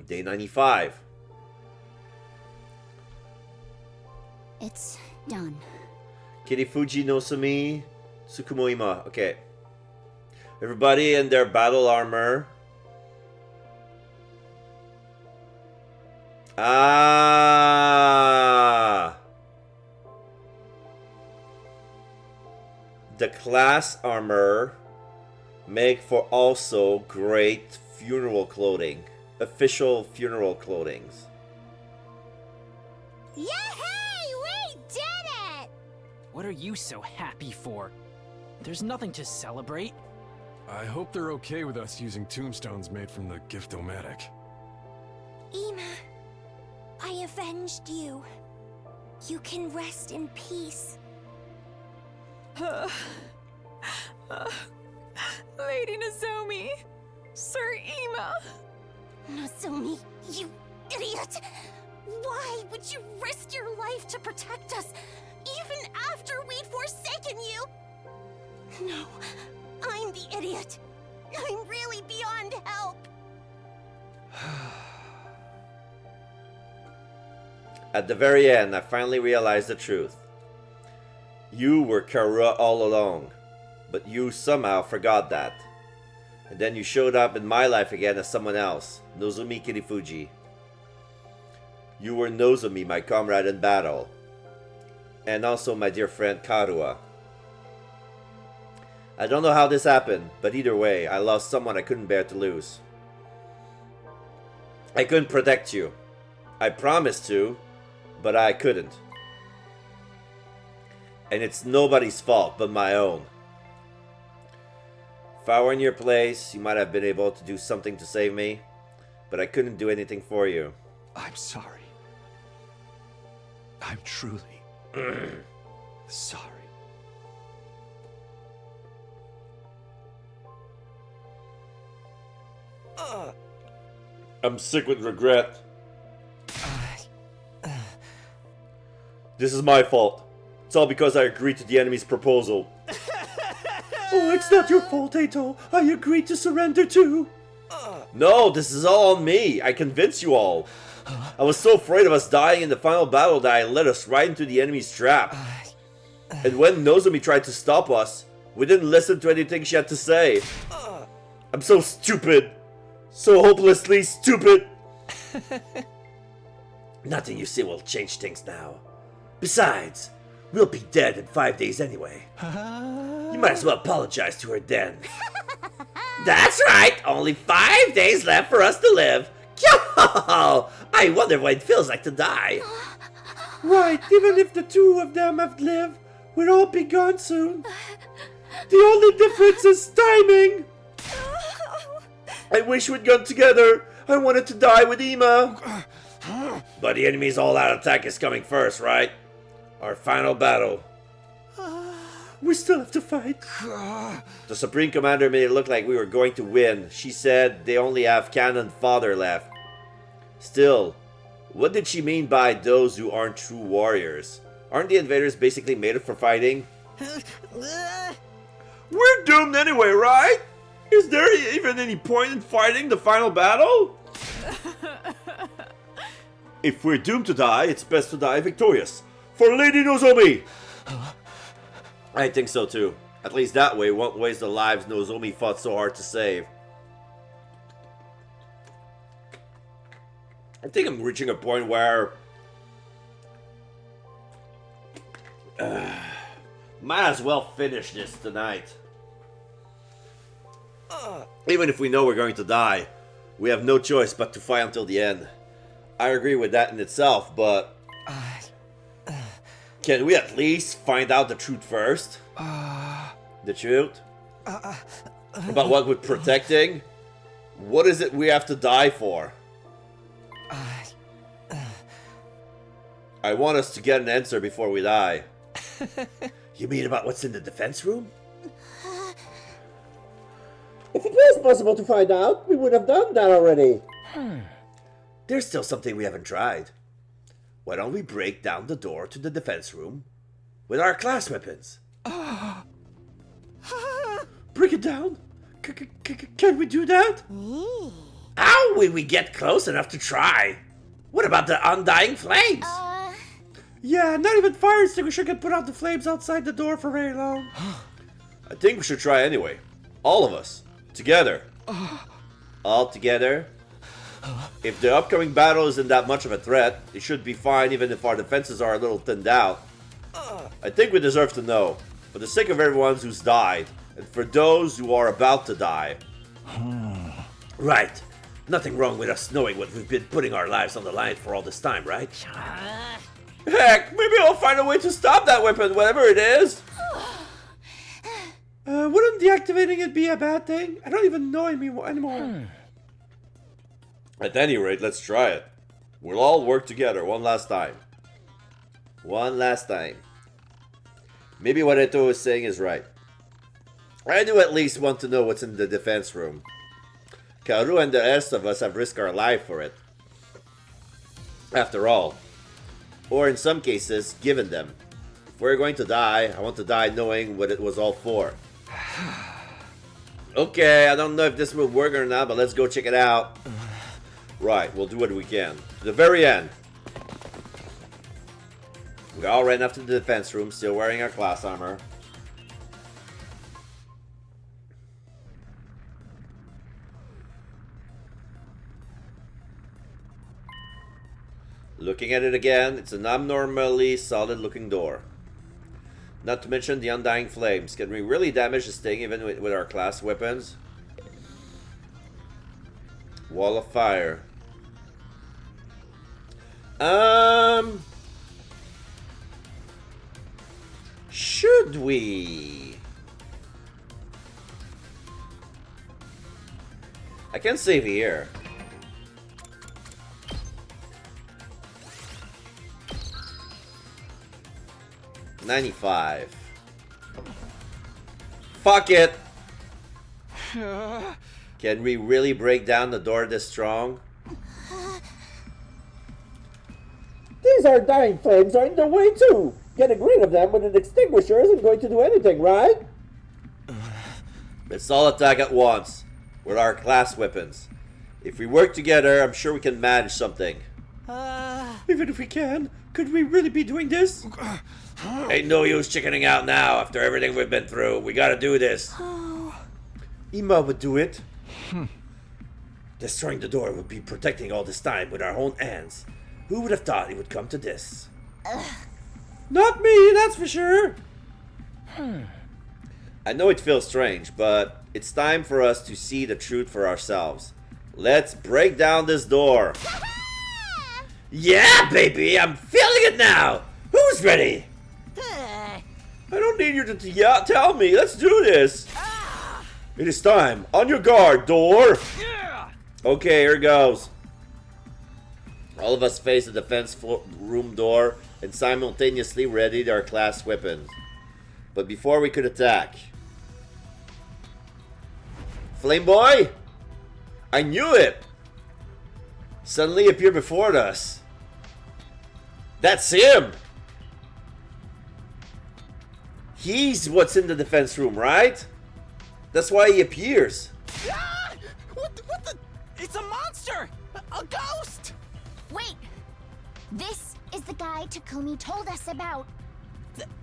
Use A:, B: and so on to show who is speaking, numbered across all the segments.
A: Day 95.
B: It's done.
A: Kirifuji no Sumi Tsukumoima. Okay. Everybody in their battle armor. Ah! The class armor make for also great funeral clothing. Official funeral clothings.
B: Yay! We did it!
C: What are you so happy for? There's nothing to celebrate.
D: I hope they're okay with us using tombstones made from the Gift-O-Matic.
B: Ima, I avenged you. You can rest in peace.
E: Lady Nozomi, Sir Ima.
B: Nozomi, you idiot! Why would you risk your life to protect us, even after we'd forsaken you? No, I'm the idiot. I'm really beyond help.
A: At the very end, I finally realized the truth. You were Karua all along, but you somehow forgot that. And then you showed up in my life again as someone else, Nozomi Kirifuji. You were Nozomi, my comrade in battle, and also my dear friend Karua. I don't know how this happened, but either way, I lost someone I couldn't bear to lose. I couldn't protect you. I promised to, but I couldn't. And it's nobody's fault but my own. If I were in your place, you might have been able to do something to save me, but I couldn't do anything for you.
F: I'm sorry. I'm truly sorry.
A: I'm sick with regret. This is my fault. It's all because I agreed to the enemy's proposal. Oh, it's not your fault, Eito. I agreed to surrender too. No, this is all on me. I convinced you all. I was so afraid of us dying in the final battle that I led us right into the enemy's trap. And when Nozomi tried to stop us, we didn't listen to anything she had to say. I'm so stupid. So hopelessly stupid. Nothing you say will change things now. Besides, we'll be dead in 5 days anyway. You might as well apologize to her then. That's right, only 5 days left for us to live. I wonder what it feels like to die. Right, even if the two of them have lived, we'll all be gone soon. The only difference is timing. I wish we'd gone together. I wanted to die with Ima. But the enemy's all-out attack is coming first, right? Our final battle. We still have to fight. The Supreme Commander made it look like we were going to win. She said they only have Cannon Fodder left. Still, what did she mean by those who aren't true warriors? Aren't the invaders basically made up for fighting? We're doomed anyway, right? Is there even any point in fighting the final battle? If we're doomed to die, it's best to die victorious. For Lady Nozomi! I think so too. At least that way we won't waste the lives Nozomi fought so hard to save. I think I'm reaching a point where... might as well finish this tonight. Even if we know we're going to die, we have no choice but to fight until the end. I agree with that in itself, but... can we at least find out the truth first? The truth? About what we're protecting? What is it we have to die for? I want us to get an answer before we die. You mean about what's in the defense room? If it was possible to find out, we would have done that already. There's still something we haven't tried. Why don't we break down the door to the defense room with our class weapons? Break it down? Can we do that? How will we get close enough to try? What about the undying flames?
G: Yeah, not even fire extinguisher can put out the flames outside the door for very long.
A: I think we should try anyway. All of us. Together. All together. If the upcoming battle isn't that much of a threat, it should be fine even if our defenses are a little thinned out. I think we deserve to know. For the sake of everyone who's died, and for those who are about to die. Right. Nothing wrong with us knowing what we've been putting our lives on the line for all this time, right? Heck, maybe I'll find a way to stop that weapon, whatever it is.
G: Wouldn't deactivating it be a bad thing? I don't even know anymore.
A: At any rate, let's try it. We'll all work together one last time. One last time. Maybe what Eto is saying is right. I do at least want to know what's in the defense room. Kaoru and the rest of us have risked our life for it. After all. Or in some cases, given them. If we're going to die, I want to die knowing what it was all for. Okay, I don't know if this will work or not, but let's go check it out. Right, we'll do what we can. To the very end. We all ran up to the defense room, still wearing our class armor. Looking at it again, it's an abnormally solid looking door. Not to mention the undying flames. Can we really damage this thing even with our class weapons? Wall of fire. Should we? I can save here. $95. Fuck it! Can we really break down the door this strong?
G: These undying flames are in the way too. Getting rid of them with an extinguisher isn't going to do anything, right?
A: Let's all attack at once with our class weapons. If we work together, I'm sure we can manage something.
G: Even if we can, could we really be doing this?
A: Ain't no use chickening out now after everything we've been through. We gotta do this.
G: Ima would do it.
A: Destroying the door would be protecting all this time with our own hands. Who would have thought it would come to this?
G: Not me, that's for sure.
A: I know it feels strange, but it's time for us to see the truth for ourselves. Let's break down this door. Yeah, baby, I'm feeling it now. Who's ready? I don't need you to tell me. Let's do this. It is time. On your guard, door. Okay, here goes. All of us face the defense room door and simultaneously readied our class weapons. But before we could attack... Flame Boy? I knew it! Suddenly appeared before us. That's him! He's what's in the defense room, right? That's why he appears.
C: What the? It's a monster! A ghost!
B: Wait! This is the guy Takumi told us about.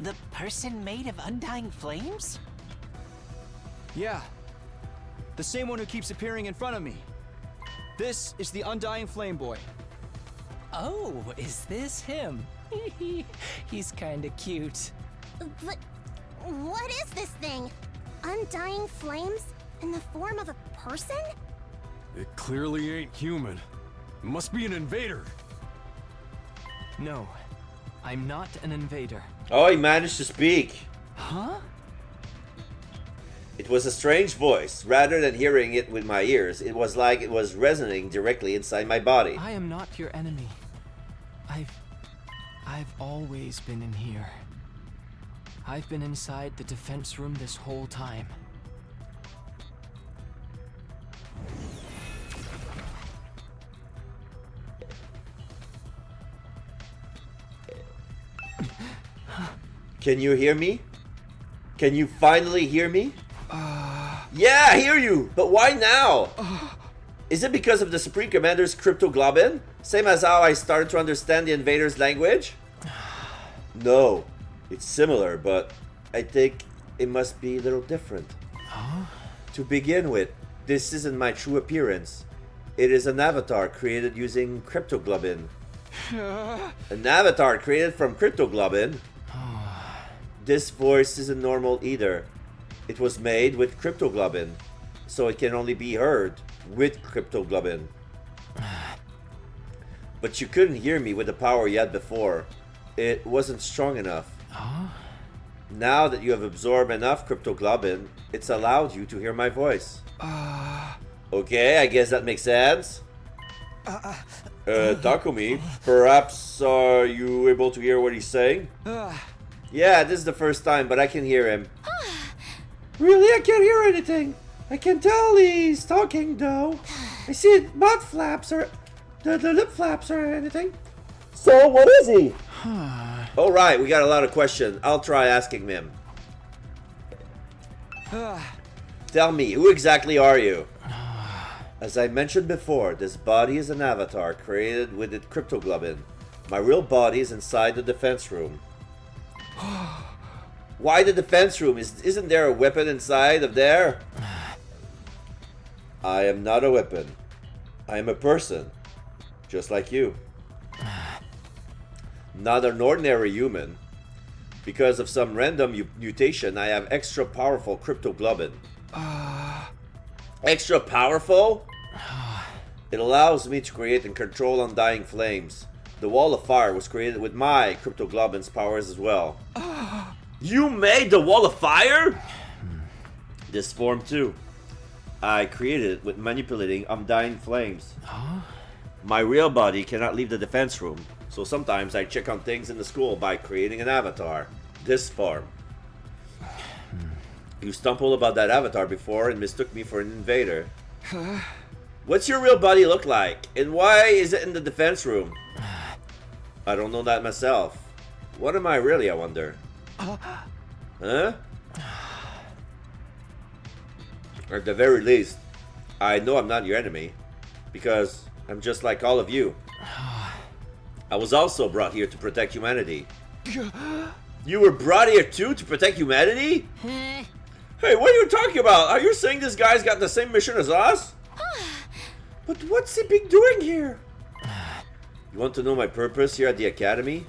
C: The person made of undying flames?
H: Yeah. The same one who keeps appearing in front of me. This is the Undying Flame Boy.
C: Oh, is this him? He's kinda cute.
B: But what is this thing? Undying flames in the form of a person?
D: It clearly ain't human. It must be an invader.
C: No, I'm not an invader.
A: Oh, he managed to speak.
C: Huh?
A: It was a strange voice. Rather than hearing it with my ears, it was like it was resonating directly inside my body.
C: I am not your enemy. I've always been in here. I've been inside the defense room this whole time.
A: Can you hear me? Can you finally hear me? Yeah, I hear you, but why now? Is it because of the Supreme Commander's cryptoglobin? Same as how I started to understand the invaders' language? No, it's similar, but I think it must be a little different.
C: Huh?
A: To begin with, this isn't my true appearance. It is an avatar created using cryptoglobin. An avatar created from cryptoglobin? This voice isn't normal either. It was made with cryptoglobin, so it can only be heard with cryptoglobin. But you couldn't hear me with the power you had before. It wasn't strong enough.
C: Huh?
A: Now that you have absorbed enough cryptoglobin, it's allowed you to hear my voice. Okay, I guess that makes sense. Takumi, perhaps are you able to hear what he's saying? Yeah, this is the first time, but I can hear him. Really? I can't hear anything. I can tell he's talking, though. I see mouth flaps or the lip flaps or anything.
G: So, what is he?
A: Alright, we got a lot of questions. I'll try asking him. Tell me, who exactly are you? As I mentioned before, this body is an avatar created with its cryptoglobin. My real body is inside the defense room. Why the defense room? Isn't there a weapon inside of there? I am not a weapon. I am a person. Just like you. Not an ordinary human. Because of some random mutation, I have extra powerful cryptoglobin. Extra powerful? It allows me to create and control undying flames. The Wall of Fire was created with my cryptoglobin's powers as well. You made the Wall of Fire? This form too. I created it with manipulating undying flames. My real body cannot leave the defense room, so sometimes I check on things in the school by creating an avatar. This form. You stumbled about that avatar before and mistook me for an invader. What's your real body look like? And why is it in the defense room? I don't know that myself. What am I really, I wonder? Huh? Or at the very least, I know I'm not your enemy. Because I'm just like all of you. I was also brought here to protect humanity. You were brought here too to protect humanity? Hey, what are you talking about? Are you saying this guy's got the same mission as us? But what's he been doing here? You want to know my purpose here at the Academy?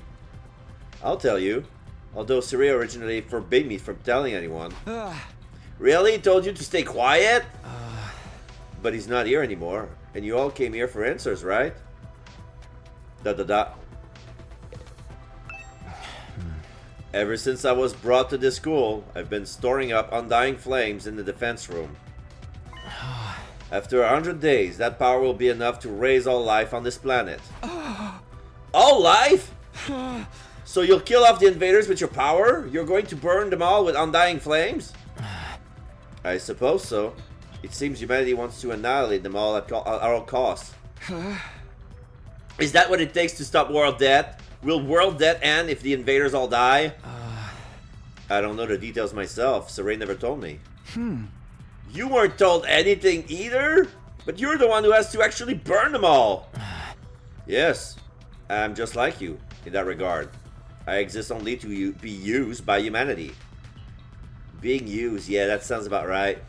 A: I'll tell you. Although Saria originally forbade me from telling anyone. Really? He told you to stay quiet? But he's not here anymore. And you all came here for answers, right? Ever since I was brought to this school, I've been storing up undying flames in the defense room. After 100 days, that power will be enough to raise all life on this planet. All life? So you'll kill off the invaders with your power? You're going to burn them all with undying flames? I suppose so. It seems humanity wants to annihilate them all at all costs. Is that what it takes to stop world death? Will world death end if the invaders all die? I don't know the details myself. Saray never told me. You weren't told anything either? But you're the one who has to actually burn them all. Yes, I'm just like you in that regard. I exist only to be used by humanity. Being used, yeah, that sounds about right.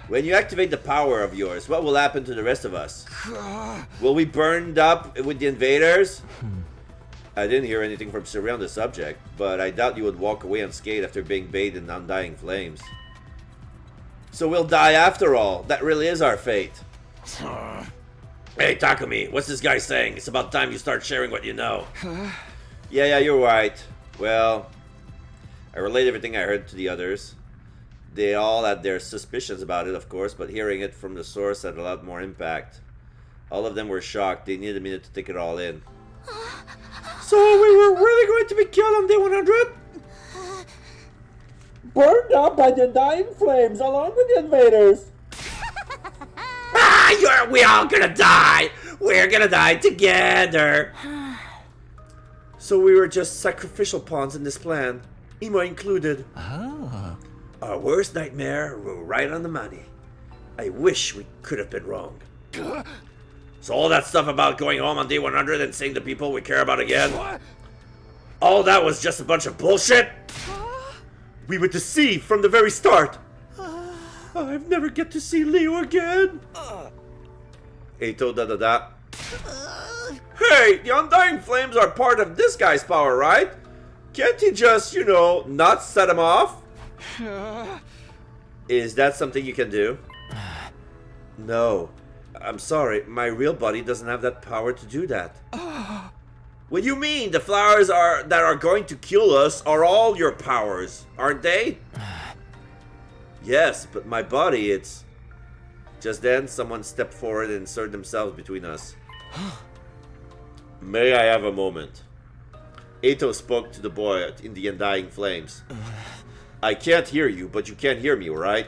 A: When you activate the power of yours, what will happen to the rest of us? Will we burn up with the invaders? I didn't hear anything from Saray on the subject, but I doubt you would walk away unscathed after being bathed in undying flames. So we'll die after all. That really is our fate. Hey, Takumi, what's this guy saying? It's about time you start sharing what you know. Yeah, you're right. Well, I relayed everything I heard to the others. They all had their suspicions about it, of course, but hearing it from the source had a lot more impact. All of them were shocked. They needed a minute to take it all in. So we were really going to be killed on day 100?
G: Burned up by the dying flames along with the invaders.
A: We all gonna die! We're gonna die together! So we were just sacrificial pawns in this plan, Imo included. Our worst nightmare were right on the money. I wish we could have been wrong. So all that stuff about going home on day 100 and seeing the people we care about again, all that was just a bunch of bullshit? We were deceived from the very start. I've never get to see Leo again. Eito da. Hey, the Undying Flames are part of this guy's power, right? Can't he just, you know, not set him off? Is that something you can do? No. I'm sorry, my real body doesn't have that power to do that. What do you mean? The flowers that are going to kill us are all your powers, aren't they? Yes, but my body, it's... Just then, someone stepped forward and inserted themselves between us. May I have a moment? Eito spoke to the boy in the Undying Flames. I can't hear you, but you can hear me, right?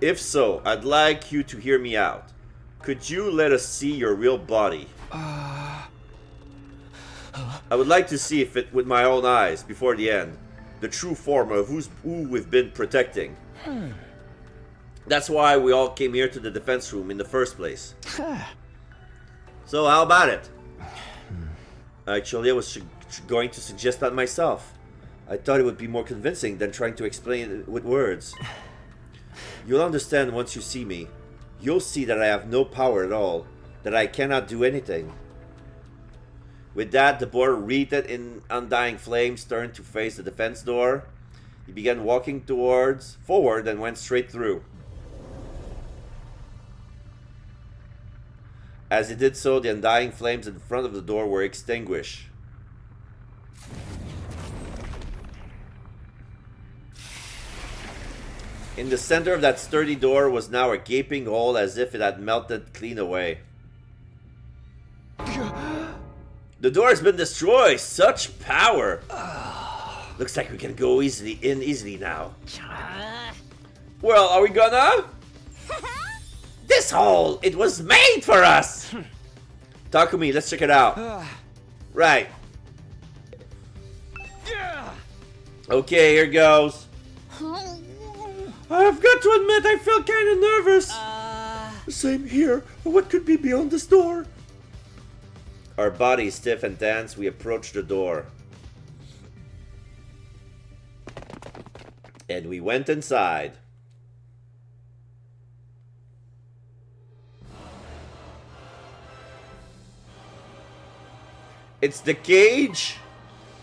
A: If so, I'd like you to hear me out. Could you let us see your real body? I would like to see if it with my own eyes before the end. The true form of who we've been protecting. That's why we all came here to the defense room in the first place. So how about it? Actually, I was going to suggest that myself. I thought it would be more convincing than trying to explain it with words. You'll understand once you see me. You'll see that I have no power at all, that I cannot do anything. With that, the boy wreathed in Undying Flames turned to face the defense door. He began walking forward and went straight through. As he did so, the Undying Flames in front of the door were extinguished. In the center of that sturdy door was now a gaping hole as if it had melted clean away. The door has been destroyed! Such power! Looks like we can go easily now. Well, are we gonna? This hole! It was made for us! Takumi, let's check it out. Right. Okay, here goes. I've got to admit, I felt kind of nervous. Same here. What could be beyond this door? Our bodies stiff and tense, we approached the door. And we went inside. It's the cage.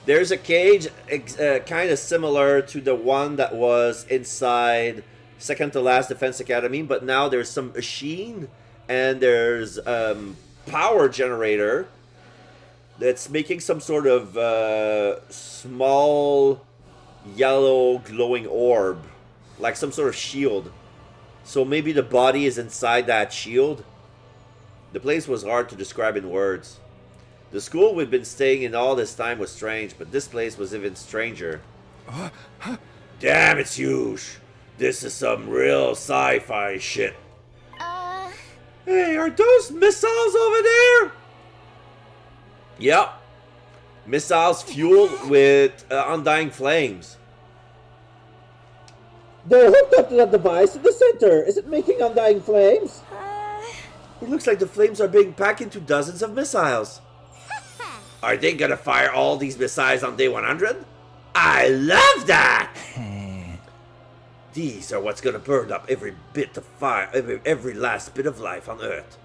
A: There's a cage kind of similar to the one that was inside second to last Defense Academy, but now there's some machine and there's power generator that's making some sort of small yellow glowing orb, like some sort of shield. So maybe the body is inside that shield. The place was hard to describe in words. The school we'd been staying in all this time was strange, but this place was even stranger. Damn, it's huge. This is some real sci-fi shit. Hey, are those missiles over there? Yep. Missiles fueled with Undying Flames.
G: They're hooked up to that device in the center. Is it making Undying Flames?
A: It looks like the flames are being packed into dozens of missiles. Are they gonna fire all these missiles on day 100? I love that! These are what's gonna burn up every bit of fire, every last bit of life on Earth.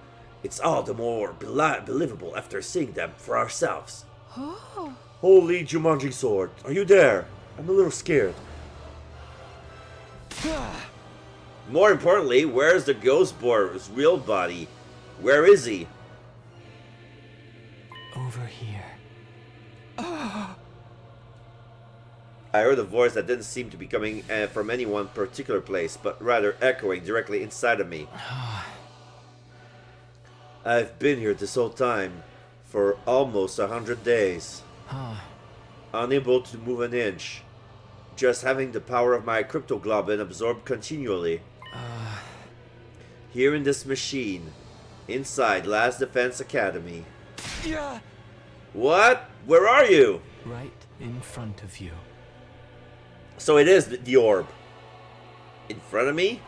A: It's all the more believable after seeing them for ourselves. Holy Jumanji sword, are you there? I'm a little scared. More importantly, where's the ghost boy's real body? Where is he?
C: Over here.
A: I heard a voice that didn't seem to be coming from any one particular place, but rather echoing directly inside of me. I've been here this whole time, for almost 100 days. Unable to move an inch. Just having the power of my cryptoglobin absorbed continually. Here in this machine, inside Last Defense Academy.
H: Yeah.
A: What? Where are you?
C: Right in front of you.
A: So it is the orb. In front of me?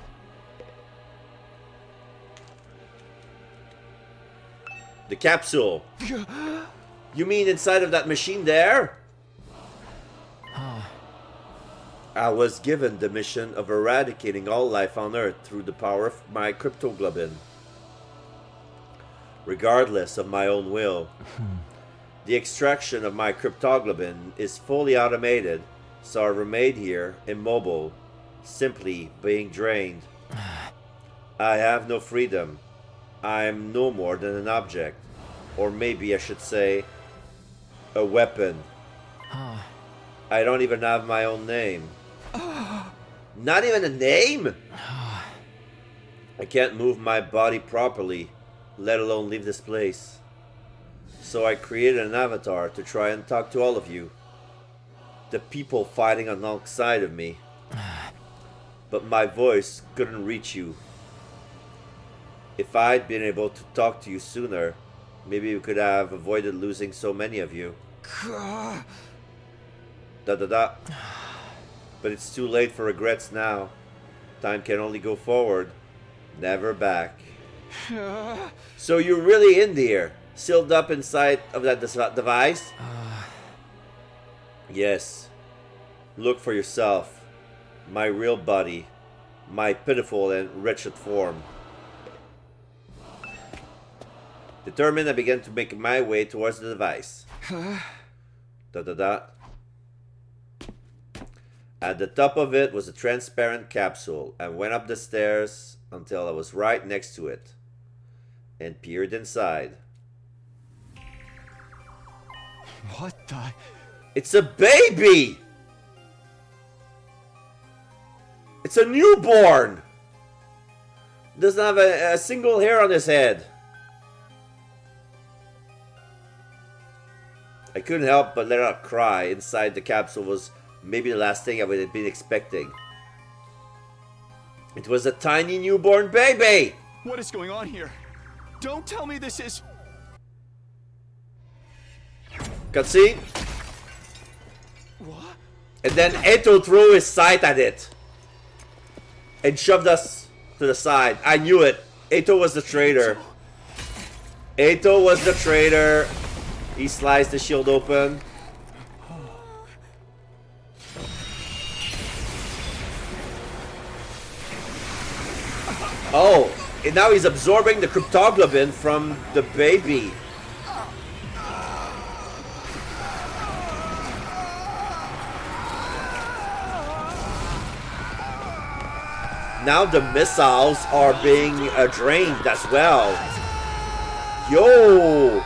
A: The capsule. You mean inside of that machine there? I was given the mission of eradicating all life on Earth through the power of my cryptoglobin. Regardless of my own will. The extraction of my cryptoglobin is fully automated, so I remain here, immobile, simply being drained. I have no freedom. I am no more than an object. Or maybe I should say, a weapon. I don't even have my own name. Not even a name? I can't move my body properly, let alone leave this place. So I created an avatar to try and talk to all of you. The people fighting alongside of me. But my voice couldn't reach you. If I'd been able to talk to you sooner, maybe we could have avoided losing so many of you. But it's too late for regrets now. Time can only go forward, never back. So you're really in there, sealed up inside of that device? Yes. Look for yourself. My real body. My pitiful and wretched form. Determined, I began to make my way towards the device. At the top of it was a transparent capsule. I went up the stairs until I was right next to it and peered inside.
H: What the?
A: It's a baby! It's a newborn! Doesn't have a single hair on his head. I couldn't help but let out a cry. Inside the capsule was maybe the last thing I would have been expecting. It was a tiny newborn baby!
H: What is going on here? Don't tell me this is...
A: Cutscene?
H: What?
A: And then Eto threw his sight at it. And shoved us to the side. I knew it. Eto was the traitor. Eto was the traitor. He sliced the shield open. Oh, and now he's absorbing the cryptoglobin from the baby. Now the missiles are being drained as well. Yo!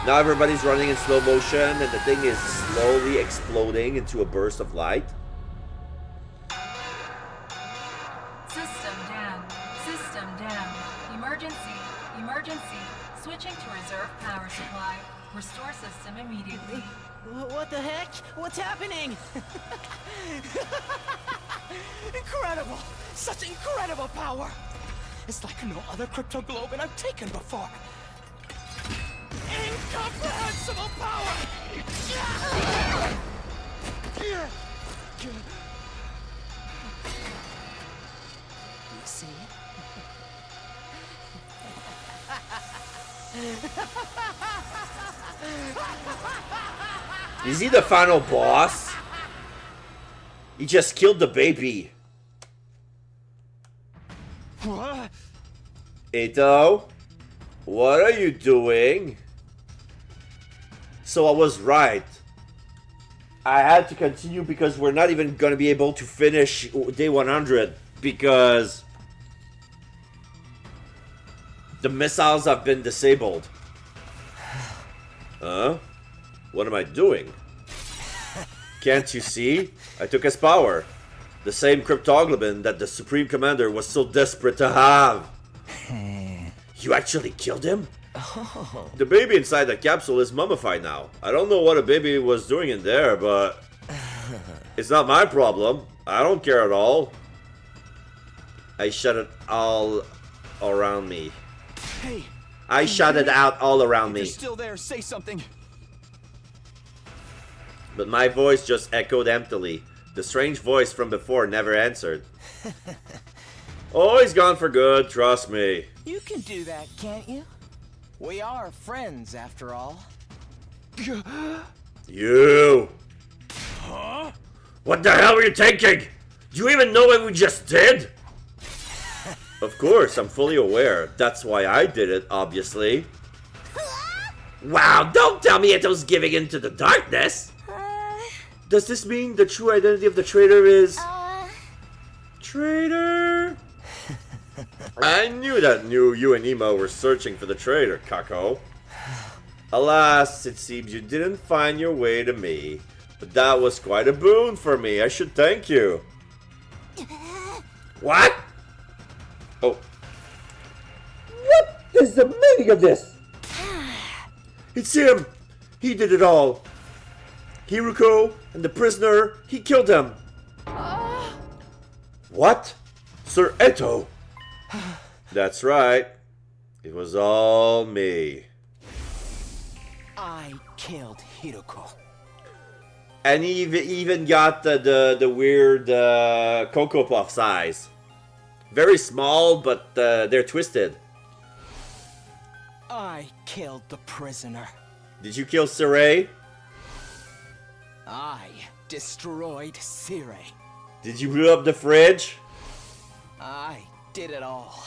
A: Now everybody's running in slow motion and the thing is slowly exploding into a burst of light.
I: System down. System down. Emergency. Emergency. Switching to reserve power supply. Restore system immediately.
J: What the heck? What's happening? Incredible! Such incredible power! It's like no other cryptoglobin I've taken before. Incomprehensible power! You see?
A: Is he the final boss? He just killed the baby.
H: What?
A: Eto, what are you doing? So I was right. I had to continue because we're not even gonna be able to finish day 100 because the missiles have been disabled. Huh? What am I doing? Can't you see? I took his power. The same cryptoglobin that the Supreme Commander was so desperate to have. You actually killed him?
J: Oh.
A: The baby inside the capsule is mummified now. I don't know what a baby was doing in there, but it's not my problem. I don't care at all. I shut it all around me.
H: Hey!
A: I shut it out all around
H: If
A: me.
H: you're still there, say something.
A: But my voice just echoed emptily. The strange voice from before never answered. Oh, he's gone for good, trust me.
J: You can do that, can't you? We are friends, after all.
A: You! Huh? What the hell were you thinking? Do you even know what we just did? Of course, I'm fully aware. That's why I did it, obviously. Wow, don't tell me Ito's giving in to the darkness! Does this mean the true identity of the traitor is... Traitor? I knew that you and Emo were searching for the traitor, Kako. Alas, it seems you didn't find your way to me. But that was quite a boon for me. I should thank you. What? Oh.
G: What is the meaning of this?
A: It's him! He did it all. Hiruko and the prisoner, he killed them. What? Sir Eto? That's right. It was all me.
J: I killed Hiruko.
A: And he even got the weird Cocoa Puffs eyes. Very small, but they're twisted.
J: I killed the prisoner.
A: Did you kill Sirei?
J: I destroyed Sirei.
A: Did you blow up the fridge?
J: I did it all.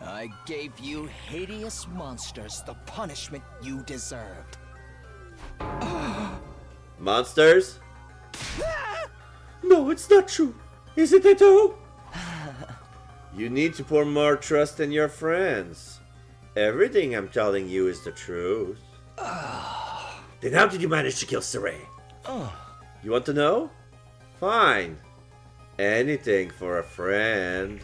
J: I gave you hideous monsters the punishment you deserved.
A: Monsters? No, it's not true. Is it, Eto? You need to put more trust in your friends. Everything I'm telling you is the truth. Then how did you manage to kill Sirei? You want to know? Fine. Anything for a friend.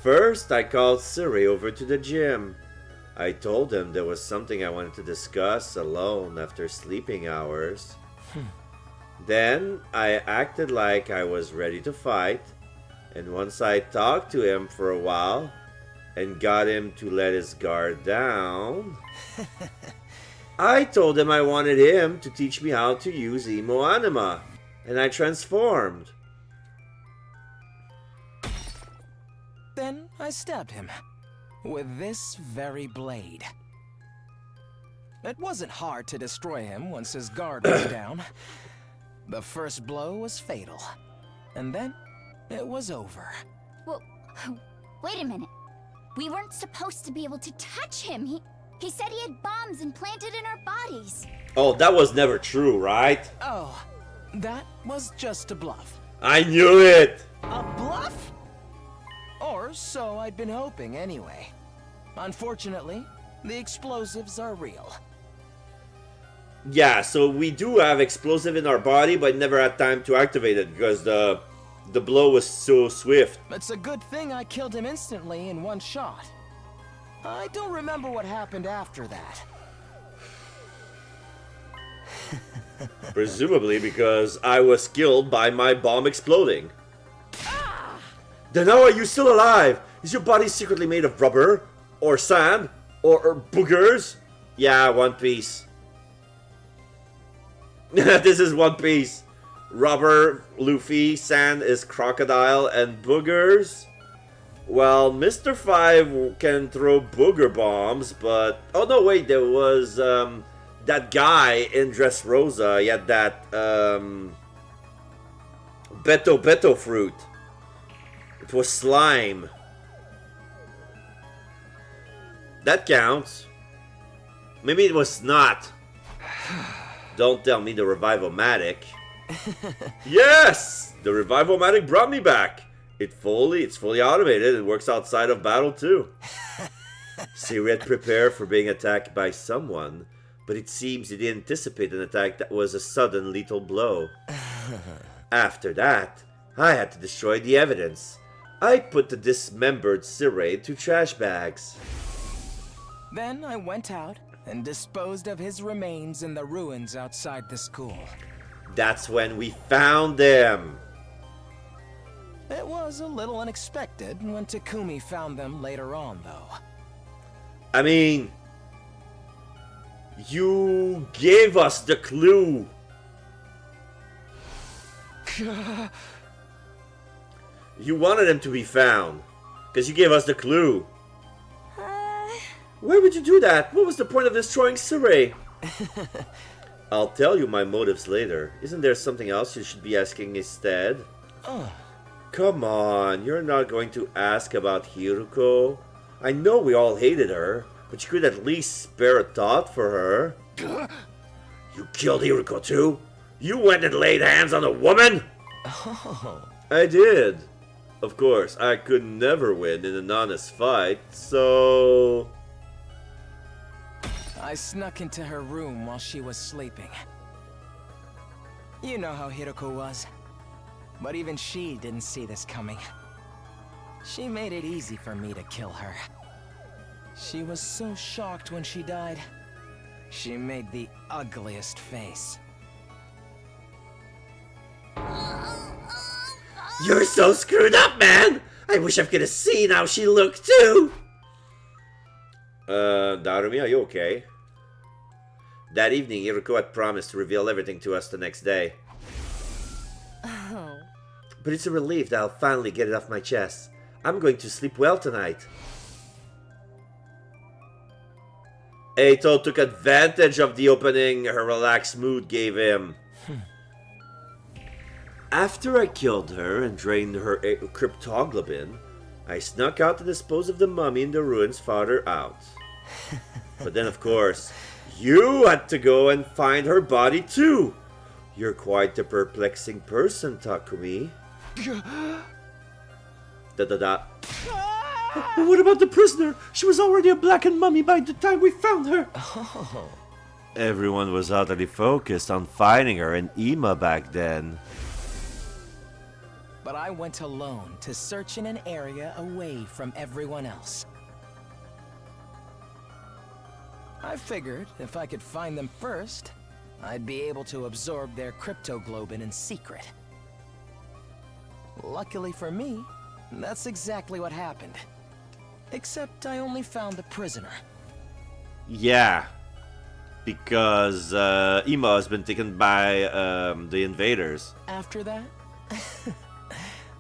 A: First, I called Sirei over to the gym. I told him there was something I wanted to discuss alone after sleeping hours. Then, I acted like I was ready to fight. And once I talked to him for a while and got him to let his guard down, I told him I wanted him to teach me how to use Emo Anima. And I transformed.
J: Then I stabbed him with this very blade. It wasn't hard to destroy him once his guard was down. The first blow was fatal, and then it was over.
B: Well, wait a minute. We weren't supposed to be able to touch him. He said he had bombs implanted in our bodies.
A: Oh, that was never true, right?
J: Oh, that was just a bluff.
A: I knew it!
J: A bluff? Or so I'd been hoping anyway. Unfortunately, the explosives are real.
A: Yeah, so we do have explosive in our body, but never had time to activate it because the blow was so swift.
J: It's a good thing I killed him instantly in one shot. I don't remember what happened after that.
A: Presumably because I was killed by my bomb exploding. Then how are you still alive? Is your body secretly made of rubber? Or sand? Or boogers? Yeah, One Piece. This is One Piece. Rubber, Luffy, sand is crocodile, and boogers? Well, Mr. 5 can throw booger bombs, but... Oh no, wait, there was that guy in Dressrosa. He had that Beto fruit. It was slime. That counts. Maybe it was not. Don't tell me the Revival-matic. Yes! The Revival-matic brought me back. It's fully automated. It works outside of battle too. Sirei had prepared for being attacked by someone, but it seems he didn't anticipate an attack that was a sudden lethal blow. After that, I had to destroy the evidence. I put the dismembered Sirei into trash bags.
J: Then I went out and disposed of his remains in the ruins outside the school.
A: That's when we found them.
J: It was a little unexpected when Takumi found them later on, though.
A: I mean, you gave us the clue. You wanted them to be found, because you gave us the clue. Why would you do that? What was the point of destroying Surrey? I'll tell you my motives later. Isn't there something else you should be asking instead? Come on, you're not going to ask about Hiruko. I know we all hated her, but you could at least spare a thought for her. You killed Hiruko too? You went and laid hands on a woman?
J: Oh.
A: I did. Of course, I could never win in an honest fight, so...
J: I snuck into her room while she was sleeping. You know how Hiruko was. But even she didn't see this coming. She made it easy for me to kill her. She was so shocked when she died. She made the ugliest face.
A: You're so screwed up, man! I wish I could have seen how she looked too! Darumi, are you okay? That evening, Hiruko had promised to reveal everything to us the next day.
B: Oh.
A: But it's a relief that I'll finally get it off my chest. I'm going to sleep well tonight. Eito took advantage of the opening her relaxed mood gave him. After I killed her and drained her cryptoglobin, I snuck out to dispose of the mummy in the ruins farther out. But then, of course, you had to go and find her body too. You're quite a perplexing person, Takumi. What about the prisoner? She was already a blackened mummy by the time we found her.
J: Oh.
A: Everyone was utterly focused on finding her in Ima back then.
J: But I went alone to search in an area away from everyone else. I figured if I could find them first, I'd be able to absorb their cryptoglobin in secret. Luckily for me, that's exactly what happened. Except I only found the prisoner.
A: Yeah, because Ima has been taken by the invaders.
J: After that,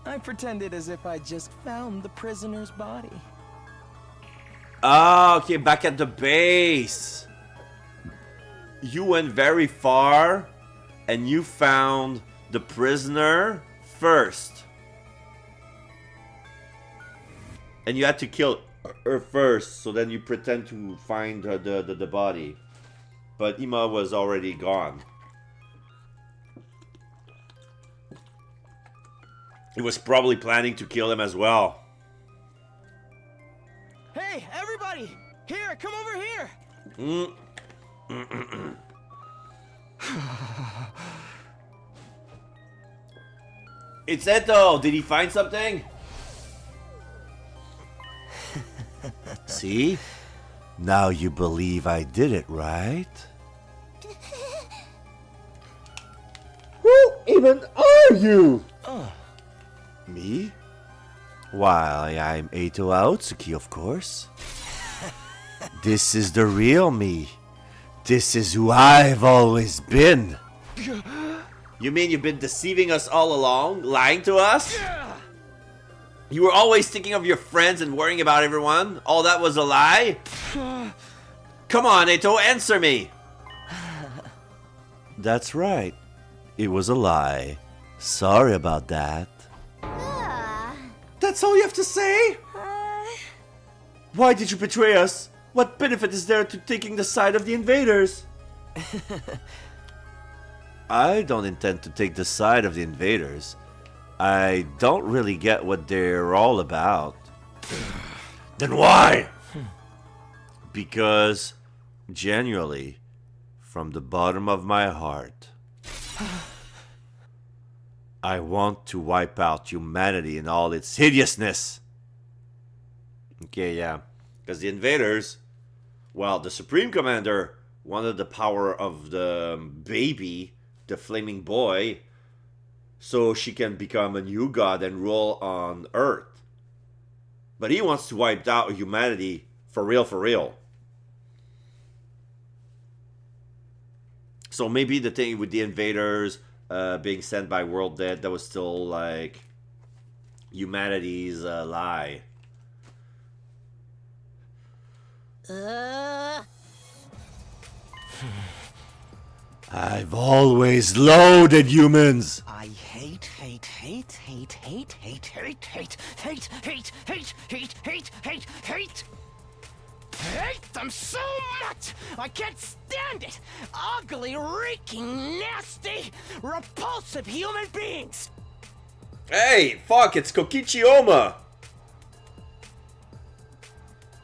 J: I pretended as if I just found the prisoner's body.
A: Oh, okay, back at the base. You went very far, and you found the prisoner first. And you had to kill her first, so then you pretend to find the body. But Ima was already gone. He was probably planning to kill him as well.
J: Hey, everybody! Here, come over here!
A: It's Eto! Did he find something? See? Now you believe I did it, right?
G: Who even are you?
A: Me? Why, I'm Eito Aotsuki, of course. This is the real me. This is who I've always been. You mean you've been deceiving us all along? Lying to us? You were always thinking of your friends and worrying about everyone? All that was a lie? Come on, Eito, answer me! That's right. It was a lie. Sorry about that. That's all you have to say? Why did you betray us? What benefit is there to taking the side of the invaders? I don't intend to take the side of the invaders. I don't really get what they're all about. Then why? Because, genuinely, from the bottom of my heart, I want to wipe out humanity in all its hideousness. Okay, yeah. Because the invaders, well, the Supreme Commander wanted the power of the baby, the flaming boy, so she can become a new god and rule on Earth. But he wants to wipe out humanity for real, for real. So maybe the thing with the invaders being sent by World Dead, that was still like humanity's lie. I've always loathed humans.
J: I hate them so much! I can't stand it! Ugly, reeking, nasty, repulsive human beings!
A: Hey, fuck, it's Kokichi Oma.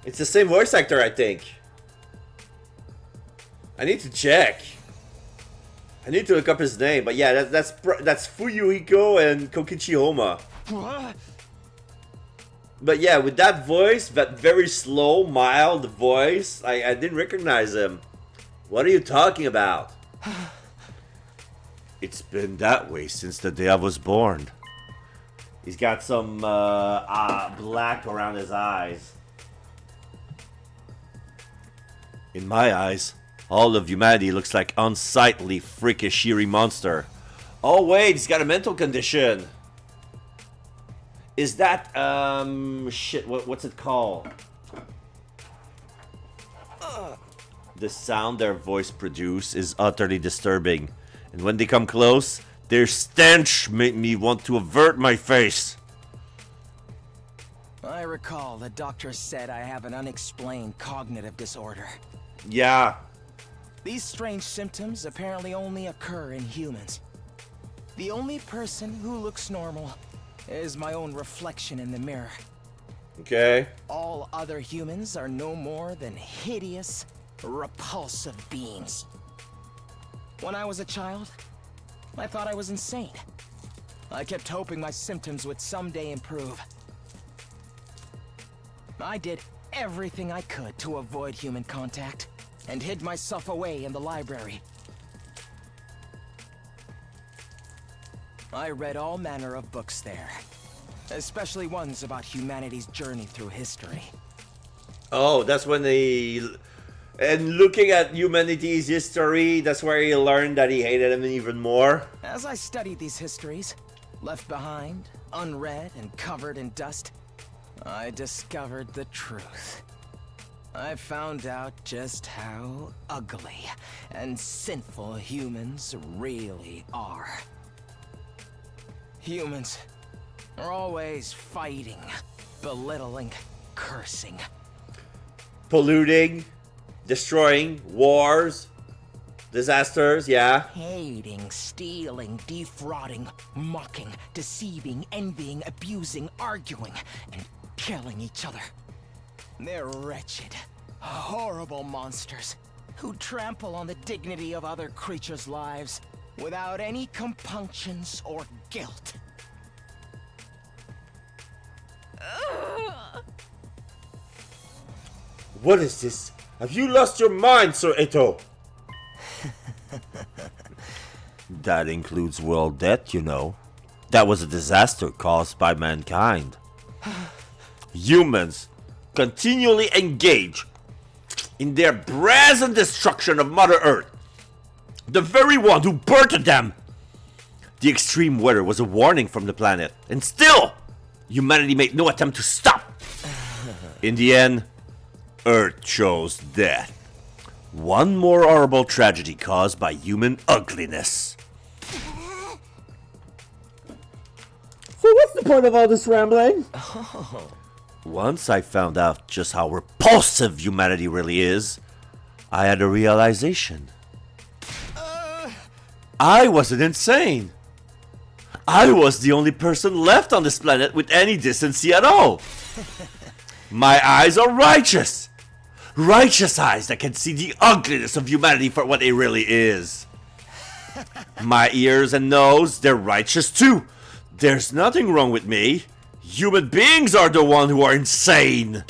A: It's the same voice actor, I think. I need to check. I need to look up his name, but yeah, that's Fuyuhiko and Kokichi Oma.
J: What?
A: But yeah, with that voice, that very slow, mild voice, I didn't recognize him. What are you talking about? It's been that way since the day I was born. He's got some black around his eyes. In my eyes, all of humanity looks like unsightly, freakish, eerie monster. Oh wait, he's got a mental condition. Is that, shit, what's it called? The sound their voice produce is utterly disturbing. And when they come close, their stench make me want to avert my face.
J: I recall the doctor said I have an unexplained cognitive disorder.
A: Yeah.
J: These strange symptoms apparently only occur in humans. The only person who looks normal is my own reflection in the mirror.
A: Okay.
J: All other humans are no more than hideous, repulsive beings. When I was a child, I thought I was insane. I kept hoping my symptoms would someday improve. I did everything I could to avoid human contact, and hid myself away in the library. I read all manner of books there, especially ones about humanity's journey through history.
A: Oh, that's when they... And looking at humanity's history, that's where he learned that he hated him even more.
J: As I studied these histories, left behind, unread, and covered in dust, I discovered the truth. I found out just how ugly and sinful humans really are. Humans are always fighting, belittling, cursing.
A: Polluting, destroying, wars, disasters, yeah.
J: Hating, stealing, defrauding, mocking, deceiving, envying, abusing, arguing, and killing each other. They're wretched, horrible monsters who trample on the dignity of other creatures' lives without any compunctions or guilt.
A: What is this? Have you lost your mind, Sir Eto? That includes world death, you know. That was a disaster caused by mankind. Humans continually engage in their brazen destruction of Mother Earth, the very one who birthed them. The extreme weather was a warning from the planet, and still, humanity made no attempt to stop. In the end, Earth chose death. One more horrible tragedy caused by human ugliness.
G: So what's the point of all this rambling?
A: Once I found out just how repulsive humanity really is, I had a realization. I wasn't insane. I was the only person left on this planet with any decency at all. My eyes are righteous. Righteous eyes that can see the ugliness of humanity for what it really is. My ears and nose, they're righteous too. There's nothing wrong with me. Human beings are the one who are insane.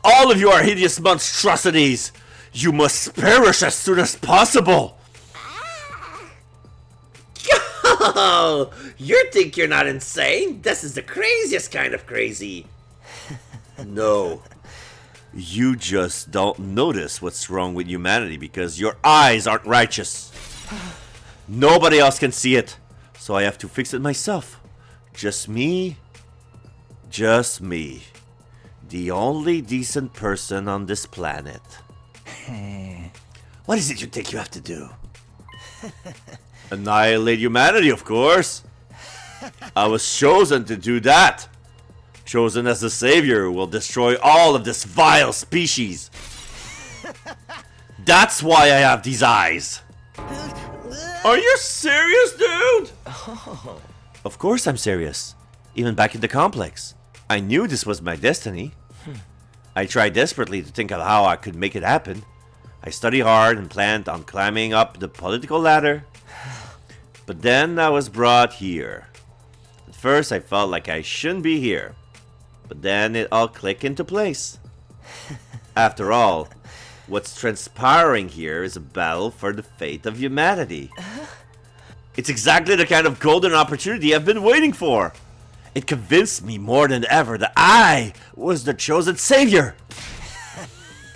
A: All of you are hideous monstrosities. You must perish as soon as possible. Oh, you think you're not insane? This is the craziest kind of crazy. No. You just don't notice what's wrong with humanity because your eyes aren't righteous. Nobody else can see it, so I have to fix it myself. Just me. Just me. The only decent person on this planet. What is it you think you have to do? Annihilate humanity, of course. I was chosen to do that. Chosen as the savior who will destroy all of this vile species. That's why I have these eyes. Are you serious, dude? Oh. Of course I'm serious. Even back in the complex, I knew this was my destiny. I tried desperately to think of how I could make it happen. I studied hard and planned on climbing up the political ladder. But then I was brought here. At first I felt like I shouldn't be here. But then it all clicked into place. After all, what's transpiring here is a battle for the fate of humanity. It's exactly the kind of golden opportunity I've been waiting for. It convinced me more than ever that I was the chosen savior.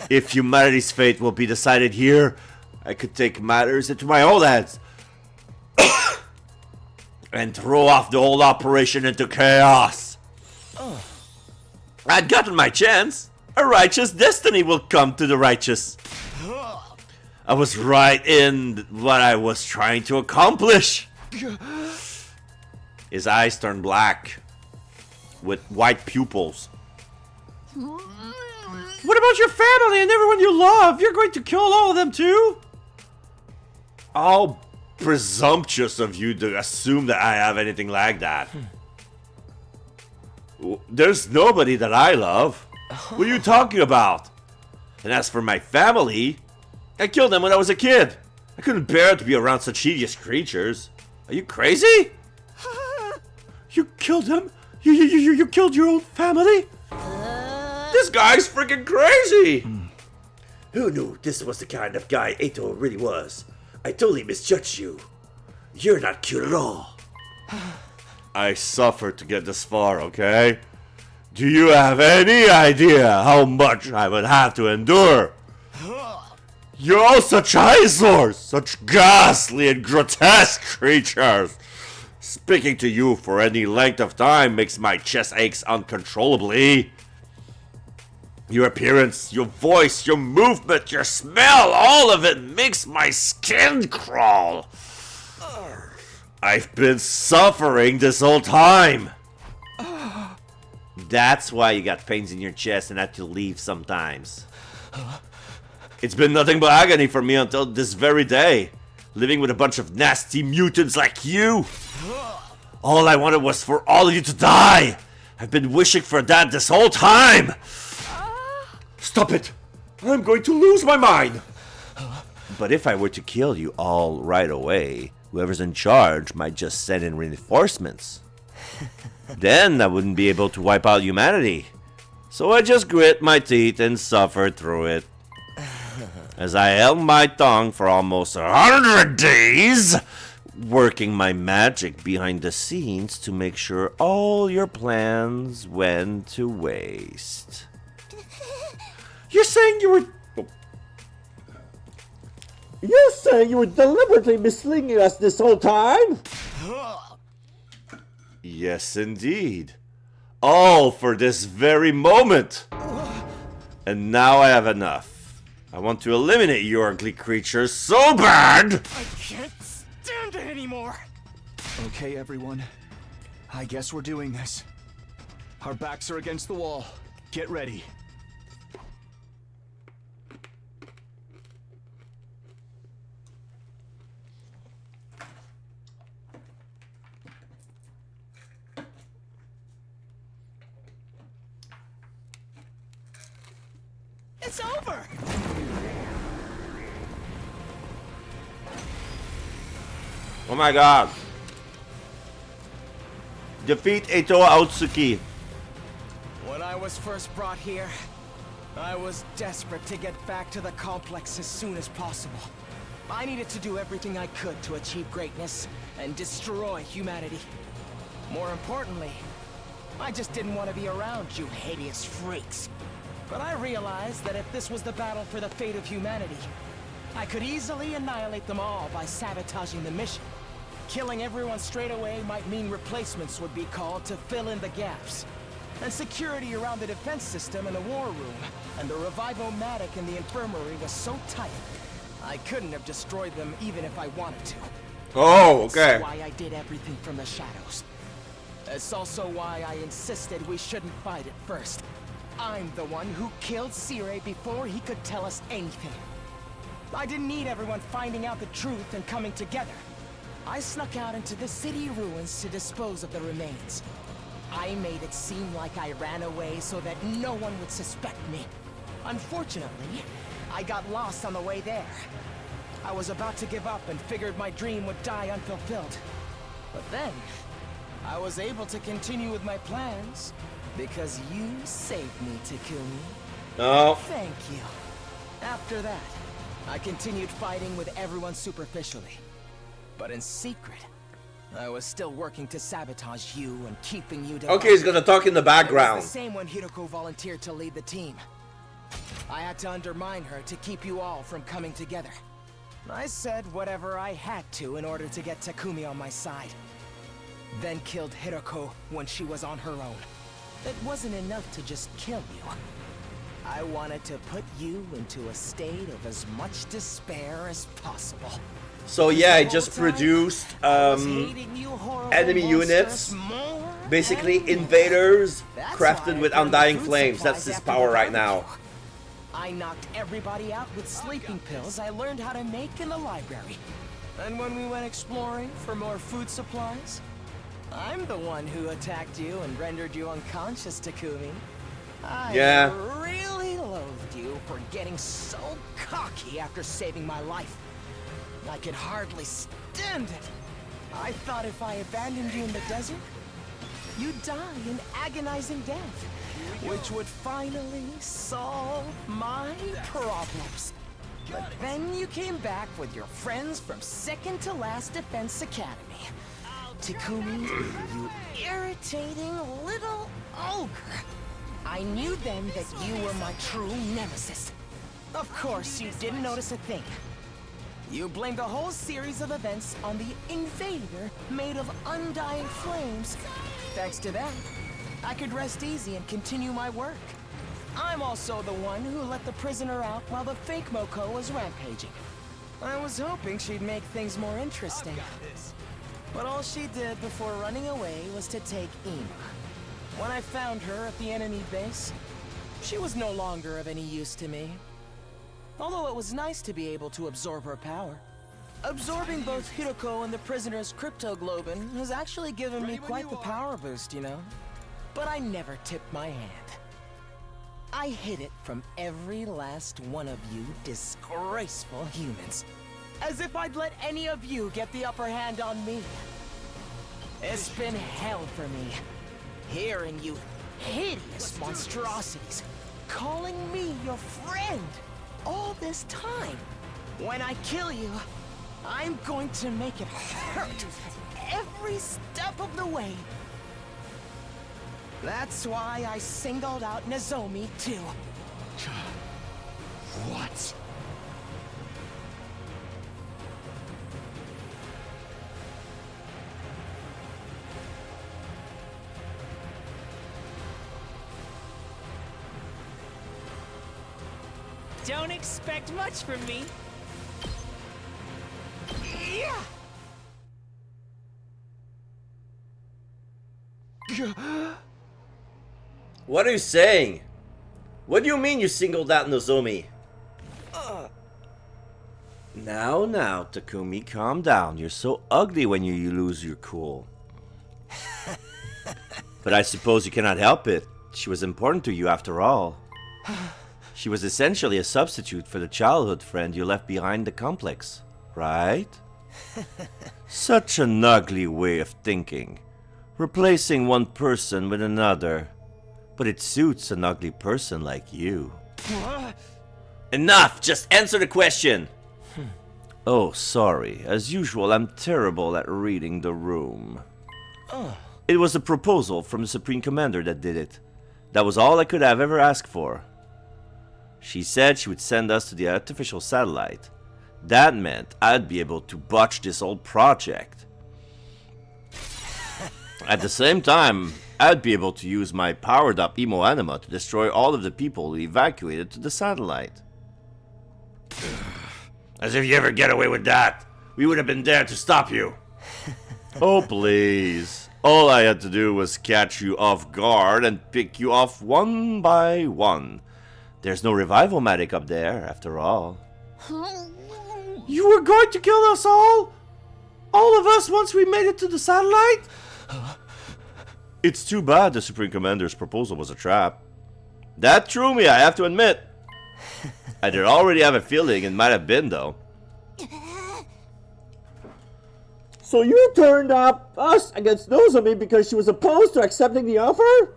A: If humanity's fate will be decided here, I could take matters into my own hands and throw off the whole operation into chaos. I'd gotten my chance. A righteous destiny will come to the righteous. I was right in what I was trying to accomplish. His eyes turned black with white pupils. What about your family and everyone you love? You're going to kill all of them too? How presumptuous of you to assume that I have anything like that. There's nobody that I love. What are you talking about? And as for my family, I killed them when I was a kid. I couldn't bear to be around such hideous creatures. Are you crazy? You killed them? You killed your own family? This guy's freaking crazy! Who knew this was the kind of guy Eito really was? I totally misjudged you. You're not cute at all. I suffered to get this far, okay? Do you have any idea how much I would have to endure? You're all such eyesores, such ghastly and grotesque creatures. Speaking to you for any length of time makes my chest aches uncontrollably. Your appearance, your voice, your movement, your smell, all of it makes my skin crawl. I've been suffering this whole time. That's why you got pains in your chest and had to leave sometimes. It's been nothing but agony for me until this very day. Living with a bunch of nasty mutants like you. All I wanted was for all of you to die. I've been wishing for that this whole time. Stop it! I'm going to lose my mind! But if I were to kill you all right away, whoever's in charge might just send in reinforcements. Then I wouldn't be able to wipe out humanity. So I just grit my teeth and suffered through it. As I held my tongue for almost 100 days, working my magic behind the scenes to make sure all your plans went to waste. You're saying you were deliberately misleading us this whole time? Yes, indeed. All for this very moment. And now I have enough. I want to eliminate you ugly creatures so bad!
H: I can't stand it anymore! Okay, everyone. I guess we're doing this. Our backs are against the wall. Get ready. It's over!
A: Oh my god. Defeat Eito Aotsuki.
J: When I was first brought here, I was desperate to get back to the complex as soon as possible. I needed to do everything I could to achieve greatness and destroy humanity. More importantly, I just didn't want to be around you hideous freaks. But I realized that if this was the battle for the fate of humanity, I could easily annihilate them all by sabotaging the mission. Killing everyone straight away might mean replacements would be called to fill in the gaps. and security around the defense system in the war room, and the Revivomatic in the infirmary was so tight, I couldn't have destroyed them even if I wanted to.
A: Oh, okay.
J: That's why I did everything from the shadows. It's also why I insisted we shouldn't fight at first. I'm the one who killed Sire before he could tell us anything. I didn't need everyone finding out the truth and coming together. I snuck out into the city ruins to dispose of the remains. I made it seem like I ran away so that no one would suspect me. Unfortunately, I got lost on the way there. I was about to give up and figured my dream would die unfulfilled. But then, I was able to continue with my plans because you saved me, Takumi.
A: Oh.
J: Thank you. After that, I continued fighting with everyone superficially. But in secret, I was still working to sabotage you and keeping you divided.
A: Okay, he's gonna talk in the background.
J: It was the same when Hiroko volunteered to lead the team. I had to undermine her to keep you all from coming together. I said whatever I had to in order to get Takumi on my side. Then killed Hiroko when she was on her own. It wasn't enough to just kill you. I wanted to put you into a state of as much despair as possible.
A: So yeah, I just produced enemy units, basically invaders, crafted with undying flames. That's his power right now.
J: I knocked everybody out with sleeping pills I learned how to make in the library. And when we went exploring for more food supplies, I'm the one who attacked you and rendered you unconscious, Takumi. I really loathed you for getting so cocky after saving my life. I could hardly stand it. I thought if I abandoned you in the desert, you'd die an agonizing death, which would finally solve my problems. But then you came back with your friends from second to last Defense Academy. Takumi, you irritating little ogre. I knew then that you were my true nemesis. Of course, you didn't notice a thing. You blamed the whole series of events on the invader made of undying flames. Thanks to that, I could rest easy and continue my work. I'm also the one who let the prisoner out while the fake Moko was rampaging. I was hoping she'd make things more interesting. But all she did before running away was to take Ima. When I found her at the enemy base, she was no longer of any use to me. Although it was nice to be able to absorb her power. Absorbing both Hiroko and the prisoner's cryptoglobin has actually given me quite the power boost, you know? But I never tipped my hand. I hid it from every last one of you disgraceful humans. As if I'd let any of you get the upper hand on me. It's been hell for me, hearing you hideous monstrosities calling me your friend all this time. When I kill you, I'm going to make it hurt every step of the way. That's why I singled out Nozomi too.
F: What?
K: Don't expect much from me. Yeah.
A: What are you saying? What do you mean you singled out Nozomi? Now, Takumi, calm down. You're so ugly when you lose your cool. But I suppose you cannot help it. She was important to you after all. She was essentially a substitute for the childhood friend you left behind the complex, right? Such an ugly way of thinking. Replacing one person with another. But it suits an ugly person like you. Enough! Just answer the question! Oh, sorry. As usual, I'm terrible at reading the room. It was a proposal from the Supreme Commander that did it. That was all I could have ever asked for. She said she would send us to the artificial satellite. That meant I'd be able to botch this old project. At the same time, I'd be able to use my powered-up Emo Anima to destroy all of the people who evacuated to the satellite. As if you ever get away with that. We would have been there to stop you. Oh, please. All I had to do was catch you off guard and pick you off one by one. There's no revival-matic up there, after all. You were going to kill us all? All of us once we made it to the satellite? It's too bad the Supreme Commander's proposal was a trap. That threw me, I have to admit. I did already have a feeling it might have been, though.
G: So you turned up us against Nozomi because she was opposed to accepting the offer?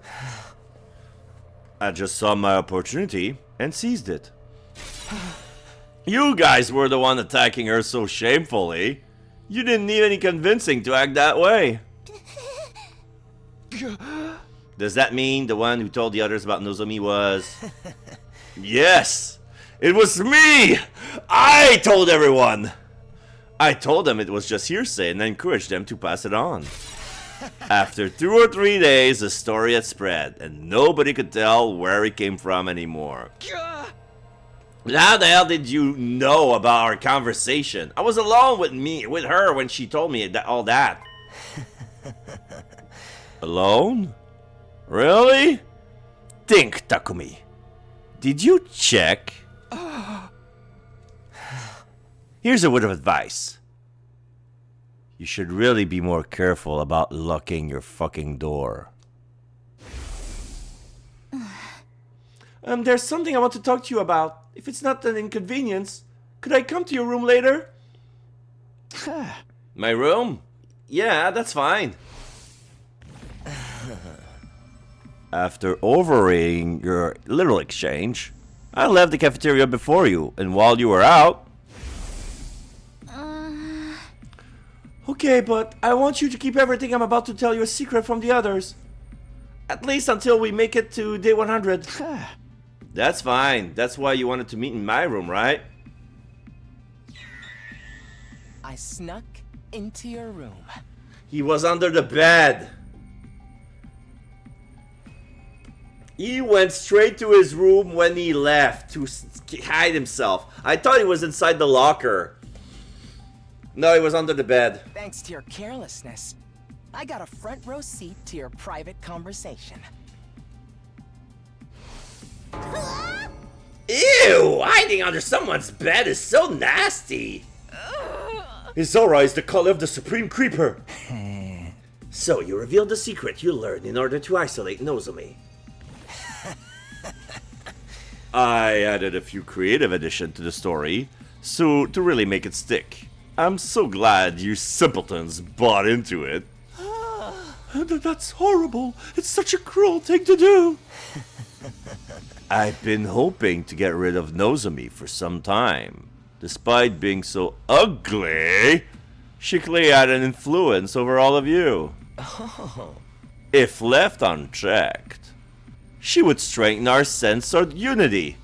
A: I just saw my opportunity and seized it. You guys were the one attacking her so shamefully. You didn't need any convincing to act that way. Does that mean the one who told the others about Nozomi was... Yes! It was me! I told everyone! I told them it was just hearsay and encouraged them to pass it on. After 2 or 3 days, the story had spread, and nobody could tell where it came from anymore. How the hell did you know about our conversation? I was alone with her when she told me all that. Alone? Really? Think, Takumi. Did you check? Here's a word of advice. You should really be more careful about locking your fucking door. There's something I want to talk to you about. If it's not an inconvenience, could I come to your room later? My room? Yeah, that's fine. After overrating your little exchange, I left the cafeteria before you, and while you were out... Okay, but I want you to keep everything I'm about to tell you a secret from the others. At least until we make it to day 100. That's fine. That's why you wanted to meet in my room, right?
J: I snuck into your room.
A: He was under the bed. He went straight to his room when he left to hide himself. I thought he was inside the locker. No, he was under the bed.
J: Thanks to your carelessness, I got a front row seat to your private conversation.
A: Ew! Hiding under someone's bed is so nasty! Izora is the color of the Supreme Creeper! So, you revealed the secret you learned in order to isolate Nozomi. I added a few creative additions to the story, so to really make it stick. I'm so glad you simpletons bought into it. That's horrible! It's such a cruel thing to do! I've been hoping to get rid of Nozomi for some time. Despite being so ugly, she clearly had an influence over all of you. If left unchecked, she would strengthen our sense of unity.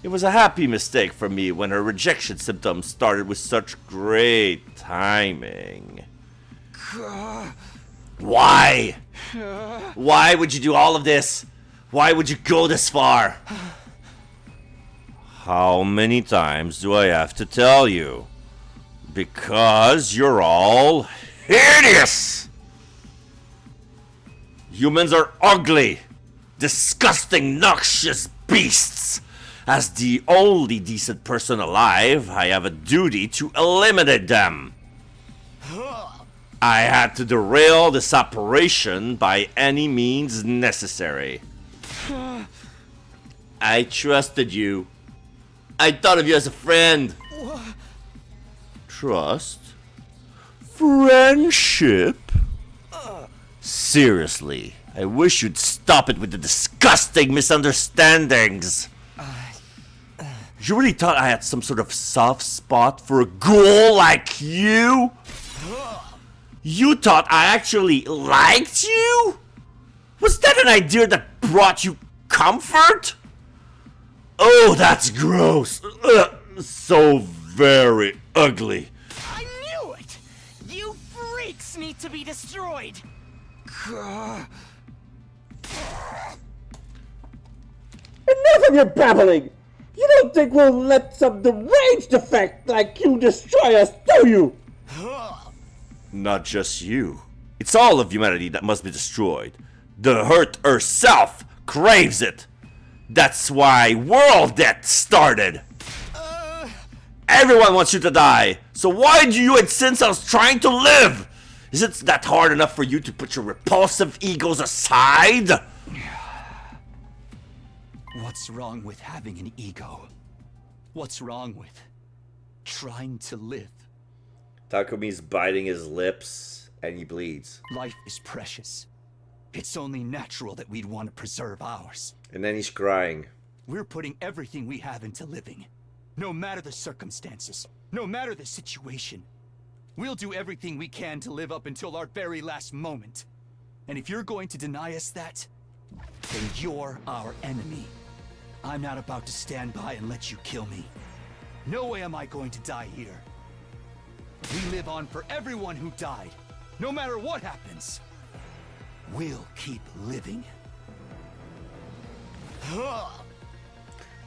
A: It was a happy mistake for me when her rejection symptoms started with such great timing. Why? Why would you do all of this? Why would you go this far? How many times do I have to tell you? Because you're all hideous! Humans are ugly, disgusting, noxious beasts. As the only decent person alive, I have a duty to eliminate them. I had to derail this operation by any means necessary. I trusted you. I thought of you as a friend. Trust? Friendship? Seriously, I wish you'd stop it with the disgusting misunderstandings. You really thought I had some sort of soft spot for a ghoul like you? You thought I actually liked you? Was that an idea that brought you comfort? Oh, that's gross. So very ugly.
K: I knew it! You freaks need to be destroyed!
G: Enough of your babbling! You don't think we'll let some deranged effect like you destroy us, do you?
A: Not just you. It's all of humanity that must be destroyed. The Hurt herself craves it. That's why World Death started. Everyone wants you to die. So why do you insist on trying to live? Is it that hard enough for you to put your repulsive egos aside?
H: What's wrong with having an ego? What's wrong with trying to live?
A: Takumi's biting his lips and he bleeds.
H: Life is precious. It's only natural that we'd want to preserve ours.
A: And then he's crying.
H: We're putting everything we have into living. No matter the circumstances, no matter the situation. We'll do everything we can to live up until our very last moment. And if you're going to deny us that, then you're our enemy. I'm not about to stand by and let you kill me. No way am I going to die here. We live on for everyone who died. No matter what happens, we'll keep living.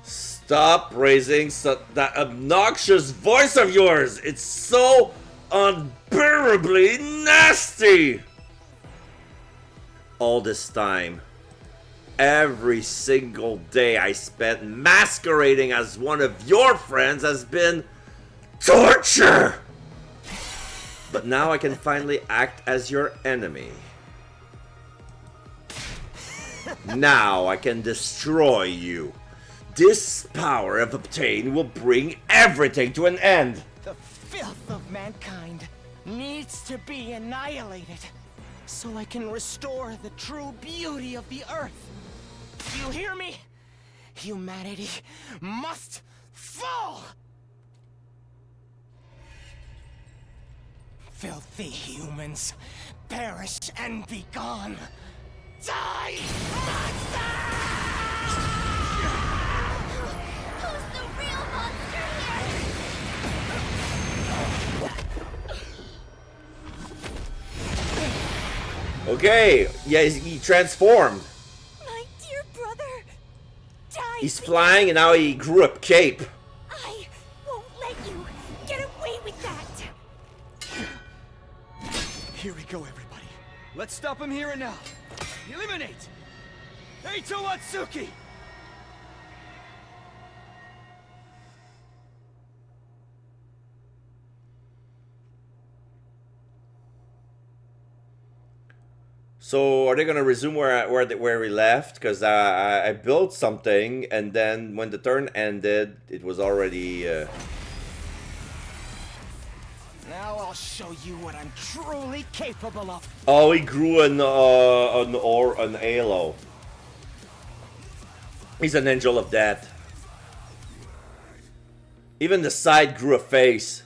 A: Stop raising that obnoxious voice of yours. It's so unbearably nasty. All this time, every single day I spent masquerading as one of your friends has been torture. But now I can finally act as your enemy. Now I can destroy you. This power I've obtained will bring everything to an end.
J: The filth of mankind needs to be annihilated, so I can restore the true beauty of the earth. You hear me? Humanity must fall! Filthy humans, perish and be gone! Die, monster!
B: Who's the real monster here?
A: Okay, yeah, he transformed.
B: My dear brother died.
A: He's flying and now he grew a cape.
B: I won't let you get away with that.
H: Here we go, everybody. Let's stop him here and now. Eliminate! Eito Atsuki!
A: So are they gonna resume where we left? Because I built something and then when the turn ended, it was already.
J: Now I'll show you what I'm truly capable of.
A: Oh, he grew an halo. He's an angel of death. Even the side grew a face.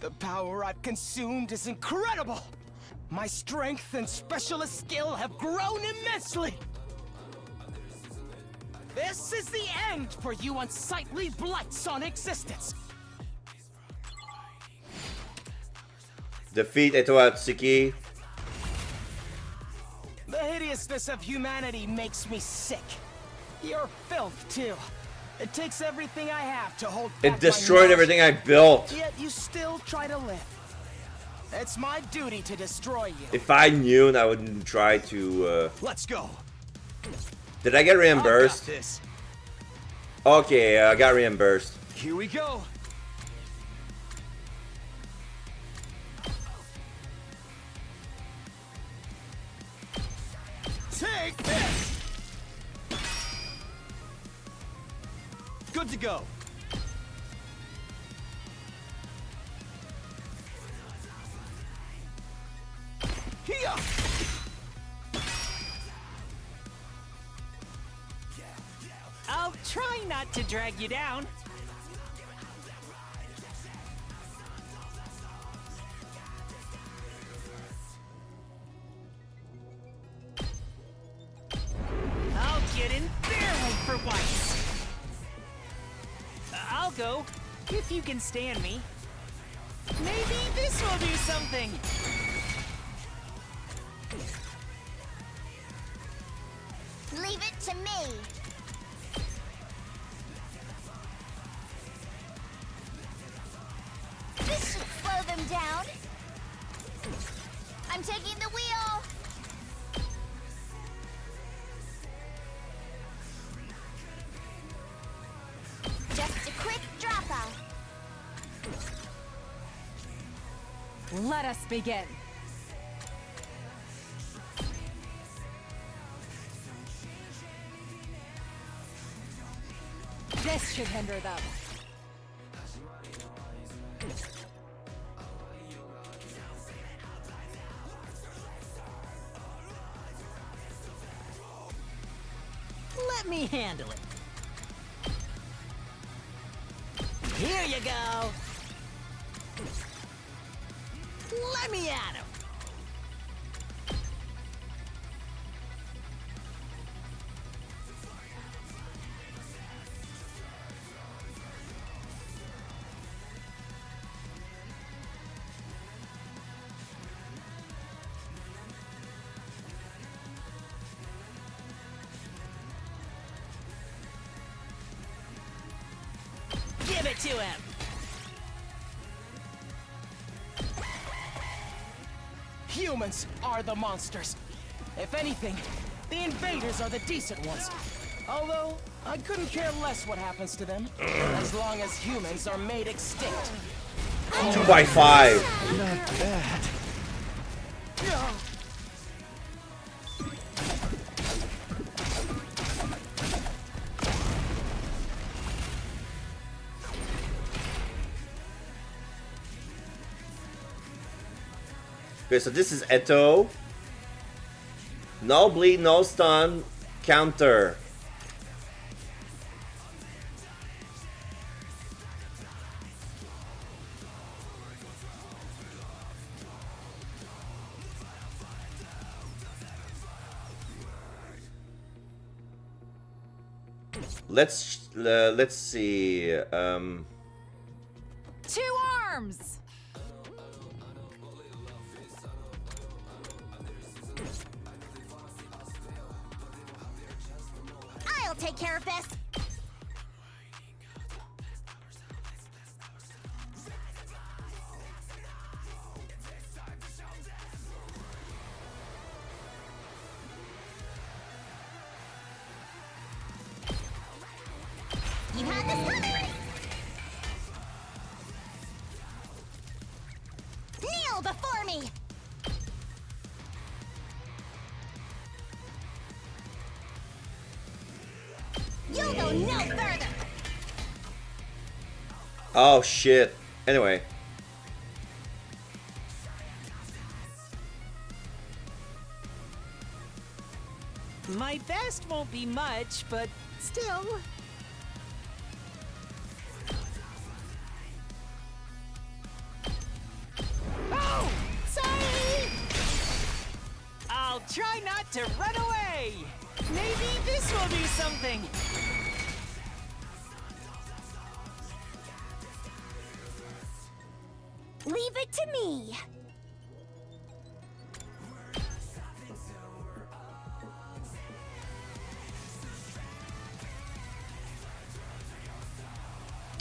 J: The power I've consumed is incredible. My strength and specialist skill have grown immensely. This is the end for you unsightly blights on existence.
A: Defeat Eito Atsuki.
J: The hideousness of humanity makes me sick. Your filth, too. It takes everything I have to hold back.
A: It destroyed everything I built.
J: Yet you still try to live. It's my duty to destroy you.
A: If I knew, I wouldn't try to.
H: Let's go.
A: Did I get reimbursed?
H: I've got this.
A: Okay, I got reimbursed.
H: Here we go. Take this! Good to go. Here!
K: I'll try not to drag you down. I'll get in their way for once. I'll go, if you can stand me. Maybe this will do something.
B: Leave it to me. This should slow them down. I'm taking the wheel. Just a quick drop off.
E: Let us begin. This should hinder them.
K: Let me handle it. Here you go. Let me at him. Give it to him.
J: Humans are the monsters. If anything, the invaders are the decent ones. Although, I couldn't care less what happens to them, as long as humans are made extinct.
A: 2x5.
F: Not bad.
A: Okay, so this is Eto. No bleed, no stun, counter. Let's see.
E: Two arms.
B: I'll take care of this. You had this coming. Kneel before me. You'll go no further.
A: Oh shit. Anyway.
K: My best won't be much, but still. Oh! Sorry! I'll try not to run away. Maybe this will do something.
B: Leave it to me.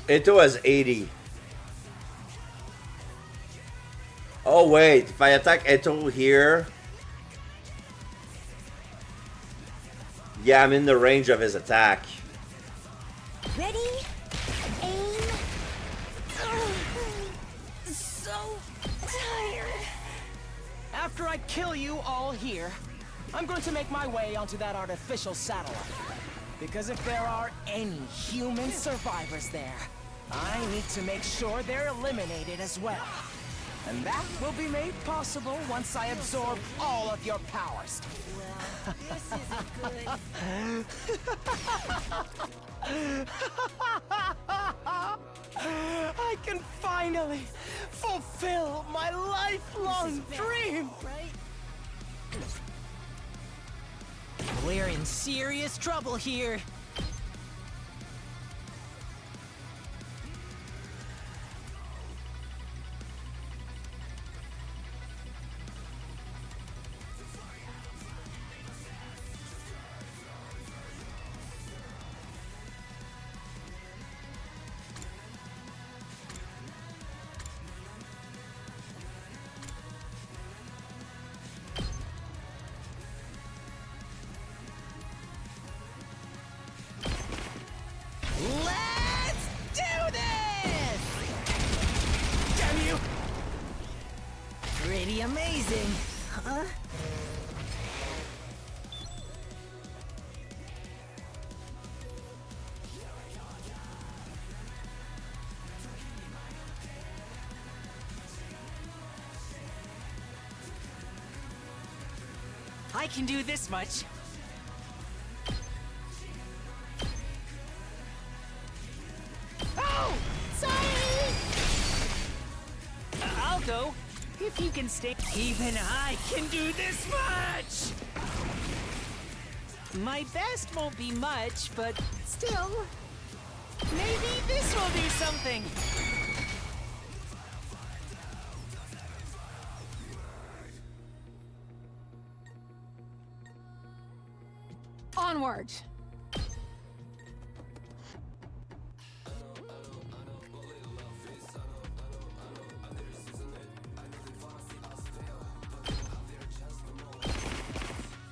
A: Eto has 80. Oh wait, if I attack Eto here. Yeah, I'm in the range of his attack.
B: Ready? Aim. So tired.
J: After I kill you all here, I'm going to make my way onto that artificial satellite. Because if there are any human survivors there, I need to make sure they're eliminated as well. And that will be made possible once I absorb all of your powers.
K: Well, this isn't good.
J: I can finally fulfill my lifelong dream!
K: Right? We're in serious trouble here. be amazing. Huh? I can do this much. Oh! Sorry! I'll go. If you can stay. Even I can do this much! My best won't be much, but still. Maybe this will do something.
E: Onward!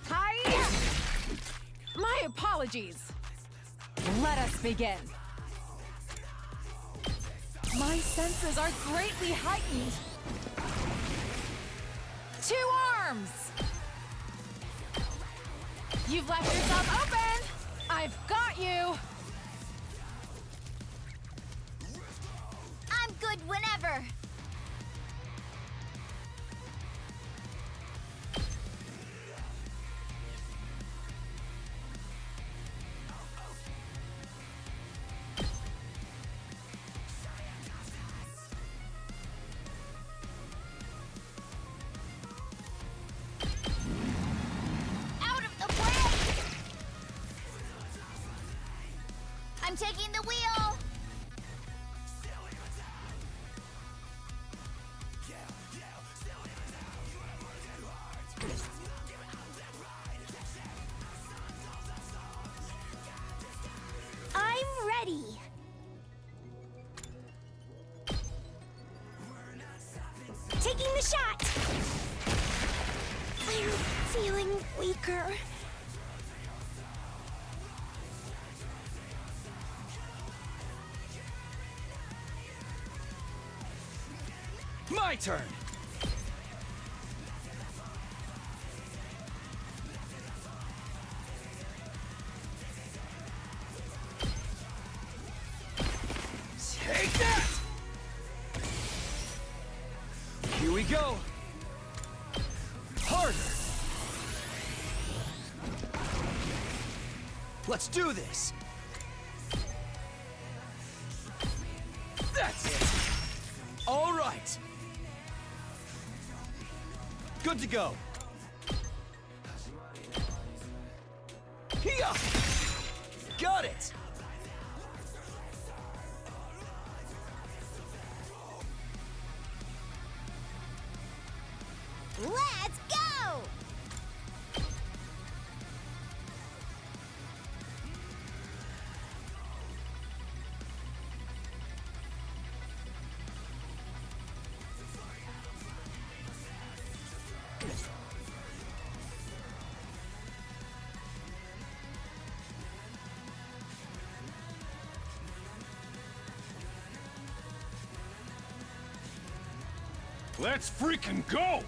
E: Hi! My apologies! Let us begin. My senses are greatly heightened. 2 arms! You've left yourself open! I've got you!
B: I'm good whenever. Out of the way! I'm taking the wheel! I'm ready. Taking the shot. I'm feeling weaker.
H: My turn! Take that! Here we go! Harder! Let's do this! That's it! All right! Good to go! Hiya! Got it!
B: Let's go!
D: Let's freaking go!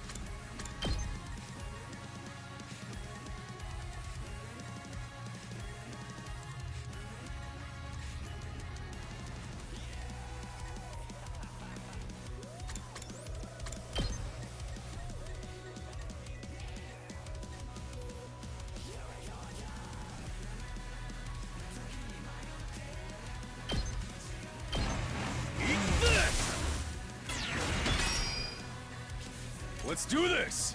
D: Eat this! Let's do this!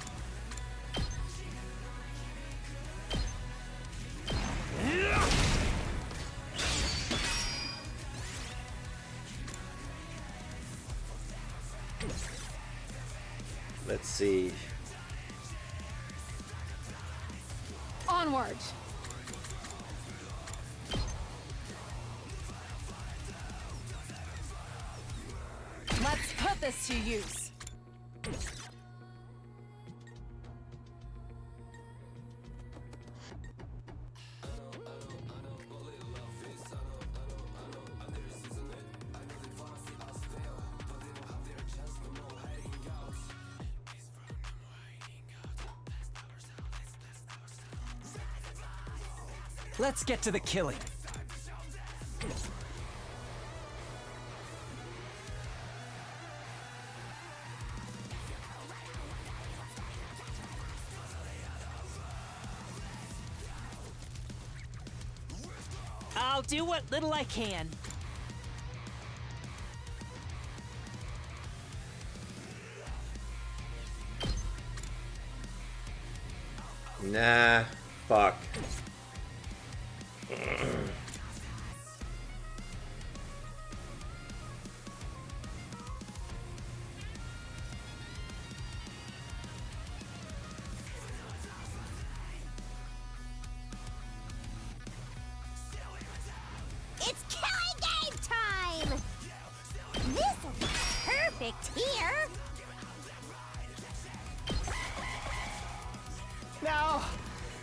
A: Let's see.
E: Onward! Let's put this to use.
J: Let's get to the killing.
K: I'll do what little I can.
A: Nah, fuck.
B: It's killing game time! This'll be perfect here!
K: Now,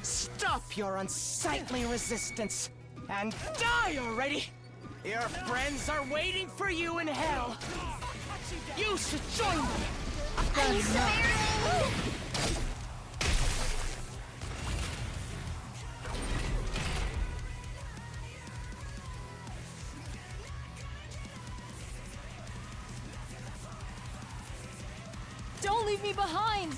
K: stop your unsightly resistance and die already! Your friends are waiting for you in hell! You should join them!
B: I'm sorry!
E: Don't leave me behind!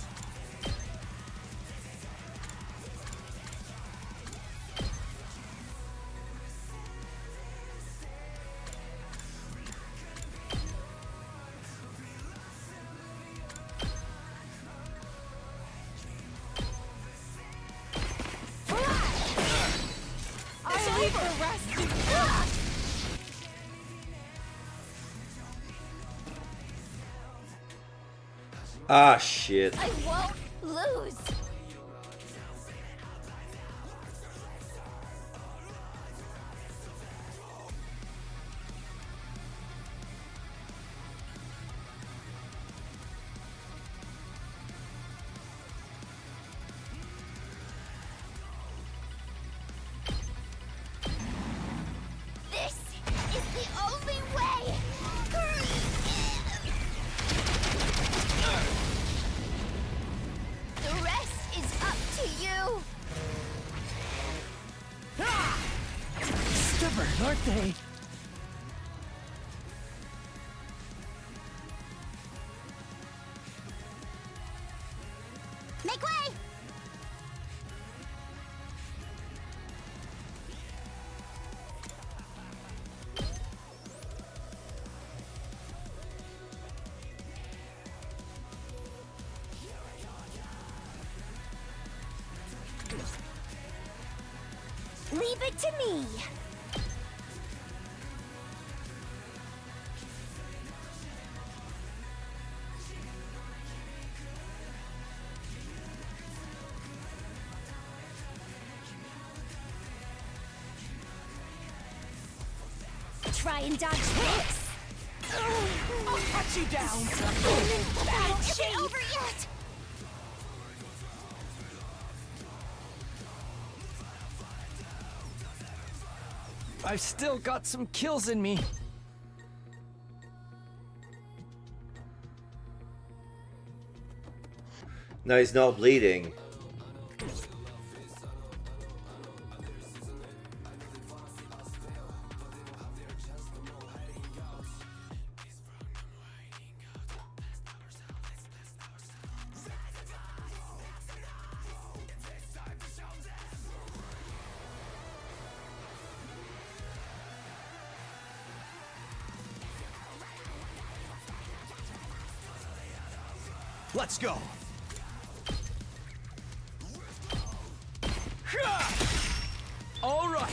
E: I'll leave the rest to you!
A: Ah, shit.
B: I won't lose! This is the only way! The rest is up to you!
K: Stubborn, aren't they?
B: Make way! Leave it to me! Try and dodge this!
K: I'll cut you down!
B: Bad shape! Isn't over yet!
C: I've still got some kills in me.
A: No, he's not bleeding.
H: Let's go!
J: All right.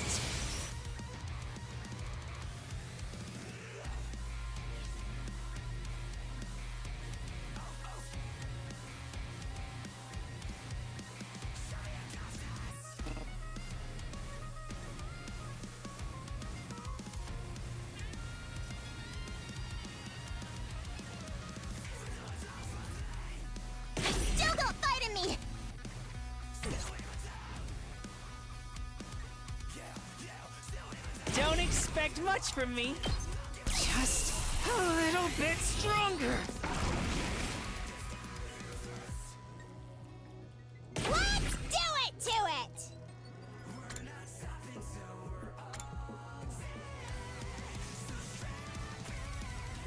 B: Still don't fight in me!
K: Don't expect much from me. Just a little bit stronger.
B: Let's do it to it!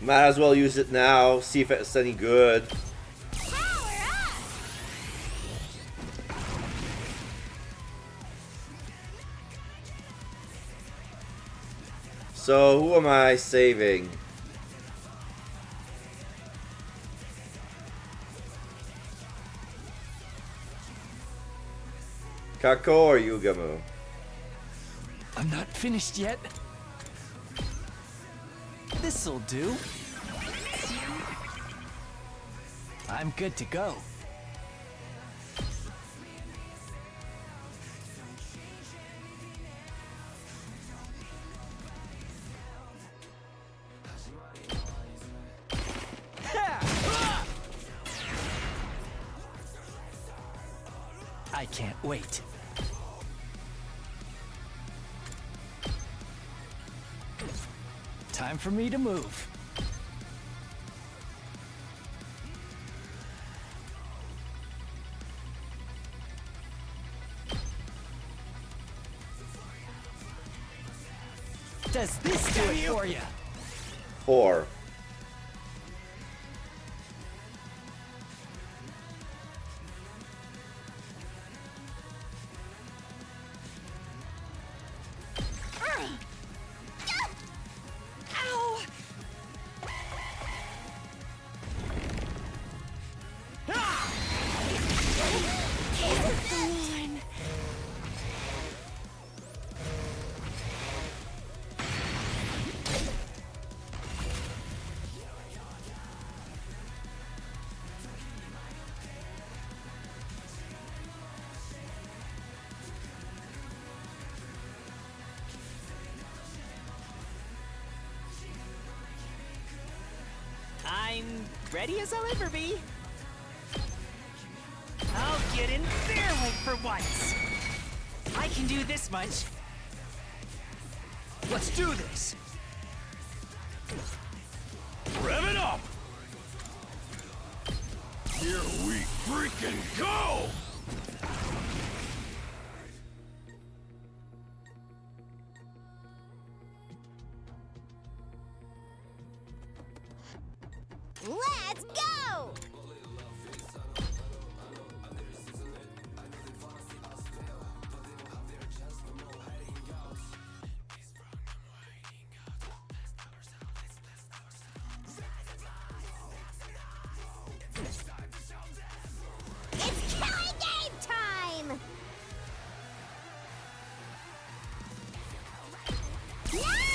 A: Might as well use it now, see if it's any good. So, who am I saving? Kako or Yugamu?
C: I'm not finished yet. This'll do. I'm good to go. I can't wait. Time for me to move. Does this do it for you?
A: 4.
K: I'm ready as I'll ever be. I'll get in their way for once. I can do this much. Let's do this.
D: Rev it up! Here we freaking go!
B: Let's go! It's killing game time! Nice!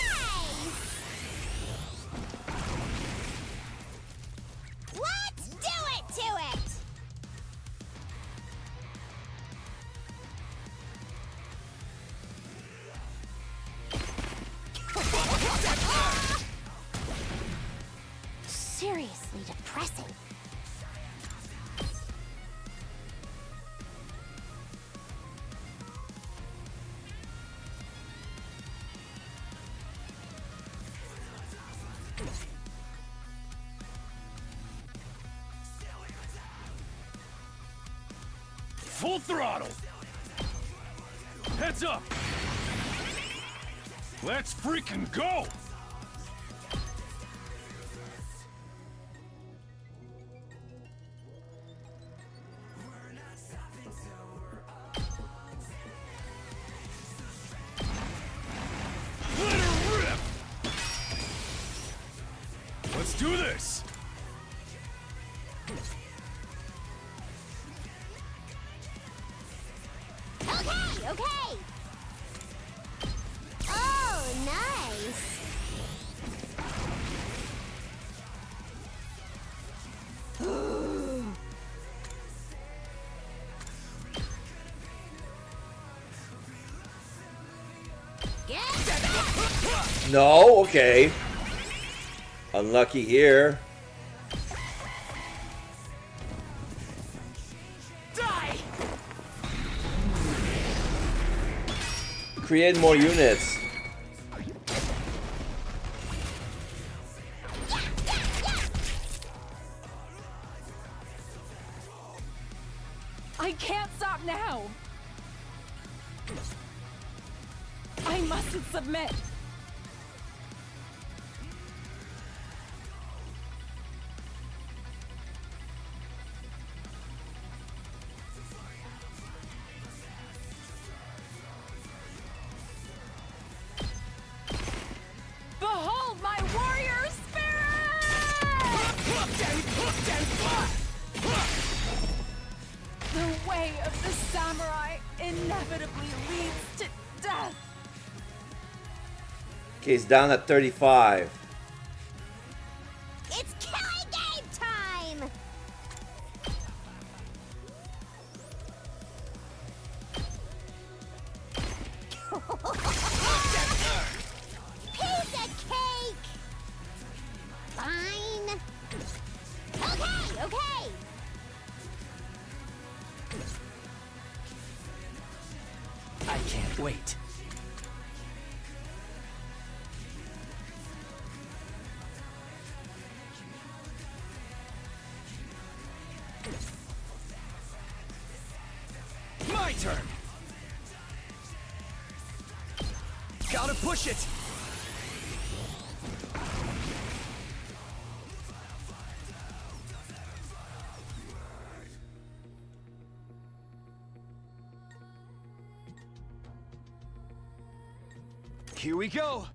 B: Let's do it to it! Seriously depressing.
D: Full throttle! Heads up! Let's freaking go! Let her rip! Let's do this!
B: Okay, okay! Oh, nice!
A: No, okay. Unlucky here.
K: Die!
A: Create more units.
E: I can't stop now. I mustn't submit. The way of the samurai inevitably leads to death.
A: Okay, he's down at 35.
B: It's killing game time! Piece of cake! Fine. Okay, okay.
J: I can't wait.
H: My turn! Gotta push it! Here we go!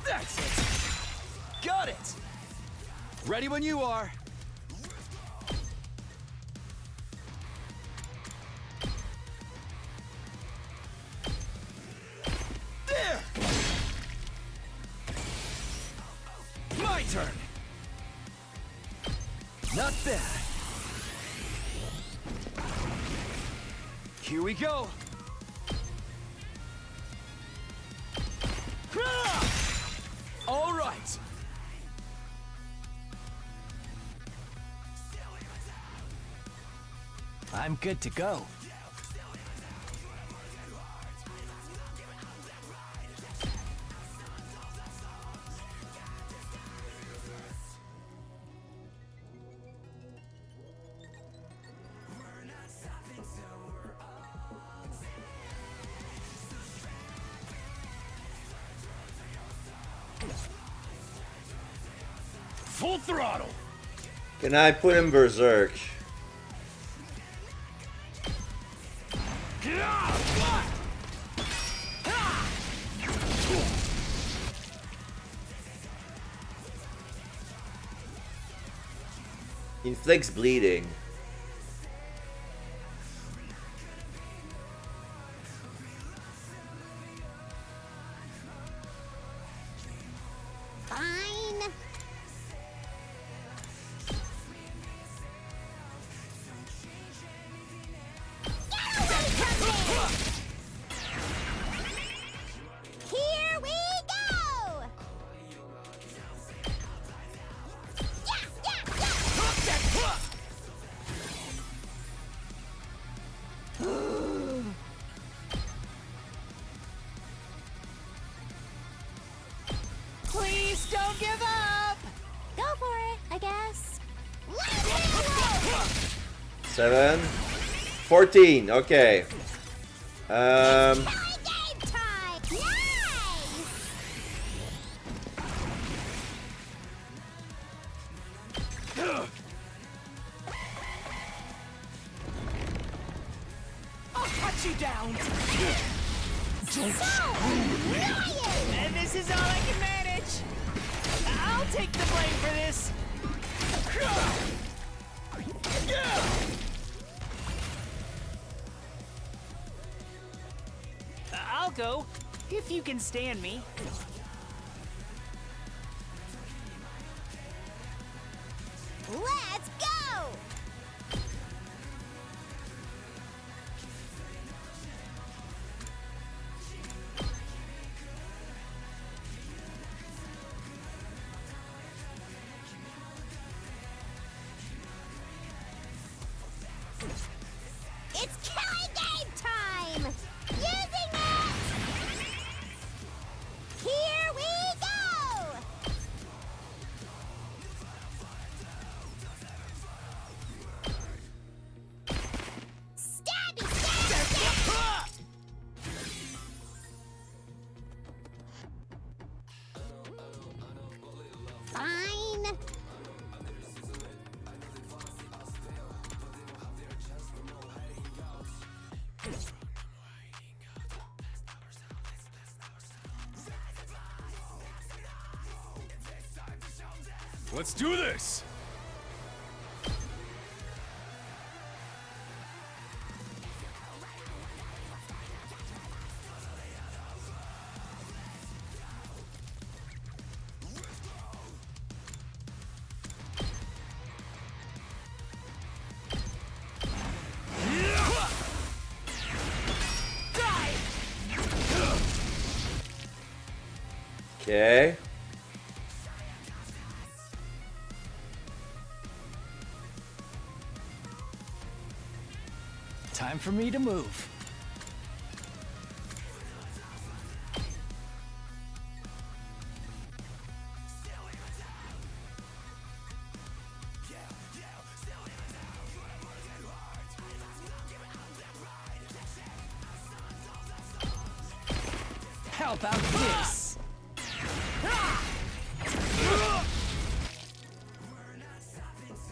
H: That's it! Got it! Ready when you are. There! My turn! Not bad. Here we go! All right!
J: I'm good to go.
H: Full throttle!
A: Can I put him berserk? Inflicts bleeding.
B: Fine. Here we go!
E: Please don't give up.
B: Go for it, I guess.
A: 7. 14. Okay.
B: Game time! Nice!
K: I'll cut you down!
B: So annoying!
K: And this is all I can manage! I'll take the blame for this! I'll go, if you can stand me.
B: Let's go! It's killing game time! Using it! Here
D: Let's do this!
A: Okay.
C: Time for me to move. How about this?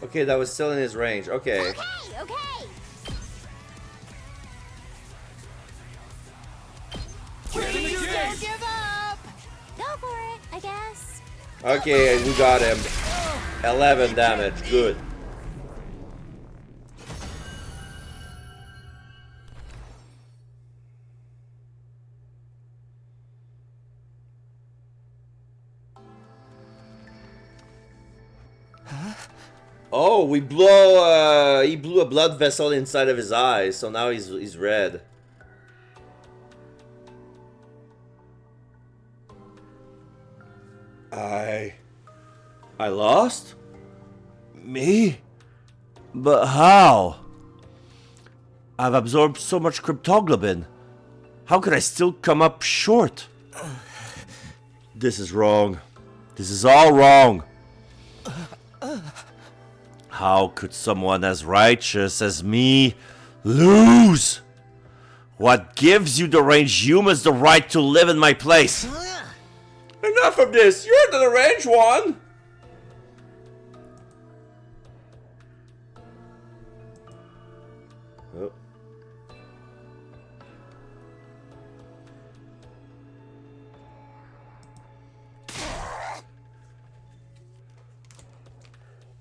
A: Okay, that was still in his range. Okay.
B: Okay, okay.
E: Please don't give up!
B: Go for it, I guess.
A: Okay, we got him. 11 damage. Good. Oh, he blew a blood vessel inside of his eyes, so now he's red. I lost? Me? But how? I've absorbed so much cryptoglobin. How could I still come up short? This is wrong. This is all wrong. How could someone as righteous as me lose? What gives you deranged humans the right to live in my place? Enough of this! You're the deranged one! Oh.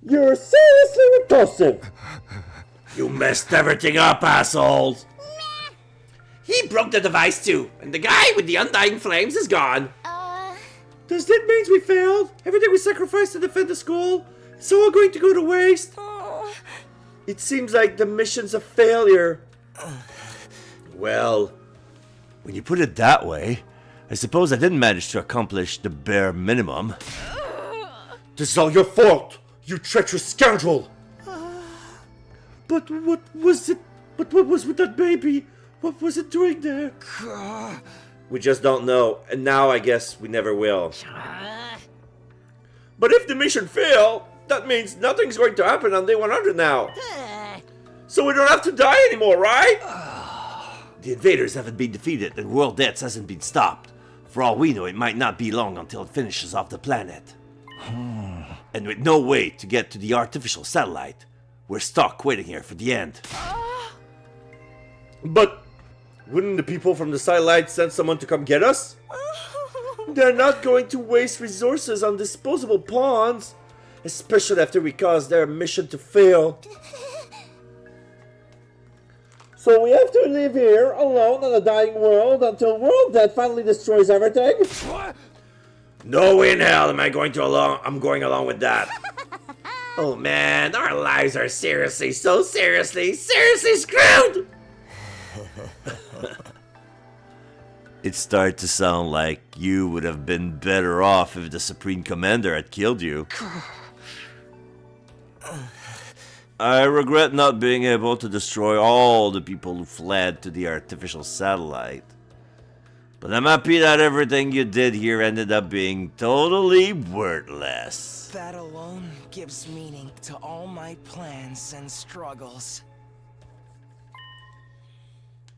G: You're seriously repulsive!
A: You messed everything up, assholes! He broke the device too, and the guy with the undying flames is gone. Does that mean we failed? Everything we sacrificed to defend the school? It's all going to go to waste? It seems like the mission's a failure. Well, when you put it that way, I suppose I didn't manage to accomplish the bare minimum. This is all your fault, you treacherous scoundrel! But what was it? But what was with that baby? What was it doing there? We just don't know, and now I guess we never will. But if the mission fails, that means nothing's going to happen on day 100 now. So we don't have to die anymore, right? The invaders haven't been defeated and World Debts hasn't been stopped. For all we know, it might not be long until it finishes off the planet. And with no way to get to the artificial satellite, we're stuck waiting here for the end. But wouldn't the people from the satellite send someone to come get us? They're not going to waste resources on disposable pawns, especially after we caused their mission to fail.
G: So we have to live here alone on a dying world until World Debt finally destroys everything?
A: No way in hell am I going along with that. Oh man, our lives are seriously screwed! It started to sound like you would have been better off if the Supreme Commander had killed you. I regret not being able to destroy all the people who fled to the artificial satellite. But I'm happy that everything you did here ended up being totally worthless.
J: That alone gives meaning to all my plans and struggles.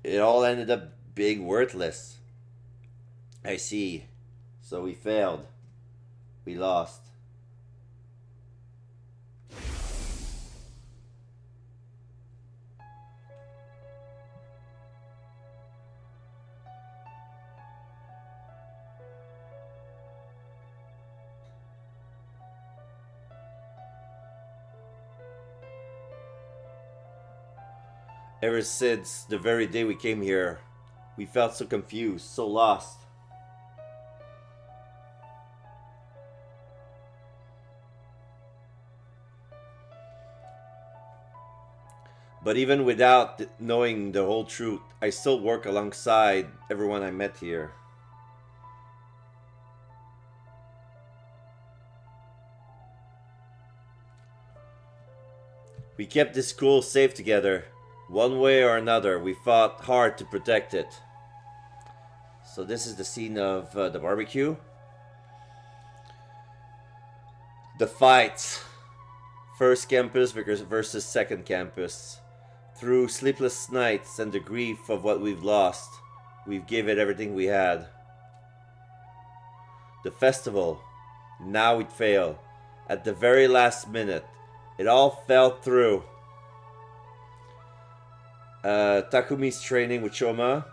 A: It all ended up being worthless. I see. So we failed. We lost. Ever since the very day we came here, we felt so confused, so lost. But even without knowing the whole truth, I still work alongside everyone I met here. We kept this school safe together. One way or another, we fought hard to protect it. So this is the scene of the barbecue. The fight. First campus versus second campus. Through sleepless nights and the grief of what we've lost, we've given it everything we had. The festival. Now it failed. At the very last minute. It all fell through. Takumi's training with Choma,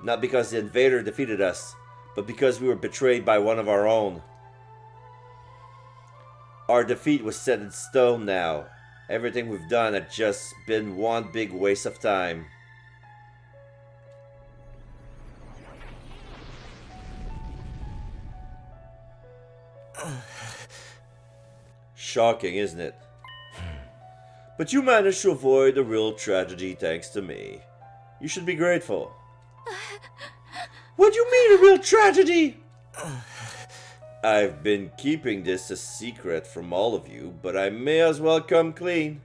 A: not because the invader defeated us, but because we were betrayed by one of our own. Our defeat was set in stone now. Everything we've done had just been one big waste of time. Shocking, isn't it? But you managed to avoid a real tragedy thanks to me. You should be grateful. What do you mean a real tragedy? I've been keeping this a secret from all of you, but I may as well come clean.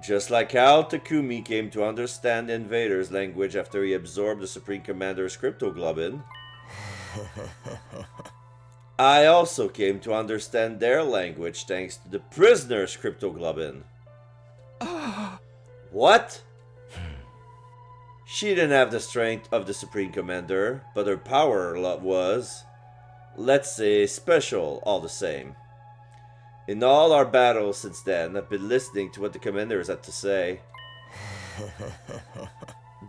A: Just like how Takumi came to understand the invader's language after he absorbed the Supreme Commander's cryptoglobin, I also came to understand their language thanks to the prisoner's cryptoglobin. What? She didn't have the strength of the Supreme Commander, but her power was, let's say, special all the same. In all our battles since then, I've been listening to what the commanders had to say.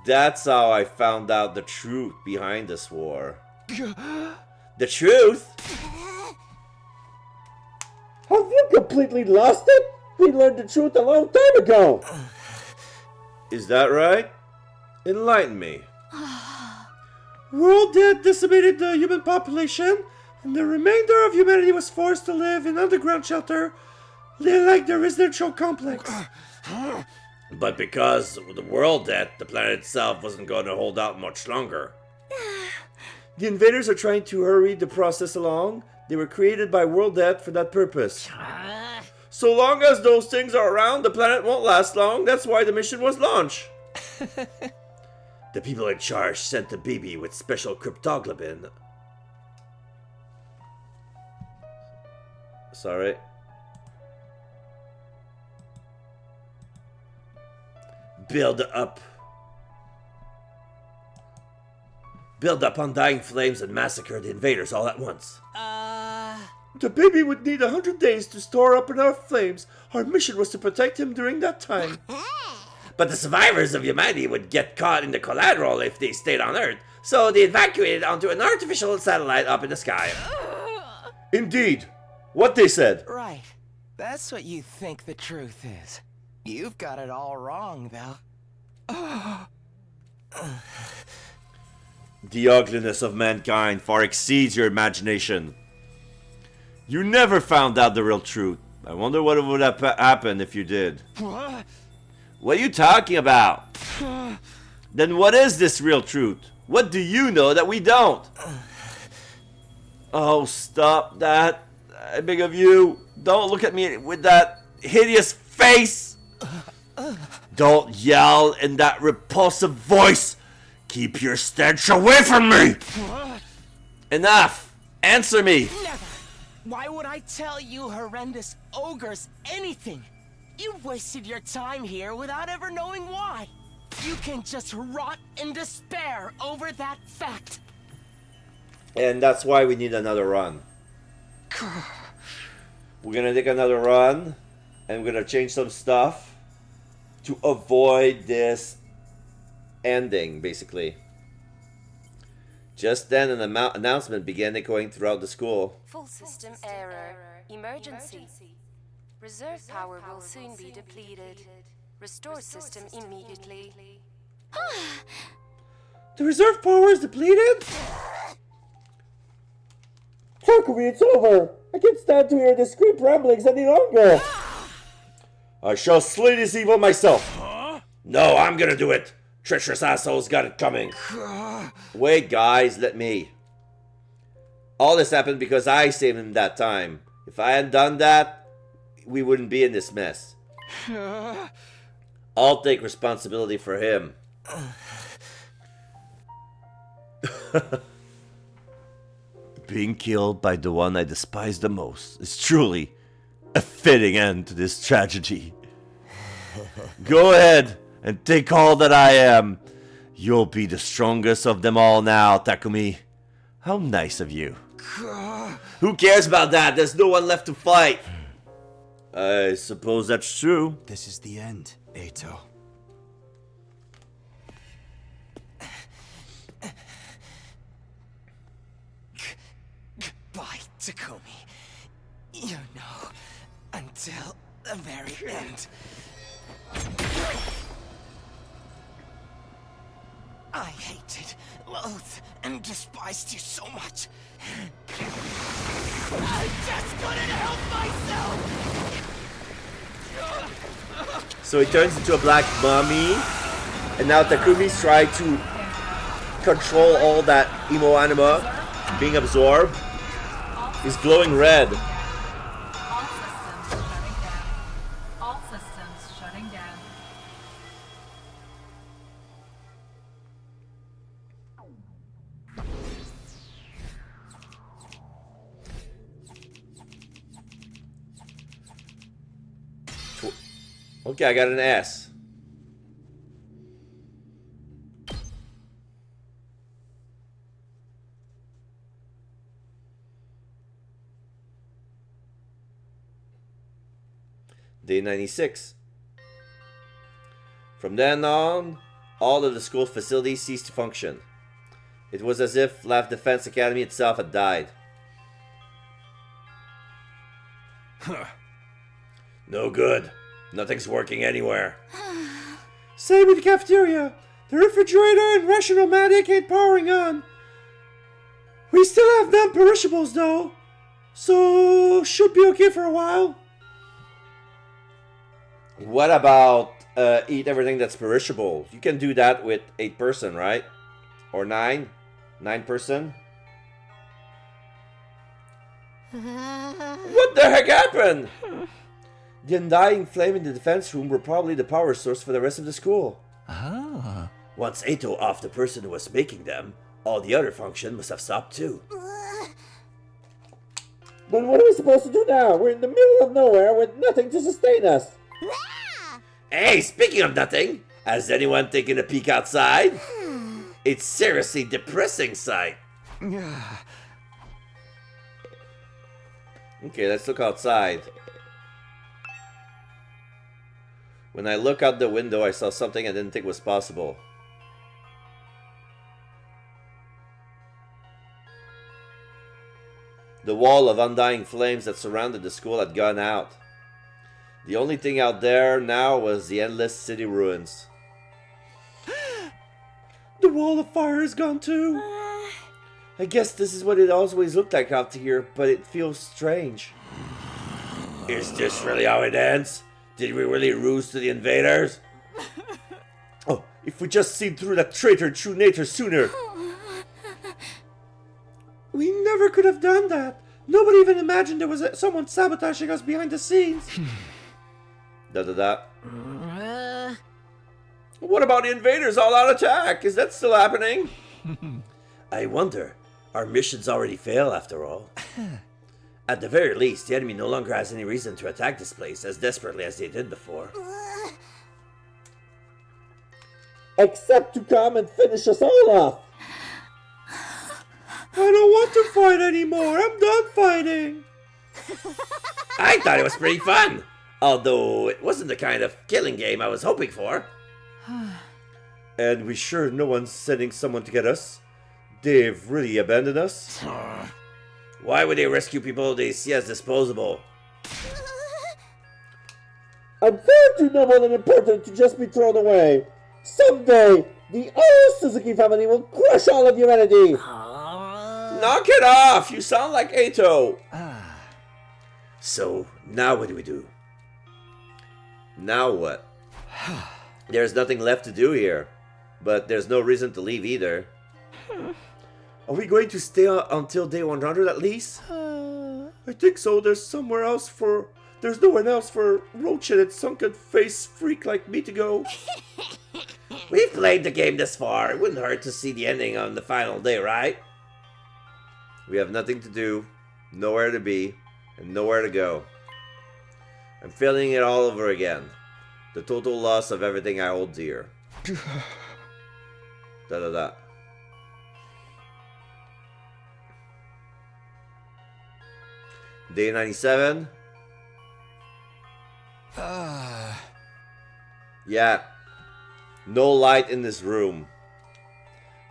A: That's how I found out the truth behind this war. The truth?
G: Have you completely lost it? We learned the truth a long time ago.
A: Is that right? Enlighten me. World dead decimated the human population, and the remainder of humanity was forced to live in underground shelter, like the residential complex. But because of the world death, the planet itself wasn't going to hold out much longer. The invaders are trying to hurry the process along. They were created by World Death for that purpose. So long as those things are around, the planet won't last long. That's why the mission was launched. The people in charge sent the BB with special cryptoglobin. Sorry. Build up undying flames and massacre the invaders all at once. The baby would need 100 days to store up enough flames. Our mission was to protect him during that time. But the survivors of humanity would get caught in the collateral if they stayed on Earth, so they evacuated onto an artificial satellite up in the sky. Indeed. What they said.
K: Right. That's what you think the truth is. You've got it all wrong, though.
A: The ugliness of mankind far exceeds your imagination. You never found out the real truth. I wonder what would have happened if you did. What are you talking about? Then what is this real truth? What do you know that we don't? Oh, stop that. I beg of you. Don't look at me with that hideous face. Don't yell in that repulsive voice. Keep your stench away from me. Enough. Answer me.
K: Never. Why would I tell you horrendous ogres anything? You've wasted your time here without ever knowing why. You can just rot in despair over that fact.
A: And that's why we need another run. We're gonna take another run, and we're gonna change some stuff to avoid this ending, basically. Just then, an announcement began echoing throughout the school.
L: Full system error. Emergency. Reserve power will soon be depleted. Restore system immediately.
A: The reserve power is depleted?
G: Takumi, it's over! I can't stand to hear these creep ramblings any longer!
A: I shall slay this evil myself! No, I'm gonna do it! Treacherous assholes got it coming! Wait, guys, let me. All this happened because I saved him that time. If I hadn't done that, we wouldn't be in this mess. I'll take responsibility for him. Being killed by the one I despise the most is truly a fitting end to this tragedy. Go ahead and take all that I am. You'll be the strongest of them all now, Takumi. How nice of you. Who cares about that? There's no one left to fight. I suppose that's true.
H: This is the end, Eito.
K: Goodbye, Takumi. You know, until the very end. I hated, loathed, and despised you so much. I just couldn't help myself!
A: So he turns into a black mummy, and now Takumi's trying to control all that emo anima being absorbed. He's glowing red.
I: All systems shutting down.
A: Okay, I got an S. Day 96. From then on, all of the school facilities ceased to function. It was as if Laugh Defense Academy itself had died. No good. Nothing's working anywhere. Same with the cafeteria. The refrigerator and Ration-O-Matic ain't powering on. We still have non-perishables though, so should be okay for a while. What about eat everything that's perishable? You can do that with 8 person, right? Or 9? 9 person? What the heck happened? The undying flame in the defense room were probably the power source for the rest of the school.
F: Ah.
A: Once Eito offed the person who was making them, all the other function must have stopped too.
G: Then what are we supposed to do now? We're in the middle of nowhere with nothing to sustain us.
A: Hey, speaking of nothing, has anyone taken a peek outside? It's seriously depressing sight. Okay, let's look outside. When I look out the window, I saw something I didn't think was possible. The wall of undying flames that surrounded the school had gone out. The only thing out there now was the endless city ruins. The wall of fire is gone too. I guess this is what it always looked like out here, but it feels strange. Is this really how it ends? Did we really ruse to the invaders? Oh, if we just seen through that traitor true nature sooner. We never could have done that. Nobody even imagined there was someone sabotaging us behind the scenes. What about the invaders all out attack? Is that still happening? I wonder. Our missions already failed after all. At the very least, the enemy no longer has any reason to attack this place as desperately as they did before.
G: Except to come and finish us all off.
A: I don't want to fight anymore. I'm done fighting. I thought it was pretty fun. Although it wasn't the kind of killing game I was hoping for. And we sure no one's sending someone to get us. They've really abandoned us. Why would they rescue people they see as disposable?
G: I'm far too noble and important to just be thrown away. Someday, the whole Suzuki family will crush all of humanity.
A: Knock it off! You sound like Eito. So, now what do we do? Now what? There's nothing left to do here. But there's no reason to leave either. Are we going to stay until day 100 at least? I think so. There's nowhere else for Roach and its sunken face freak like me to go. We've played the game this far. It wouldn't hurt to see the ending on the final day, right? We have nothing to do, nowhere to be, and nowhere to go. I'm feeling it all over again. The total loss of everything I hold dear. Da-da-da. Day 97. Yeah. No light in this room.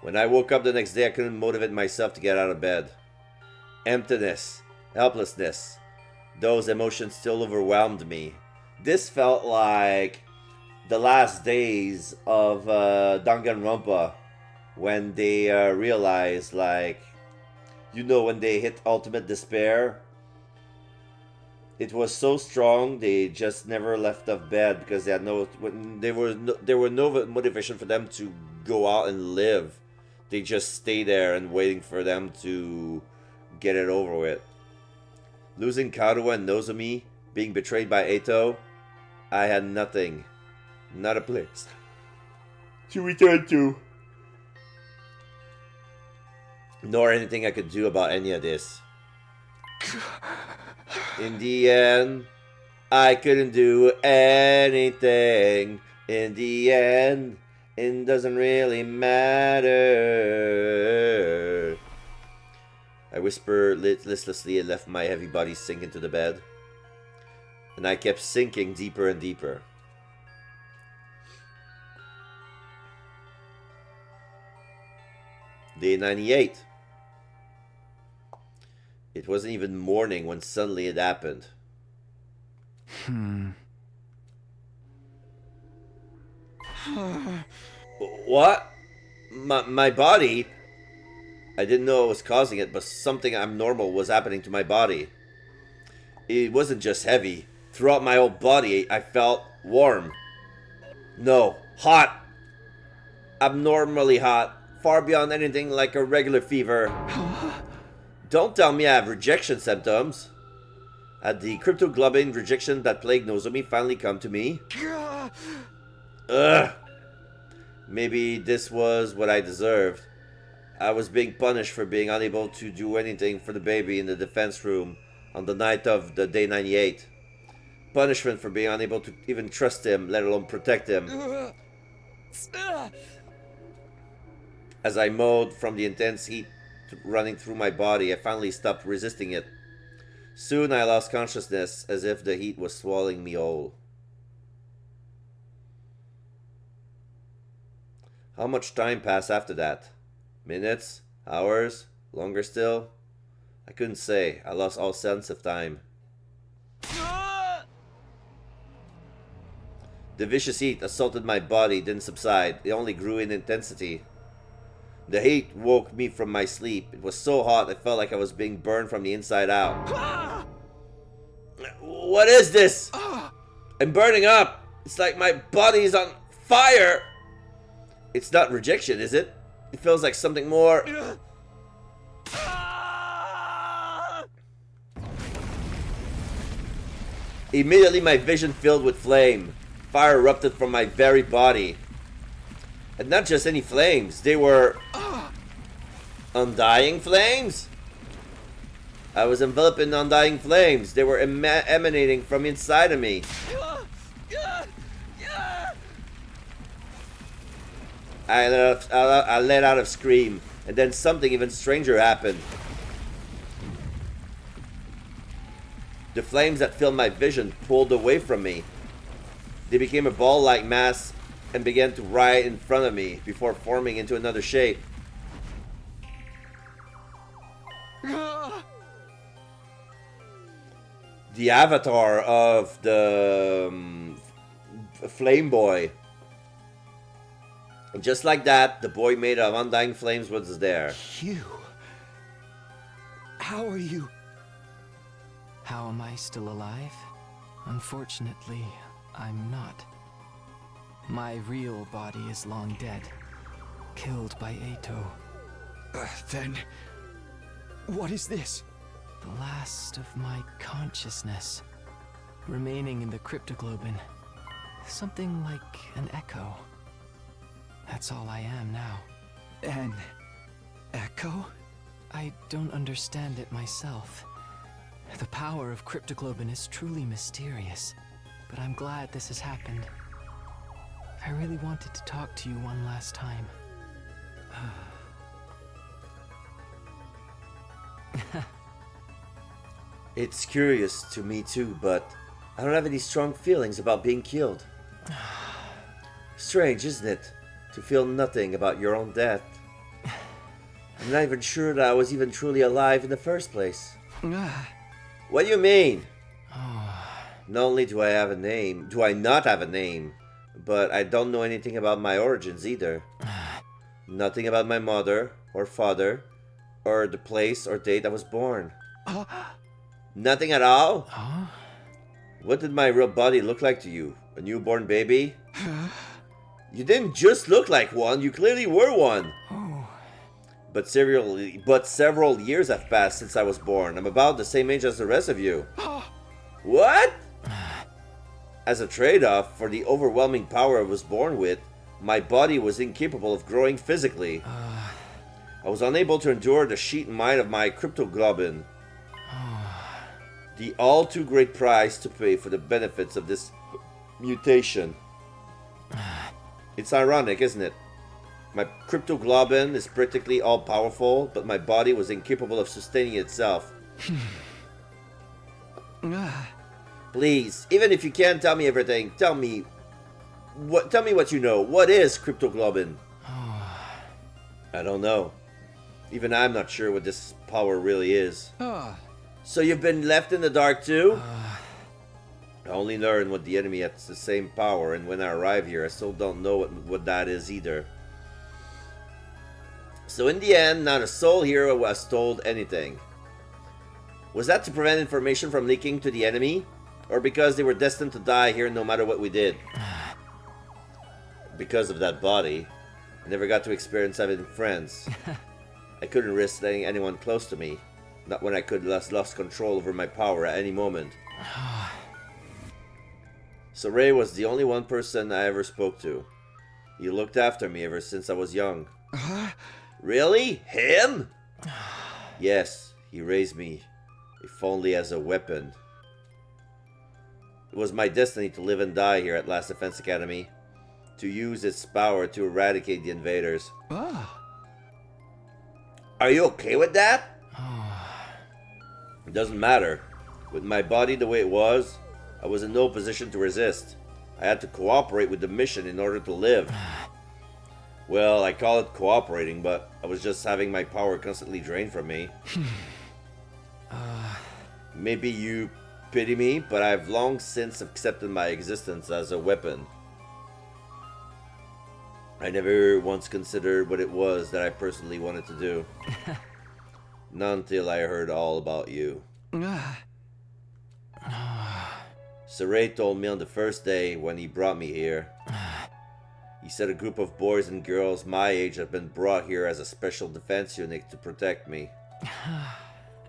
A: When I woke up the next day, I couldn't motivate myself to get out of bed. Emptiness. Helplessness. Those emotions still overwhelmed me. This felt like the last days of Danganronpa. When they realized, like, you know, when they hit ultimate despair. It was so strong, they just never left off bed because they had there were no motivation for them to go out and live. They just stay there and waiting for them to get it over with. Losing Karuha and Nozomi, being betrayed by Eito, I had nothing, not a place to return to, nor anything I could do about any of this. In the end, I couldn't do anything. In the end, it doesn't really matter. I whispered listlessly and left my heavy body sink into the bed. And I kept sinking deeper and deeper. Day 98. It wasn't even morning when suddenly it happened. What? My body? I didn't know what was causing it, but something abnormal was happening to my body. It wasn't just heavy. Throughout my whole body, I felt warm. No, hot. Abnormally hot. Far beyond anything like a regular fever. Don't tell me I have rejection symptoms. Had the cryptoglobin rejection that plagued Nozomi finally come to me? Ugh. Maybe this was what I deserved. I was being punished for being unable to do anything for the baby in the defense room on the night of the day 98. Punishment for being unable to even trust him, let alone protect him. As I moaned from the intense heat running through my body, I finally stopped resisting it. Soon I lost consciousness, as if the heat was swallowing me whole. How much time passed after that? Minutes? Hours? Longer still? I couldn't say. I lost all sense of time. The vicious heat assaulted my body, didn't subside. It only grew in intensity. The heat woke me from my sleep. It was so hot I felt like I was being burned from the inside out. What is this? I'm burning up. It's like my body's on fire. It's not rejection, is it? It feels like something more. Immediately my vision filled with flame. Fire erupted from my very body. And not just any flames, they were undying flames? I was enveloped in undying flames. They were emanating from inside of me. I let out a scream, and then something even stranger happened. The flames that filled my vision pulled away from me. They became a ball-like mass and began to rise in front of me before forming into another shape. The avatar of the flame boy. And just like that, the boy made of undying flames was there.
H: You... How are you?
C: How am I still alive? Unfortunately, I'm not. My real body is long dead, killed by Ato.
H: Then... what is this?
C: The last of my consciousness, remaining in the cryptoglobin. Something like an echo. That's all I am now.
H: An echo?
C: I don't understand it myself. The power of cryptoglobin is truly mysterious, but I'm glad this has happened. I really wanted to talk to you one last time.
A: It's curious to me too, but I don't have any strong feelings about being killed. Strange, isn't it? To feel nothing about your own death. I'm not even sure that I was even truly alive in the first place. What do you mean? Not only do I not have a name, but I don't know anything about my origins either. Nothing about my mother, or father, or the place or date I was born. Nothing at all? What did my real body look like to you? A newborn baby? You didn't just look like one, you clearly were one. But several years have passed since I was born. I'm about the same age as the rest of you. What? As a trade-off for the overwhelming power I was born with, my body was incapable of growing physically. I was unable to endure the sheet might of my cryptoglobin. The all too great price to pay for the benefits of this mutation. It's ironic, isn't it? My cryptoglobin is practically all-powerful, but my body was incapable of sustaining itself. Please, even if you can't tell me everything, tell me what you know. What is cryptoglobin? I don't know. Even I'm not sure what this power really is. So you've been left in the dark too? I only learned what the enemy has the same power, and when I arrive here, I still don't know what that is either. So in the end, not a soul here was told anything. Was that to prevent information from leaking to the enemy? Or because they were destined to die here no matter what we did? Because of that body, I never got to experience having friends. I couldn't risk letting anyone close to me. Not when I could have lost control over my power at any moment. So Ray was the only one person I ever spoke to. He looked after me ever since I was young. Really? Him? Yes, he raised me, if only as a weapon. It was my destiny to live and die here at Last Defense Academy, to use its power to eradicate the invaders. Are you okay with that? It doesn't matter. With my body the way it was, I was in no position to resist. I had to cooperate with the mission in order to live. Well, I call it cooperating, but I was just having my power constantly drained from me. Maybe you pity me, but I've long since accepted my existence as a weapon. I never once considered what it was that I personally wanted to do. Not until I heard all about you. Saray told me on the first day when he brought me here. He said a group of boys and girls my age had been brought here as a special defense unit to protect me.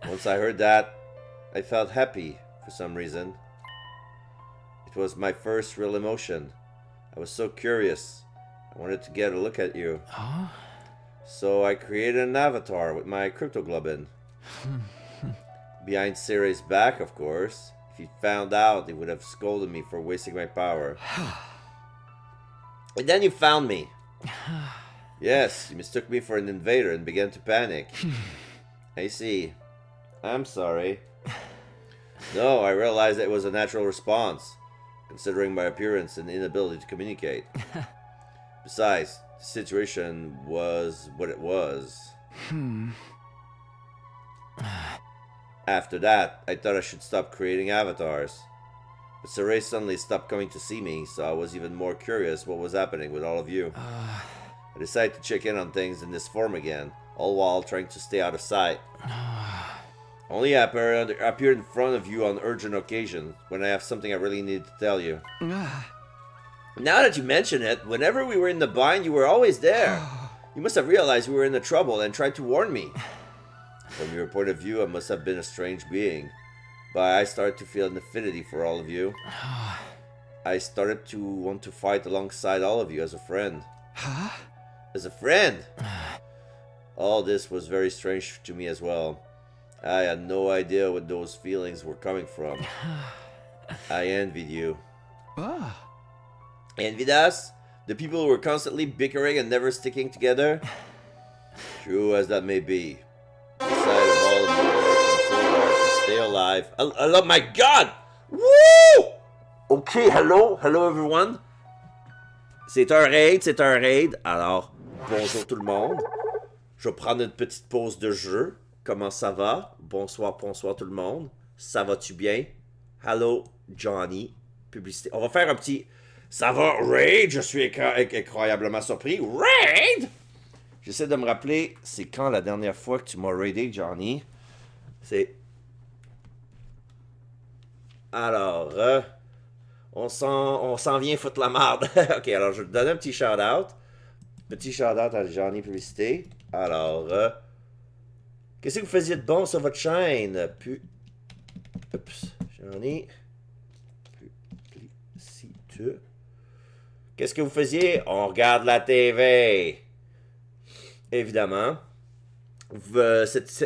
A: Once I heard that, I felt happy for some reason. It was my first real emotion. I was so curious. I wanted to get a look at you. So I created an avatar with my cryptoglobin. Behind Saray's back, of course. If he found out, he would have scolded me for wasting my power. And then you found me. Yes, you mistook me for an invader and began to panic. I see. I'm sorry. No, I realized that it was a natural response, considering my appearance and inability to communicate. Besides, the situation was what it was. After that, I thought I should stop creating avatars. But Saray suddenly stopped coming to see me, so I was even more curious what was happening with all of you. I decided to check in on things in this form again, all while trying to stay out of sight. Only I appeared in front of you on urgent occasions, when I have something I really need to tell you. Now that you mention it, whenever we were in the bind, you were always there. You must have realized we were in the trouble and tried to warn me. From your point of view, I must have been a strange being. But I started to feel an affinity for all of you. I started to want to fight alongside all of you as a friend. As a friend! All this was very strange to me as well. I had no idea what those feelings were coming from. I envied you. Envied us? The people who were constantly bickering and never sticking together? True as that may be. The sight of all of you working so hard to stay alive. I love my God! Woo! Ok, hello everyone. C'est un raid. Alors, bonjour tout le monde. Je vais prendre une petite pause de jeu. Comment ça va? Bonsoir tout le monde. Ça va-tu bien? Hello, Johnny. Publicité. On va faire un petit... Ça va, raid? Je suis incroyablement surpris. Raid? J'essaie de me rappeler, c'est quand la dernière fois que tu m'as raidé, Johnny? C'est... Alors, on s'en vient foutre la merde. Ok, alors je vais te donner un petit shout-out. Petit shout-out à Johnny Publicité. Alors, qu'est-ce que vous faisiez de bon sur votre chaîne? Oups, Johnny Publicité. Qu'est-ce que vous faisiez? On regarde la TV. Évidemment.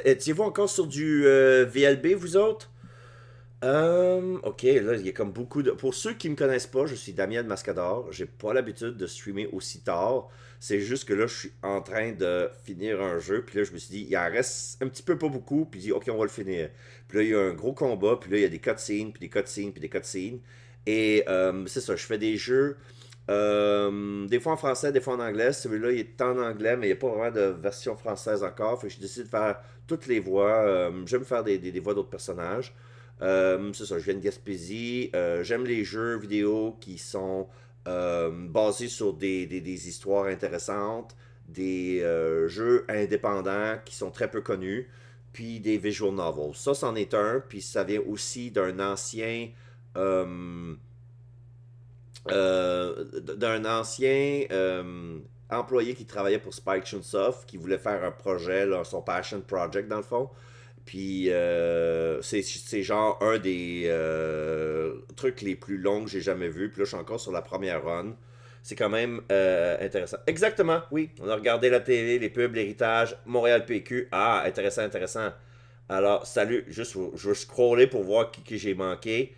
A: Étiez-vous encore sur du VLB, vous autres? Ok, là, il y a comme beaucoup de... Pour ceux qui me connaissent pas, je suis Damien de Mascador. J'ai pas l'habitude de streamer aussi tard. C'est juste que là, je suis en train de finir un jeu. Puis là, je me suis dit, il en reste un petit peu, pas beaucoup. Puis je dis, ok, on va le finir. Puis là, il y a un gros combat. Puis là, il y a des cutscenes, puis des cutscenes, puis des cutscenes. Et c'est ça, je fais des jeux... des fois en français, des fois en anglais. Celui-là, il est en anglais, mais il n'y a pas vraiment de version française encore. Fait que j'ai décidé de faire toutes les voix. J'aime faire des voix d'autres personnages. C'est ça, je viens de Gaspésie. J'aime les jeux vidéo qui sont basés sur des histoires intéressantes, des jeux indépendants qui sont très peu connus, puis des visual novels. Ça, c'en est un, puis ça vient aussi d'un ancien... employé qui travaillait pour Spike Chunsoft, qui voulait faire un projet, là, son passion project dans le fond. Puis c'est genre un des trucs les plus longs que j'ai jamais vu. Puis là, je suis encore sur la première run. C'est quand même intéressant. Exactement, oui. On a regardé la télé, les pubs, l'héritage, Montréal PQ. Ah, intéressant. Alors, salut. Juste, je vais scroller pour voir qui j'ai manqué.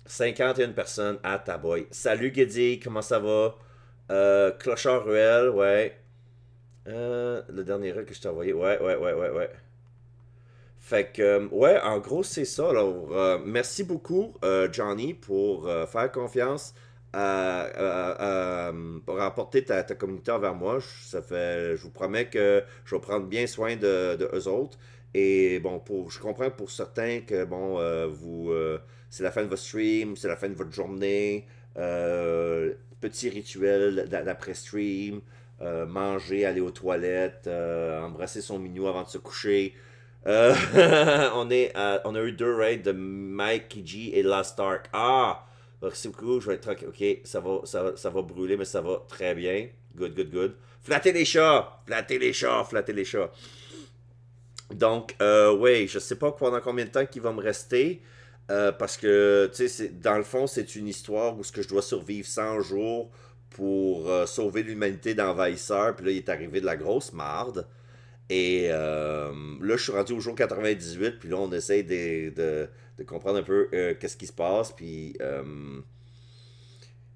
A: 51 personnes à Taboy. Salut Guédi, comment ça va? Clochard Ruel, ouais. Le dernier run que je t'ai envoyé, ouais. Fait que, ouais, en gros, c'est ça. Alors, merci beaucoup, Johnny, pour faire confiance pour apporter ta communauté envers moi. Je vous promets que je vais prendre bien soin de eux autres. Et bon, je comprends pour certains que, bon, c'est la fin de votre stream, c'est la fin de votre journée, petit rituel d'après-stream, manger, aller aux toilettes, embrasser son minou avant de se coucher. On a eu 2 raids de Mike, Kiji et Last Ark. Ah! C'est cool, je vais être tranquille. Ok, ça va brûler, mais ça va très bien. Good. Flattez les chats! Donc, ouais, je sais pas pendant combien de temps qu'il va me rester. Parce que, tu sais, dans le fond, c'est une histoire où je dois survivre 100 jours pour sauver l'humanité d'envahisseurs. Puis là, il est arrivé de la grosse marde. Et là, je suis rendu au jour 98. Puis là, on essaie de comprendre un peu qu'est-ce qui se passe. Puis,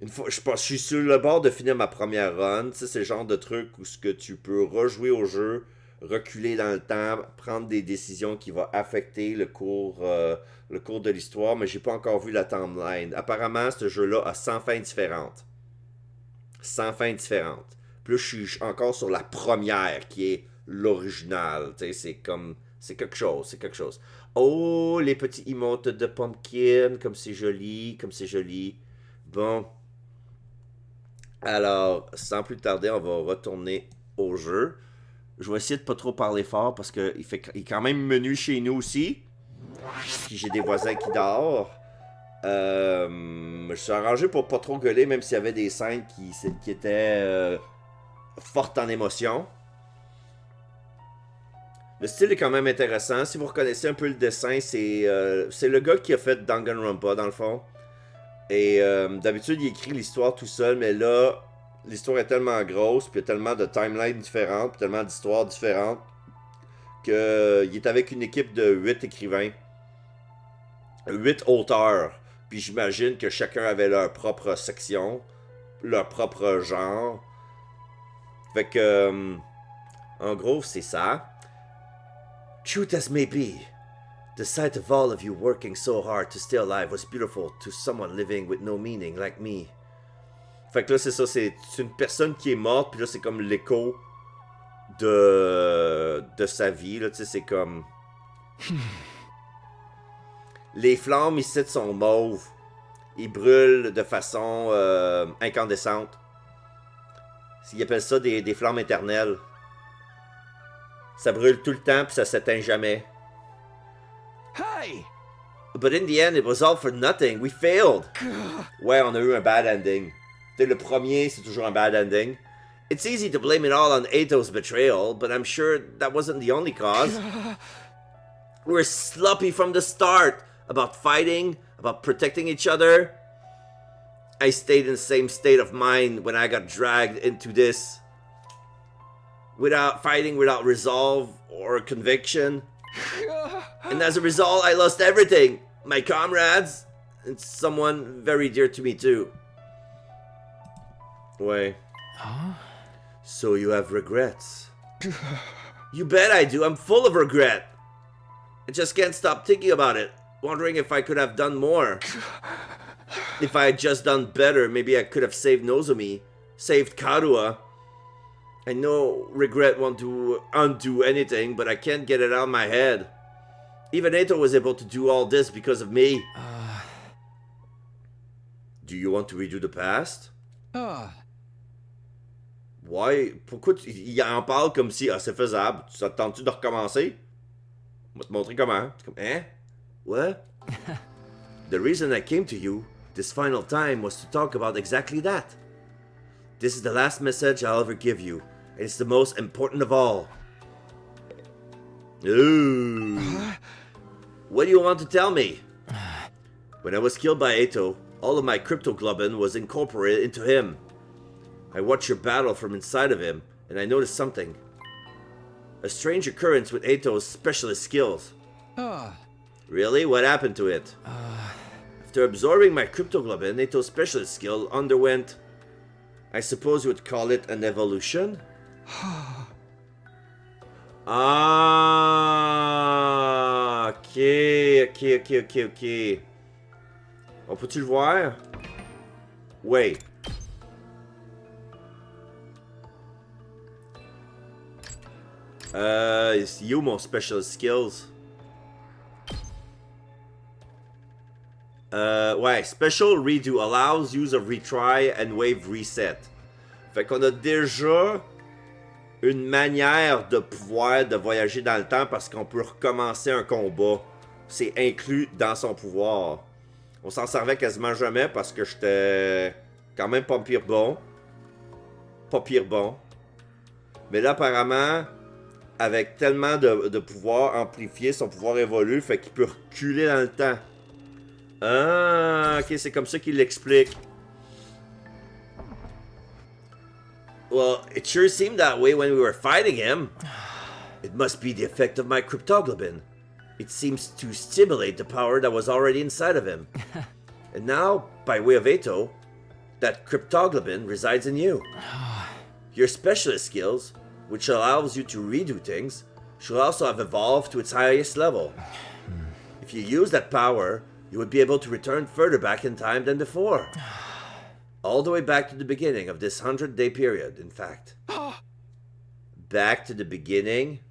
A: une fois, je suis sur le bord de finir ma première run. Tu sais, c'est le genre de truc où ce que tu peux rejouer au jeu, reculer dans le temps, prendre des décisions qui vont affecter le cours de l'histoire, mais j'ai pas encore vu la timeline. Apparemment, ce jeu-là a 100 fins différentes. 100 fins différentes. Puis là, je suis encore sur la première, qui est l'original. Tu sais, c'est comme C'est quelque chose, c'est quelque chose. Oh, les petits emotes de pumpkin, comme c'est joli, comme c'est joli. Bon. Alors, sans plus tarder, on va retourner au jeu. Je vais essayer de pas trop parler fort parce qu'il est quand même menu chez nous aussi. Puis j'ai des voisins qui dorment. Je suis arrangé pour pas trop gueuler, même s'il y avait des scènes qui étaient fortes en émotion. Le style est quand même intéressant. Si vous reconnaissez un peu le dessin, c'est le gars qui a fait Danganronpa dans le fond. Et d'habitude, il écrit l'histoire tout seul, mais là, l'histoire est tellement grosse, puis il y a tellement de timelines différentes, puis tellement d'histoires différentes, qu'il est avec une équipe de 8 écrivains. 8 auteurs. Puis j'imagine que chacun avait leur propre section, leur propre genre. Fait que, en gros, c'est ça. Truth as may be, the sight of all of you working so hard to stay alive was beautiful to someone living with no meaning like me. Fait que là, c'est ça, c'est une personne qui est morte, puis là, c'est comme l'écho de sa vie, là, tu sais, c'est comme... Les flammes ici sont mauves. Ils brûlent de façon incandescente. Ils appellent ça des flammes éternelles. Ça brûle tout le temps, puis ça s'éteint jamais.
J: Hey!
A: But in the end, it was all for nothing. We failed. Ouais, on a eu un bad ending. Le premier, c'est toujours un bad ending. It's easy to blame it all on Ato's betrayal, but I'm sure that wasn't the only cause. We were sloppy from the start about fighting, about protecting each other. I stayed in the same state of mind when I got dragged into this. Without fighting, without resolve or conviction. And as a result, I lost everything. My comrades, and someone very dear to me too. Ouais.
C: Huh?
A: So you have regrets. You bet I do. I'm full of regret. I just can't stop thinking about it. Wondering if I could have done more. If I had just done better, maybe I could have saved Nozomi. Saved Karua. I know regret won't undo anything, but I can't get it out of my head. Even Ato was able to do all this because of me. Do you want to redo the past? Ouais, pourquoi il en parle comme si c'est faisable? Ça te tente-tu de recommencer? On va te montrer comment. C'est comme, hein? What? The reason I came to you this final time was to talk about exactly that. This is the last message I'll ever give you, and it's the most important of all. Ooh. What do you want to tell me? When I was killed by Ato, all of my cryptoglobin was incorporated into him. I watched your battle from inside of him, and I noticed something. A strange occurrence with Ato's specialist skills. Really? What happened to it? After absorbing my cryptoglobin, Ato's specialist skill underwent... I suppose you would call it an evolution? Ah, ok. On peut-tu le voir? Wait. It's you, mon specialist skills. Ouais, Special Redo allows use of retry and wave reset. Fait qu'on a déjà une manière de pouvoir de voyager dans le temps parce qu'on peut recommencer un combat. C'est inclus dans son pouvoir. On s'en servait quasiment jamais parce que j'étais quand même pas pire bon. Pas pire bon. Mais là, apparemment, avec tellement de pouvoir amplifié, son pouvoir évolue, fait qu'il peut reculer dans le temps. Ah, ok, c'est comme ça qu'il l'explique. Well, it sure seemed that way when we were fighting him. It must be the effect of my cryptoglobin. It seems to stimulate the power that was already inside of him. And now, by way of Ato, that cryptoglobin resides in you. Your specialist skills, which allows you to redo things, should also have evolved to its highest level. If you use that power, you would be able to return further back in time than before. All the way back to the beginning of this 100-day period, in fact. Back to the beginning?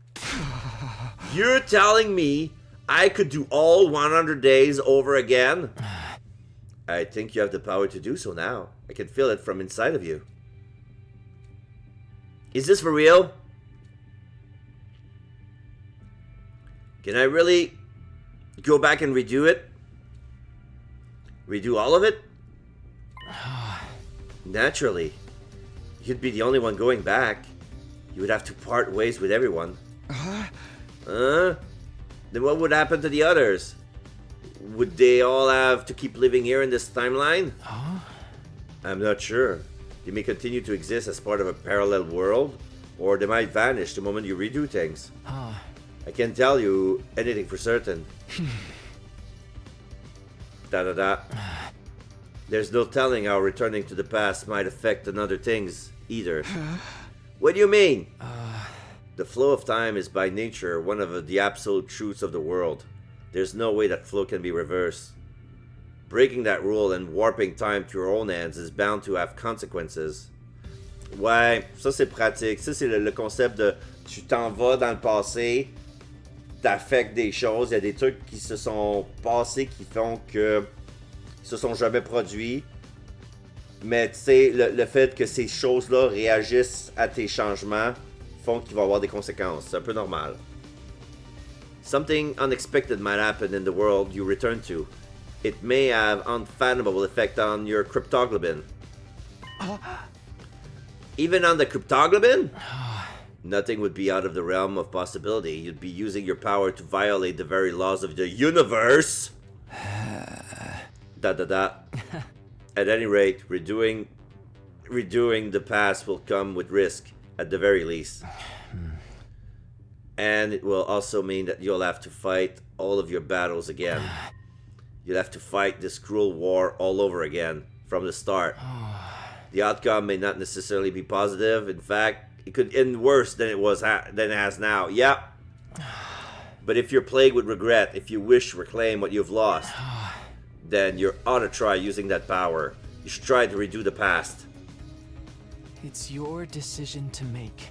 A: You're telling me I could do all 100 days over again? I think you have the power to do so now. I can feel it from inside of you. Is this for real? Can I really go back and redo it? Redo all of it? Naturally. You'd be the only one going back. You would have to part ways with everyone. Then what would happen to the others? Would they all have to keep living here in this timeline? I'm not sure. They may continue to exist as part of a parallel world, or they might vanish the moment you redo things. I can't tell you anything for certain. There's no telling how returning to the past might affect another things, either. What do you mean? The flow of time is by nature one of the absolute truths of the world. There's no way that flow can be reversed. Breaking that rule and warping time to your own hands is bound to have consequences. Ouais, ça c'est pratique. Ça c'est le concept de tu t'en vas dans le passé, t'affectes des choses, il y a des trucs qui se sont passés qui font que ils se sont jamais produits. Mais tu sais, le fait que ces choses-là réagissent à tes changements font qu'il va y avoir des conséquences. C'est un peu normal. Something unexpected might happen in the world you return to. It may have unfathomable effect on your cryptoglobin. Even on the cryptoglobin? Nothing would be out of the realm of possibility. You'd be using your power to violate the very laws of the universe. At any rate, redoing the past will come with risk, at the very least. And it will also mean that you'll have to fight all of your battles again. You'll have to fight this cruel war all over again, from the start. The outcome may not necessarily be positive. In fact, it could end worse than it has now. Yep. But if you're plagued with regret, if you wish to reclaim what you've lost, then you ought to try using that power. You should try to redo the past.
C: It's your decision to make.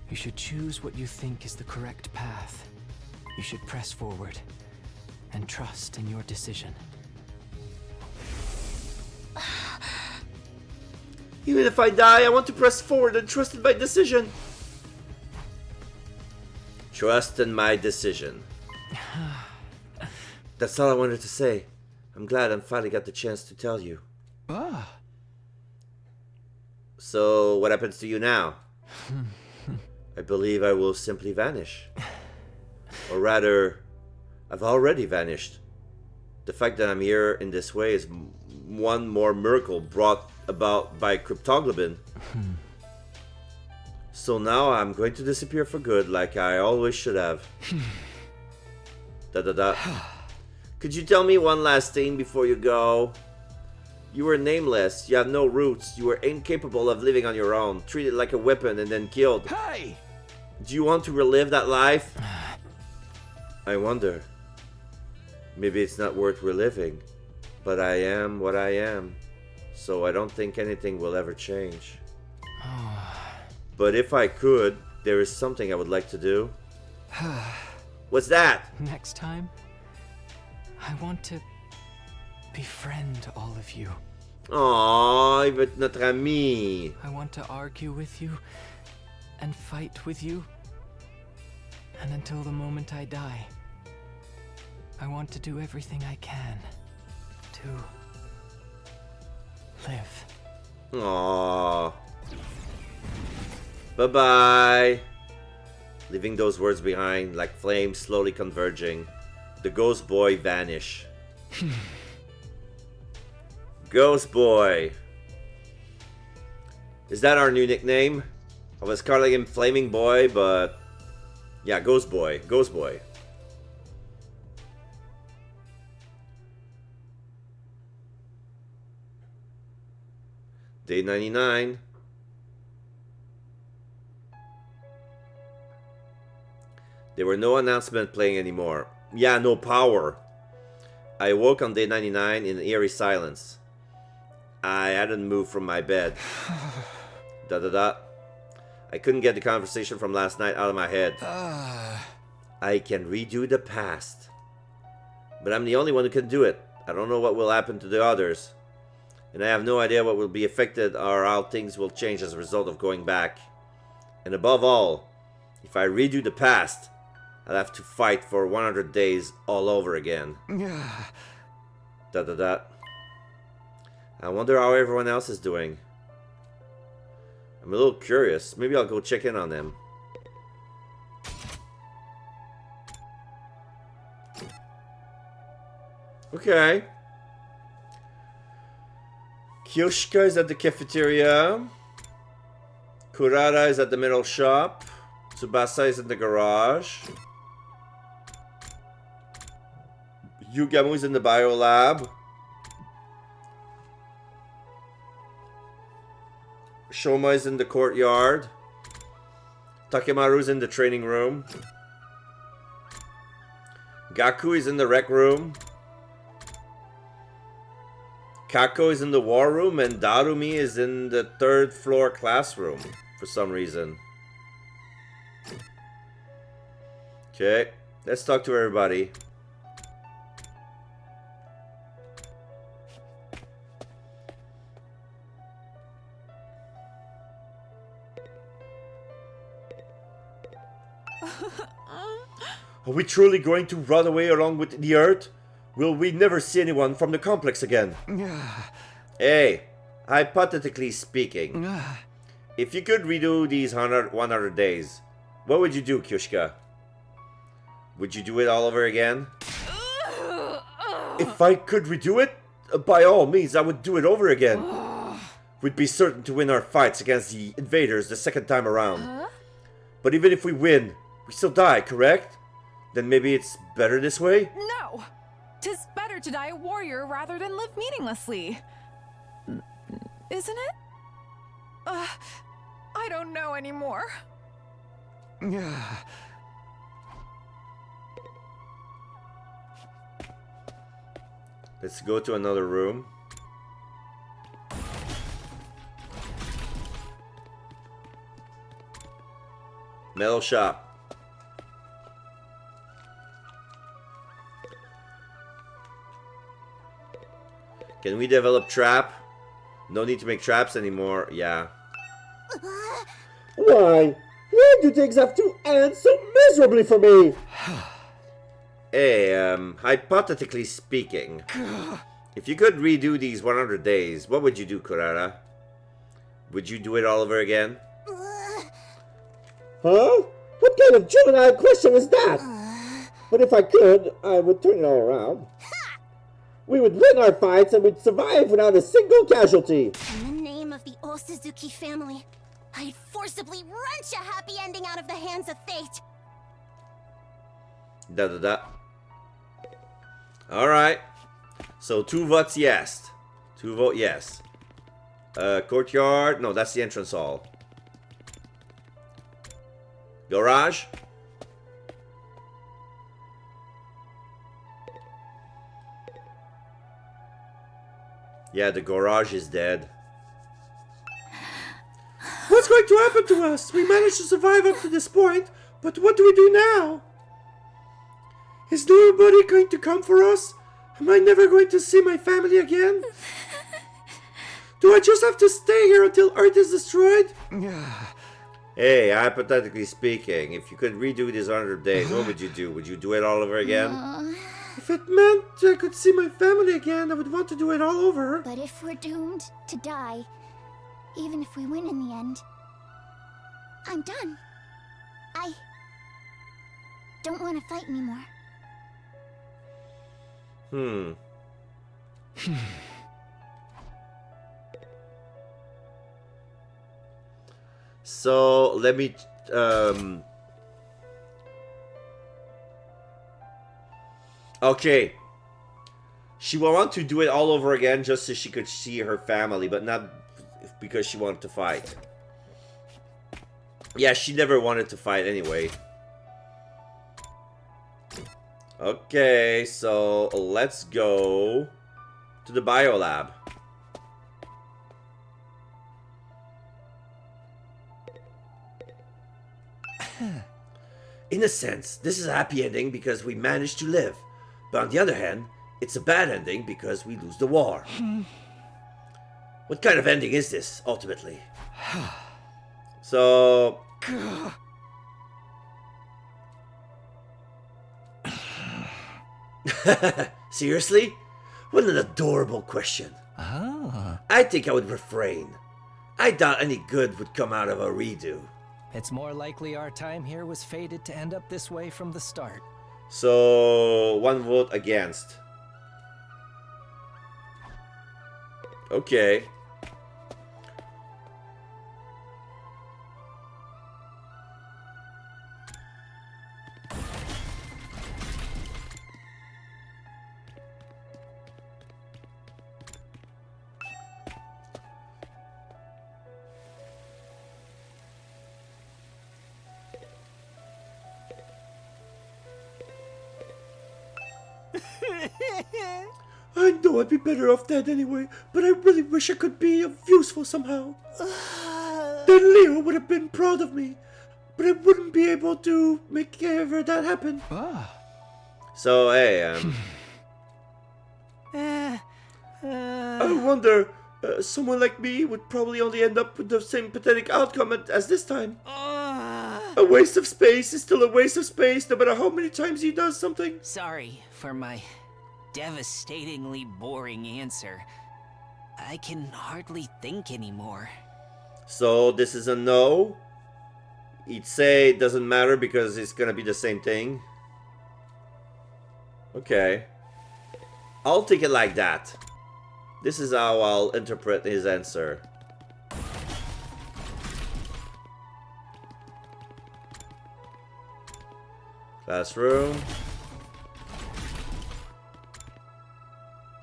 C: You should choose what you think is the correct path. You should press forward and trust in your decision.
A: Even if I die, I want to press forward and trust in my decision. Trust in my decision. That's all I wanted to say. I'm glad I finally got the chance to tell you. So, what happens to you now? I believe I will simply vanish. Or rather, I've already vanished. The fact that I'm here in this way is one more miracle brought about by cryptoglobin. So now I'm going to disappear for good, like I always should have. Could you tell me one last thing before you go? You were nameless, you have no roots, you were incapable of living on your own, treated like a weapon and then killed.
H: Hey!
A: Do you want to relive that life? I wonder. Maybe it's not worth reliving, but I am what I am, so I don't think anything will ever change. But if I could, there is something I would like to do. What's that?
C: Next time, I want to befriend all of you.
A: Aww, il veut être notre ami.
C: I want to argue with you and fight with you. And until the moment I die, I want to do everything I can to live.
A: Aww. Bye-bye. Leaving those words behind like flames slowly converging, the ghost boy vanish. Ghost boy. Is that our new nickname? I was calling him Flaming Boy, but yeah, Ghost Boy. Ghost Boy. Day 99. There were no announcements playing anymore. Yeah, no power. I awoke on day 99 in eerie silence. I hadn't moved from my bed. I couldn't get the conversation from last night out of my head. I can redo the past. But I'm the only one who can do it. I don't know what will happen to the others. And I have no idea what will be affected or how things will change as a result of going back. And above all, if I redo the past, I'll have to fight for 100 days all over again. I wonder how everyone else is doing. I'm a little curious. Maybe I'll go check in on them. Okay. Kyoshika is at the cafeteria. Kurara is at the middle shop. Tsubasa is in the garage. Yugamu is in the bio lab. Shoma is in the courtyard. Takemaru is in the training room. Gaku is in the rec room. Kako is in the war room, and Darumi is in the 3rd floor classroom for some reason. Okay, let's talk to everybody. Are we truly going to run away along with the Earth? Will we never see anyone from the complex again? Hey, hypothetically speaking, if you could redo these 100 days, what would you do, Kyoshika? Would you do it all over again? If I could redo it, by all means, I would do it over again. We'd be certain to win our fights against the invaders the second time around. But even if we win, we still die, correct? Then maybe it's better this way?
E: No! 'Tis better to die a warrior rather than live meaninglessly. Isn't it? I don't know anymore.
A: Let's go to another room. Metal shop. Can we develop trap? No need to make traps anymore. Yeah.
G: Why? Why do things have to end so miserably for me?
A: Hey, hypothetically speaking, if you could redo these 100 days, what would you do, Kurara? Would you do it all over again?
G: Huh? What kind of juvenile question is that? But if I could, I would turn it all around. We would win our fights and we'd survive without a single casualty.
B: In the name of the Osuzuki family, I'd forcibly wrench a happy ending out of the hands of fate.
A: Alright. So 2 votes yes. 2 vote yes. Courtyard. No, that's the entrance hall. Garage. Yeah, the garage is dead. What's going to happen to us? We managed to survive up to this point, but what do we do now? Is nobody going to come for us? Am I never going to see my family again? Do I just have to stay here until Earth is destroyed? Hey, hypothetically speaking, if you could redo these 100 days, what would you do? Would you do it all over again? If it meant I could see my family again, I would want to do it all over.
B: But if we're doomed to die, even if we win in the end, I'm done. I don't want to fight anymore.
A: So, let me, okay. She will want to do it all over again just so she could see her family, but not because she wanted to fight. Yeah, she never wanted to fight anyway. Okay, so let's go to the biolab. In a sense, this is a happy ending because we managed to live. But on the other hand, it's a bad ending because we lose the war. What kind of ending is this, ultimately? So... Seriously? What an adorable question. I think I would refrain. I doubt any good would come out of a redo.
J: It's more likely our time here was fated to end up this way from the start.
A: So, 1 vote against. Okay. I know I'd be better off dead anyway, but I really wish I could be useful somehow. Then Leo would have been proud of me, but I wouldn't be able to make ever that happen. So, hey, I wonder, someone like me would probably only end up with the same pathetic outcome as this time. A waste of space is still a waste of space, no matter how many times he does something.
K: Sorry for my devastatingly boring answer. I can hardly think anymore.
A: So this is a no? He'd say it doesn't matter because it's gonna be the same thing. Okay. I'll take it like that. This is how I'll interpret his answer. Classroom.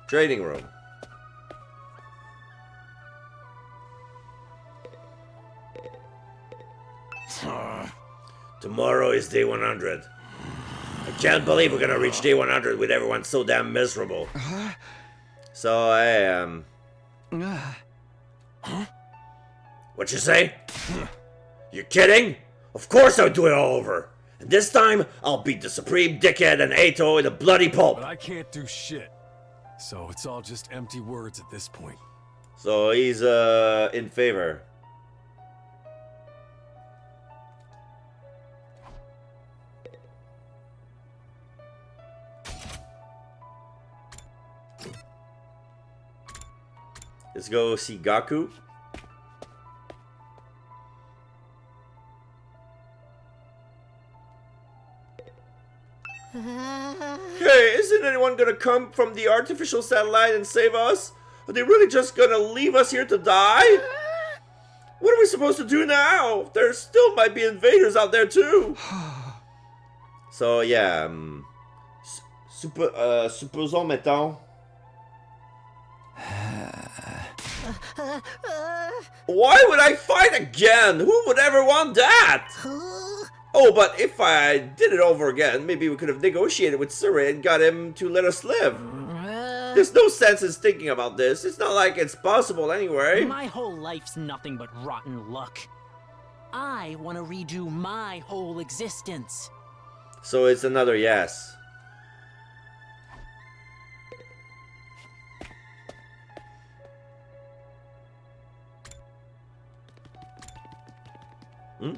A: Trading room. Tomorrow is day 100. I can't believe we're gonna reach day 100 with everyone so damn miserable. So I What you say? You kidding? Of course I'll do it all over. And this time, I'll beat the Supreme Dickhead and Ato in a bloody pulp.
D: But I can't do shit. So it's all just empty words at this point.
A: So he's in favor. Let's go see Gaku. Hey, isn't anyone gonna come from the artificial satellite and save us? Are they really just gonna leave us here to die? What are we supposed to do now? There still might be invaders out there too. So yeah, supposons mettons. Why would I fight again? Who would ever want that? Oh, but if I did it over again, maybe we could have negotiated with Suri and got him to let us live. There's no sense in thinking about this. It's not like it's possible anyway.
K: My whole life's nothing but rotten luck. I want to redo my whole existence.
A: So it's another yes. Hmm?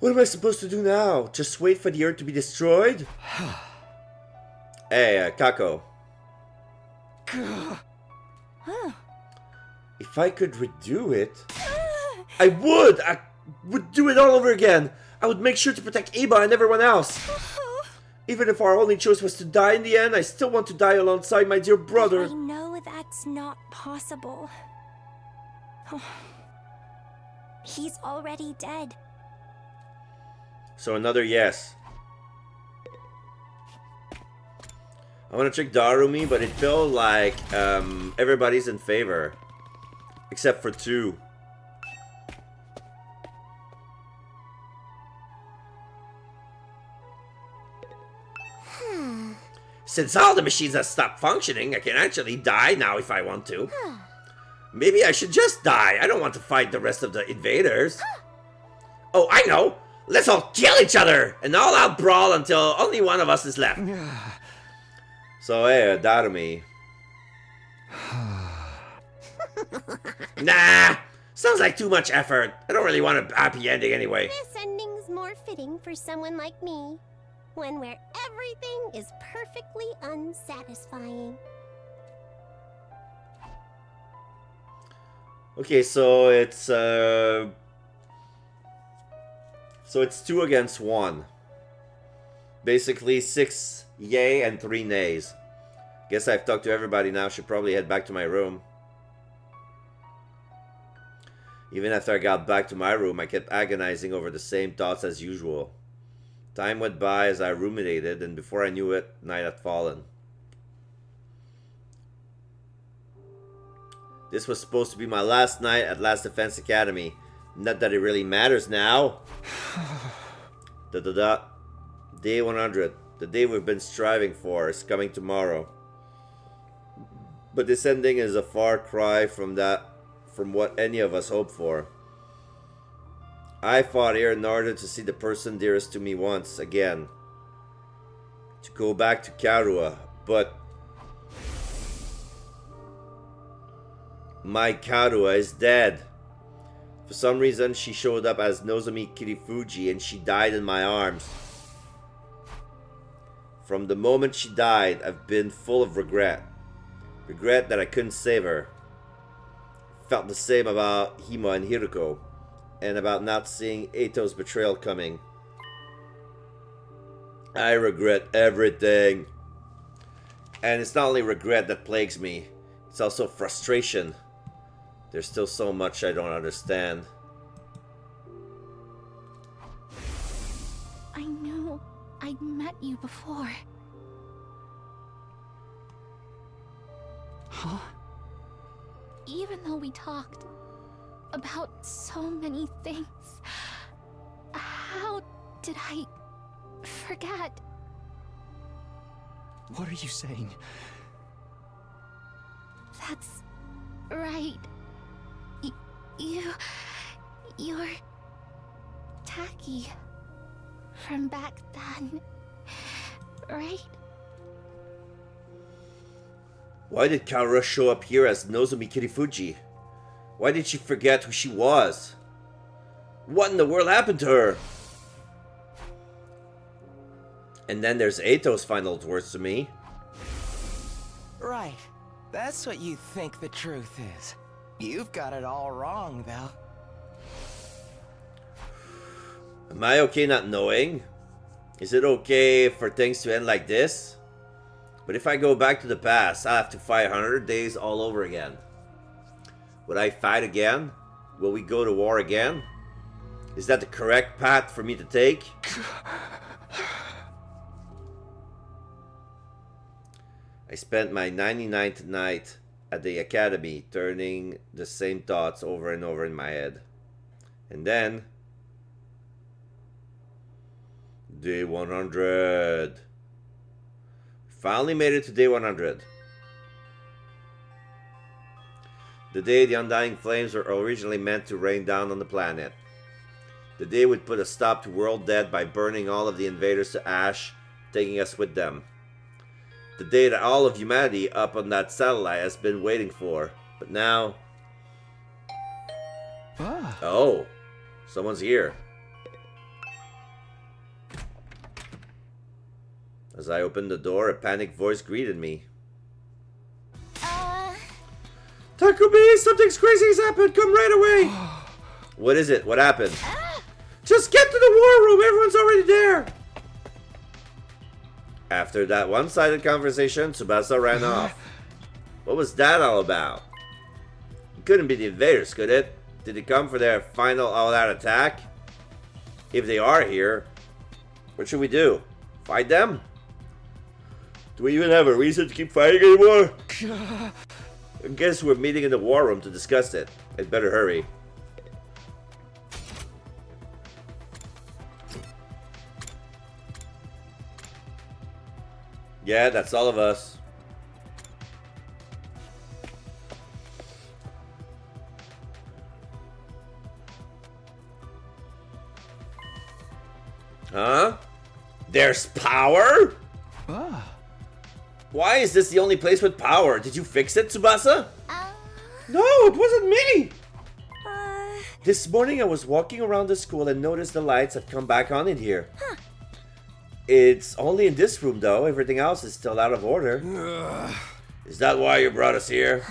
A: What am I supposed to do now? Just wait for the Earth to be destroyed? Hey, Kako. If I could redo it, I would! I would do it all over again! I would make sure to protect Eba and everyone else! Even if our only choice was to die in the end, I still want to die alongside my dear brother.
B: I know that's not possible. He's already dead.
A: So another yes. I want to check Darumi, but it feels like everybody's in favor. Except for 2. Since all the machines have stopped functioning, I can actually die now if I want to. Maybe I should just die. I don't want to fight the rest of the invaders. Oh, I know. Let's all kill each other and all out brawl until only one of us is left. So, hey, Darumi. Nah, sounds like too much effort. I don't really want a happy ending anyway.
B: This ending's more fitting for someone like me. One where everything is perfectly unsatisfying.
A: Okay, so it's 2 against 1. Basically 6 yay and 3 nays. Guess I've talked to everybody now. Should probably head back to my room. Even after I got back to my room, I kept agonizing over the same thoughts as usual. Time went by as I ruminated, and before I knew it, night had fallen. This was supposed to be my last night at Last Defense Academy. Not that it really matters now. Day 100. The day we've been striving for is coming tomorrow. But this ending is a far cry from what any of us hoped for. I fought here in order to see the person dearest to me once again. To go back to Karua, but my Karua is dead. For some reason, she showed up as Nozomi Kirifuji and she died in my arms. From the moment she died, I've been full of regret. Regret that I couldn't save her. Felt the same about Hima and Hiruko, and about not seeing Eito's betrayal coming. I regret everything. And it's not only regret that plagues me, it's also frustration. There's still so much I don't understand.
B: I know I'd met you before.
C: Huh?
B: Even though we talked about so many things, how did I forget?
F: What are you saying?
B: That's right. You're Taki from back then, right?
A: Why did Karua show up here as Nozomi Kirifuji? Why did she forget who she was? What in the world happened to her? And then there's Eito's final words to me.
J: Right. That's what you think the truth is. You've got it all wrong, though.
A: Am I okay not knowing? Is it okay for things to end like this? But if I go back to the past, I'll have to fight 100 days all over again. Would I fight again? Will we go to war again? Is that the correct path for me to take? I spent my 99th night at the academy turning the same thoughts over and over in my head. And then... Day 100. Finally made it to day 100. The day the undying flames were originally meant to rain down on the planet. The day would put a stop to world death by burning all of the invaders to ash, taking us with them. The day that all of humanity up on that satellite has been waiting for. But now... Oh, someone's here. As I opened the door, a panicked voice greeted me. Takumi, something's crazy has happened. Come right away. What is it? What happened? Just get to the war room. Everyone's already there. After that one-sided conversation, Tsubasa ran off. What was that all about? It couldn't be the invaders, could it? Did they come for their final all-out attack? If they are here, what should we do? Fight them? Do we even have a reason to keep fighting anymore? I guess we're meeting in the war room to discuss it. I'd better hurry. Yeah, that's all of us. Huh? There's power? Why is this the only place with power? Did you fix it, Tsubasa? No, it wasn't me! This morning I was walking around the school and noticed the lights had come back on in here. It's only in this room though, everything else is still out of order. Is that why you brought us here?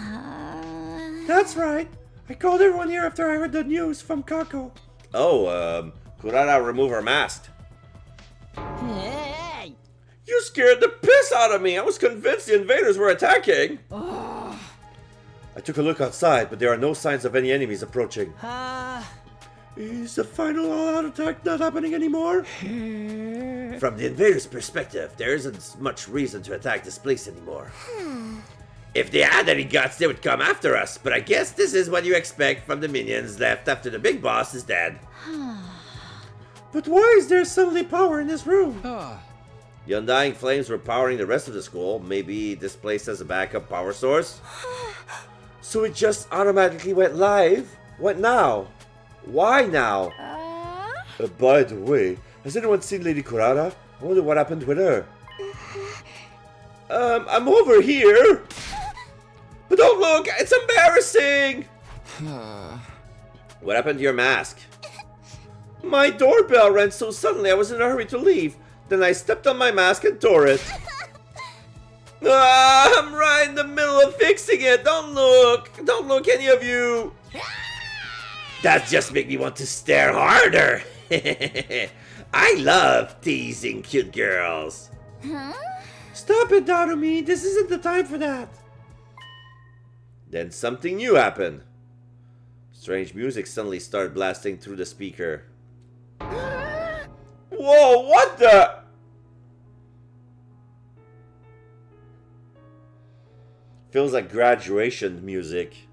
A: That's right. I called everyone here after I heard the news from Kako. Oh, Kurara removed her mask.
K: Hey!
A: You scared the piss out of me! I was convinced the invaders were attacking! I took a look outside, but there are no signs of any enemies approaching. Is the final all-out attack not happening anymore? From the invaders' perspective, there isn't much reason to attack this place anymore. If they had any guts, they would come after us, but I guess this is what you expect from the minions left after the big boss is dead. But why is there suddenly power in this room? The Undying Flames were powering the rest of the school. Maybe this place has a backup power source? So it just automatically went live? What now? Why now? By the way, has anyone seen Lady Kurara? I wonder what happened with her. I'm over here. But don't look, it's embarrassing. What happened to your mask? My doorbell rang so suddenly I was in a hurry to leave. Then I stepped on my mask and tore it. I'm right in the middle of fixing it. Don't look. Don't look, any of you. That just makes me want to stare harder. I love teasing cute girls. Stop it, Narumi. This isn't the time for that. Then something new happened. Strange music suddenly started blasting through the speaker. Whoa, what the? Feels like graduation music.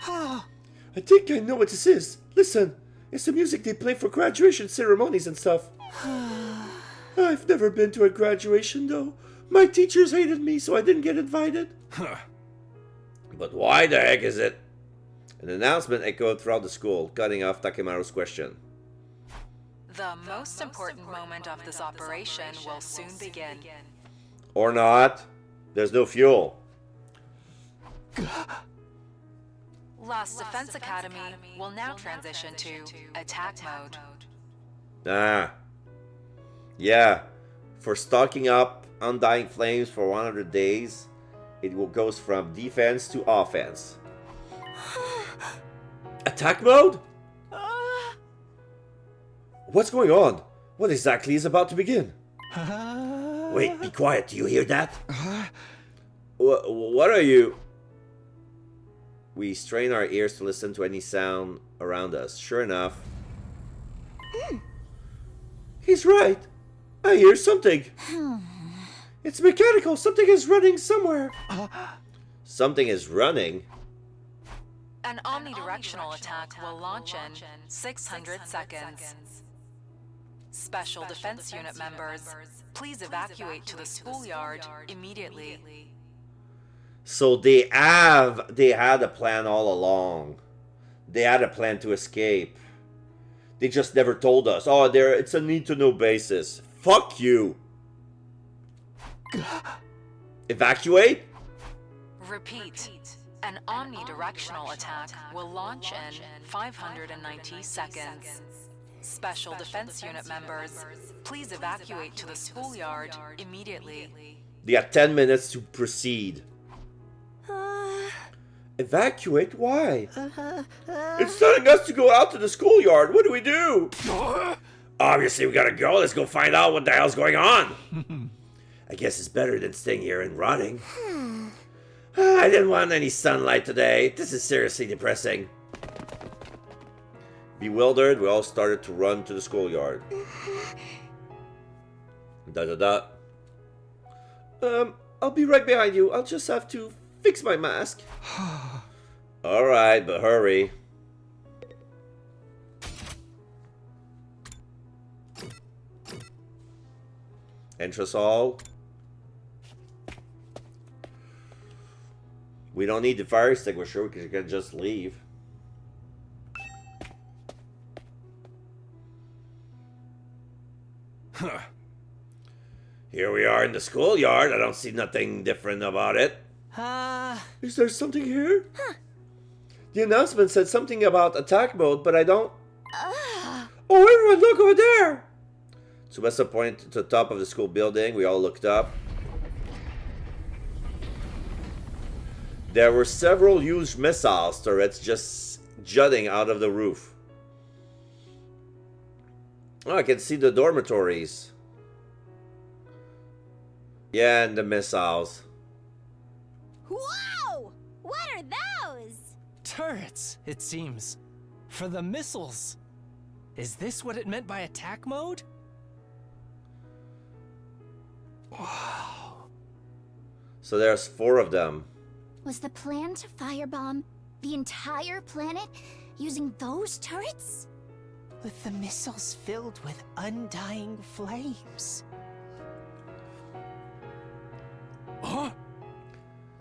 A: I think I know what this is. Listen, it's the music they play for graduation ceremonies and stuff. I've never been to a graduation though. My teachers hated me, so I didn't get invited. But why the heck is it? An announcement echoed throughout the school, cutting off Takemaru's question.
L: The most important moment of this operation will soon begin.
A: Or not. There's no fuel.
L: Lost Defense Academy will now transition to attack mode.
A: Yeah. For stocking up Undying Flames for 100 days, it goes from defense to offense. Attack mode? What's going on? What exactly is about to begin? Wait, be quiet. Do you hear that? What are you? We strain our ears to listen to any sound around us. Sure enough. He's right. I hear something. It's mechanical. Something is running somewhere. Something is running?
L: An omnidirectional attack will launch in 600 seconds. Special Defense Unit members, please evacuate to the schoolyard immediately.
A: So they had a plan all along. They had a plan to escape. They just never told us. Oh, it's a need-to-know basis. Fuck you. Evacuate?
L: Repeat. An omnidirectional attack will launch in 590 seconds. Special Defense Unit members, please evacuate to the schoolyard immediately.
A: They have 10 minutes to proceed. Evacuate? Why? It's telling us to go out to the schoolyard. What do we do? Obviously, we gotta go. Let's go find out what the hell's going on. I guess it's better than staying here and rotting. I didn't want any sunlight today. This is seriously depressing. Bewildered, we all started to run to the schoolyard. I'll be right behind you. I'll just have to fix my mask. Alright, but hurry. Entrance hall. We don't need the fire extinguisher, we can just leave.
D: Huh.
A: Here we are in the schoolyard. I don't see nothing different about it. Is there something here?
B: Huh.
A: The announcement said something about attack mode, but I don't... Oh, everyone, look over there! Tsubasa pointed to the top of the school building. We all looked up. There were several huge missile turrets just jutting out of the roof. Oh, I can see the dormitories. Yeah, and the missiles.
B: Whoa! What are those?
J: Turrets, it seems. For the missiles. Is this what it meant by attack mode? Wow.
A: So there's 4 of them.
B: Was the plan to firebomb the entire planet using those turrets?
K: With the missiles filled with undying flames.
D: Huh?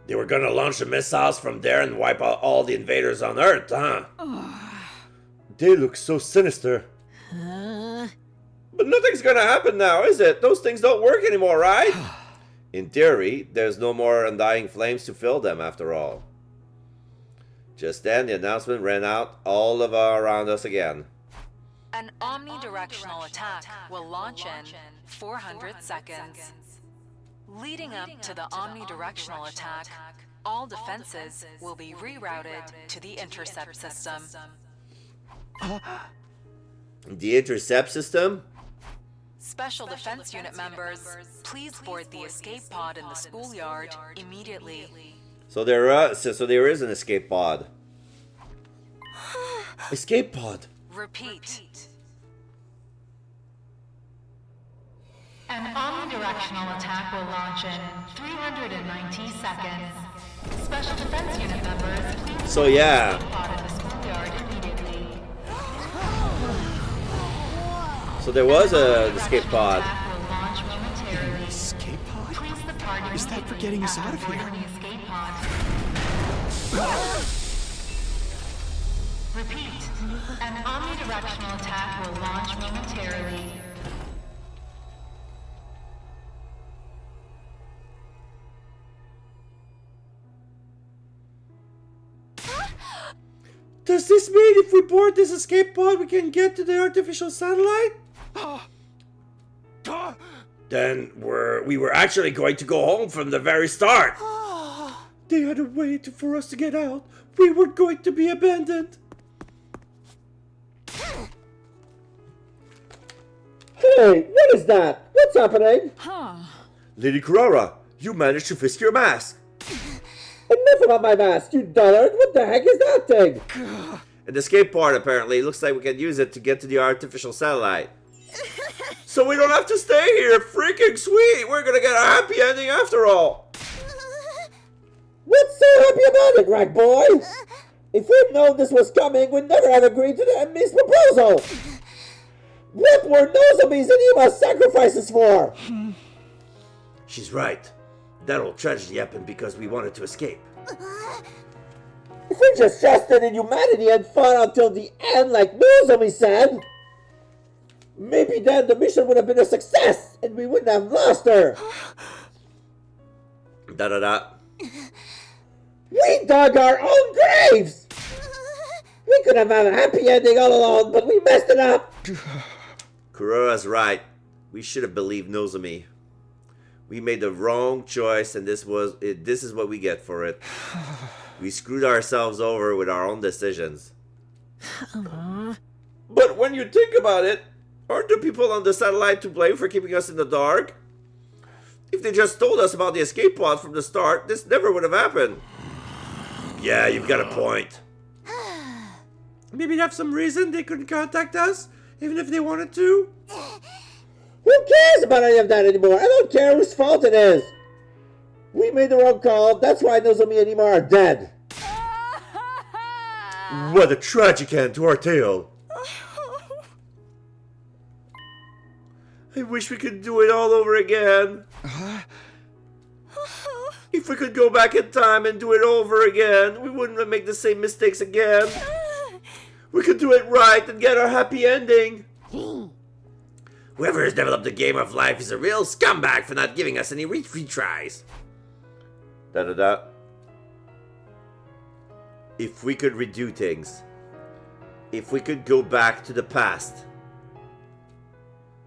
A: They were gonna launch the missiles from there and wipe out all the invaders on Earth, huh? They look so sinister. But nothing's gonna happen now, is it? Those things don't work anymore, right? In theory, there's no more undying flames to fill them after all. Just then, the announcement ran out all around us again.
L: An omnidirectional attack will launch in 400 seconds. Leading up to the omnidirectional attack, all defenses will be rerouted to the intercept system.
A: The intercept system?
L: Special Defense Unit members, please board the escape pod in the schoolyard immediately.
A: So there is an escape pod. Escape pod.
L: Repeat.
I: An omnidirectional attack will launch in 390 seconds. Special Defense Unit members, please
A: So yeah.
I: pod in the schoolyard immediately.
A: So there was an escape pod.
F: Escape pod? Is that for getting us out of here?
I: Repeat. An omnidirectional attack will launch momentarily.
A: Does this mean if we board this escape pod we can get to the artificial satellite? Then we were actually going to go home from the very start. They had a way for us to get out. We were going to be abandoned.
G: Hey, what is that? What's happening?
A: Lady Kurara, you managed to fisk your mask.
G: Enough about my mask, you dullard! What the heck is that thing?
A: An escape pod, apparently. It looks like we can use it to get to the artificial satellite. So we don't have to stay here. Freaking sweet. We're gonna get a happy ending after all.
G: What's so happy about it, Rag Boy? If we'd known this was coming, we'd never have agreed to the enemy's proposal. What were Nozomi's and Ima's sacrifices for?
A: She's right. That old tragedy happened because we wanted to escape.
G: If we just trusted in humanity and fought until the end like Nozomi said, maybe then the mission would have been a success and we wouldn't have lost her.
A: Da-da-da.
G: We dug our own graves! We could have had a happy ending all along, but we messed it up!
A: Kurara's right. We should have believed Nozomi. We made the wrong choice, and this is what we get for it. We screwed ourselves over with our own decisions. But when you think about it, aren't the people on the satellite to blame for keeping us in the dark? If they just told us about the escape pod from the start, this never would have happened. Yeah, you've got a point. Maybe they have some reason they couldn't contact us, even if they wanted to.
G: Who cares about any of that anymore? I don't care whose fault it is. We made the wrong call. That's why Nozomi and Ima are dead.
A: What a tragic end to our tale. I wish we could do it all over again. If we could go back in time and do it over again, we wouldn't make the same mistakes again. We could do it right and get our happy ending. Whoever has developed the game of life is a real scumbag for not giving us any retries. Da-da-da. If we could redo things. If we could go back to the past.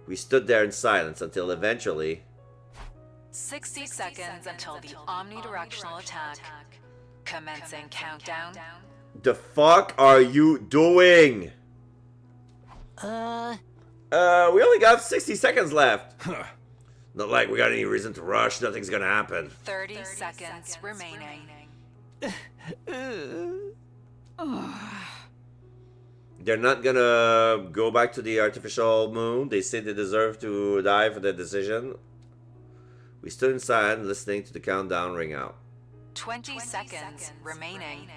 A: We stood there in silence until eventually...
L: 60 seconds until the omnidirectional attack. Commencing countdown.
A: The fuck are you doing? We only got 60 seconds left. Not like we got any reason to rush. Nothing's gonna happen.
L: 30 seconds remaining.
A: They're not gonna go back to the artificial moon. They say they deserve to die for their decision. We stood inside listening to the countdown ring out.
L: 20 seconds remaining.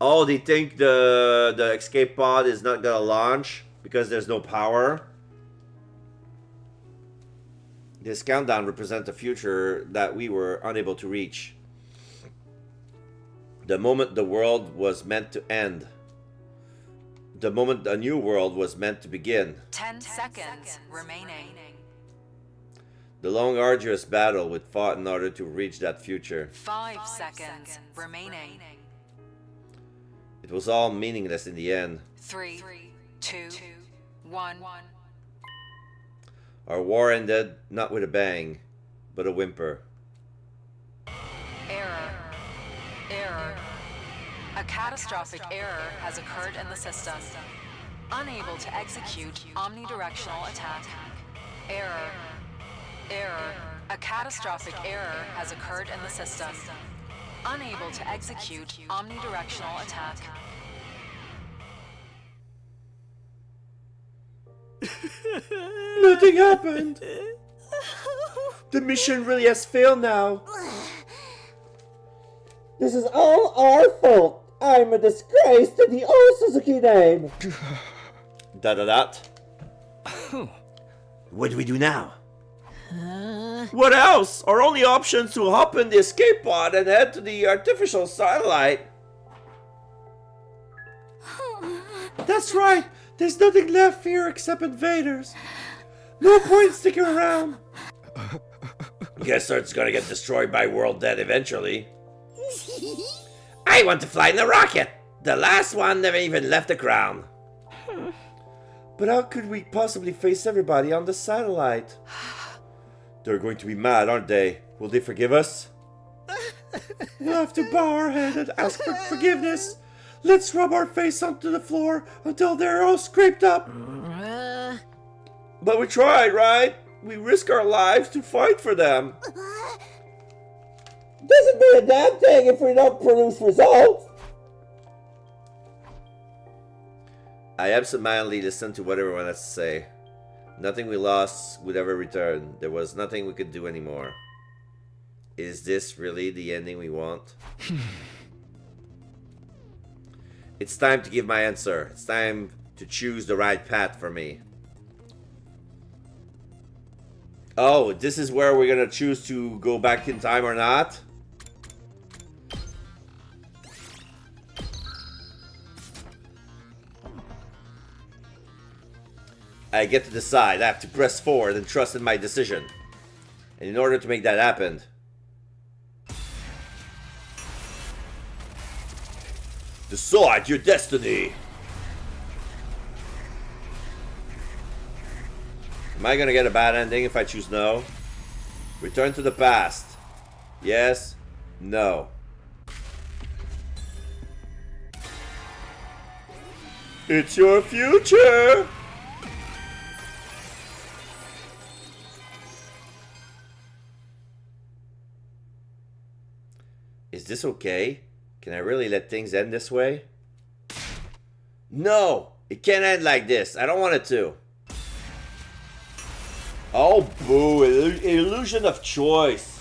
A: Oh, they think the escape pod is not gonna launch because there's no power. This countdown represents a future that we were unable to reach. The moment the world was meant to end. The moment a new world was meant to begin.
L: 10 seconds remaining.
A: The long, arduous battle we fought in order to reach that future.
L: 5 seconds remaining.
A: It was all meaningless in the end.
L: 3, 2, 1.
A: Our war ended not with a bang, but a whimper.
L: Error. Error. A catastrophic error has occurred in the system. Unable to execute omnidirectional attack. Error. Error. A catastrophic error has occurred in the system. Unable to execute omnidirectional attack.
A: Nothing happened. The mission really has failed now.
G: This is all our fault. I'm a disgrace to the old Suzuki name.
A: Da-da-dat. What do we do now? What else? Our only option is to hop in the escape pod and head to the artificial satellite. That's right. There's nothing left here except invaders. No point sticking around. Guess Earth's gonna get destroyed by World Dead eventually. I want to fly in a rocket. The last one never even left the ground. But how could we possibly face everybody on the satellite? They're going to be mad, aren't they? Will they forgive us? We'll have to bow our head and ask for forgiveness. Let's rub our face onto the floor until they're all scraped up. But we tried, right? We risk our lives to fight for them.
G: Doesn't mean a damn thing if we don't produce results.
A: I absentmindedly listened to what everyone has to say. Nothing we lost would ever return. There was nothing we could do anymore. Is this really the ending we want? It's time to give my answer. It's time to choose the right path for me. Oh, this is where we're gonna choose to go back in time or not? I get to decide. I have to press forward and trust in my decision. And in order to make that happen, decide your destiny. Am I gonna get a bad ending if I choose no? Return to the past. Yes. No. It's your future. Is this okay? Can I really let things end this way? No! It can't end like this. I don't want it to. Oh, boo. Illusion of choice.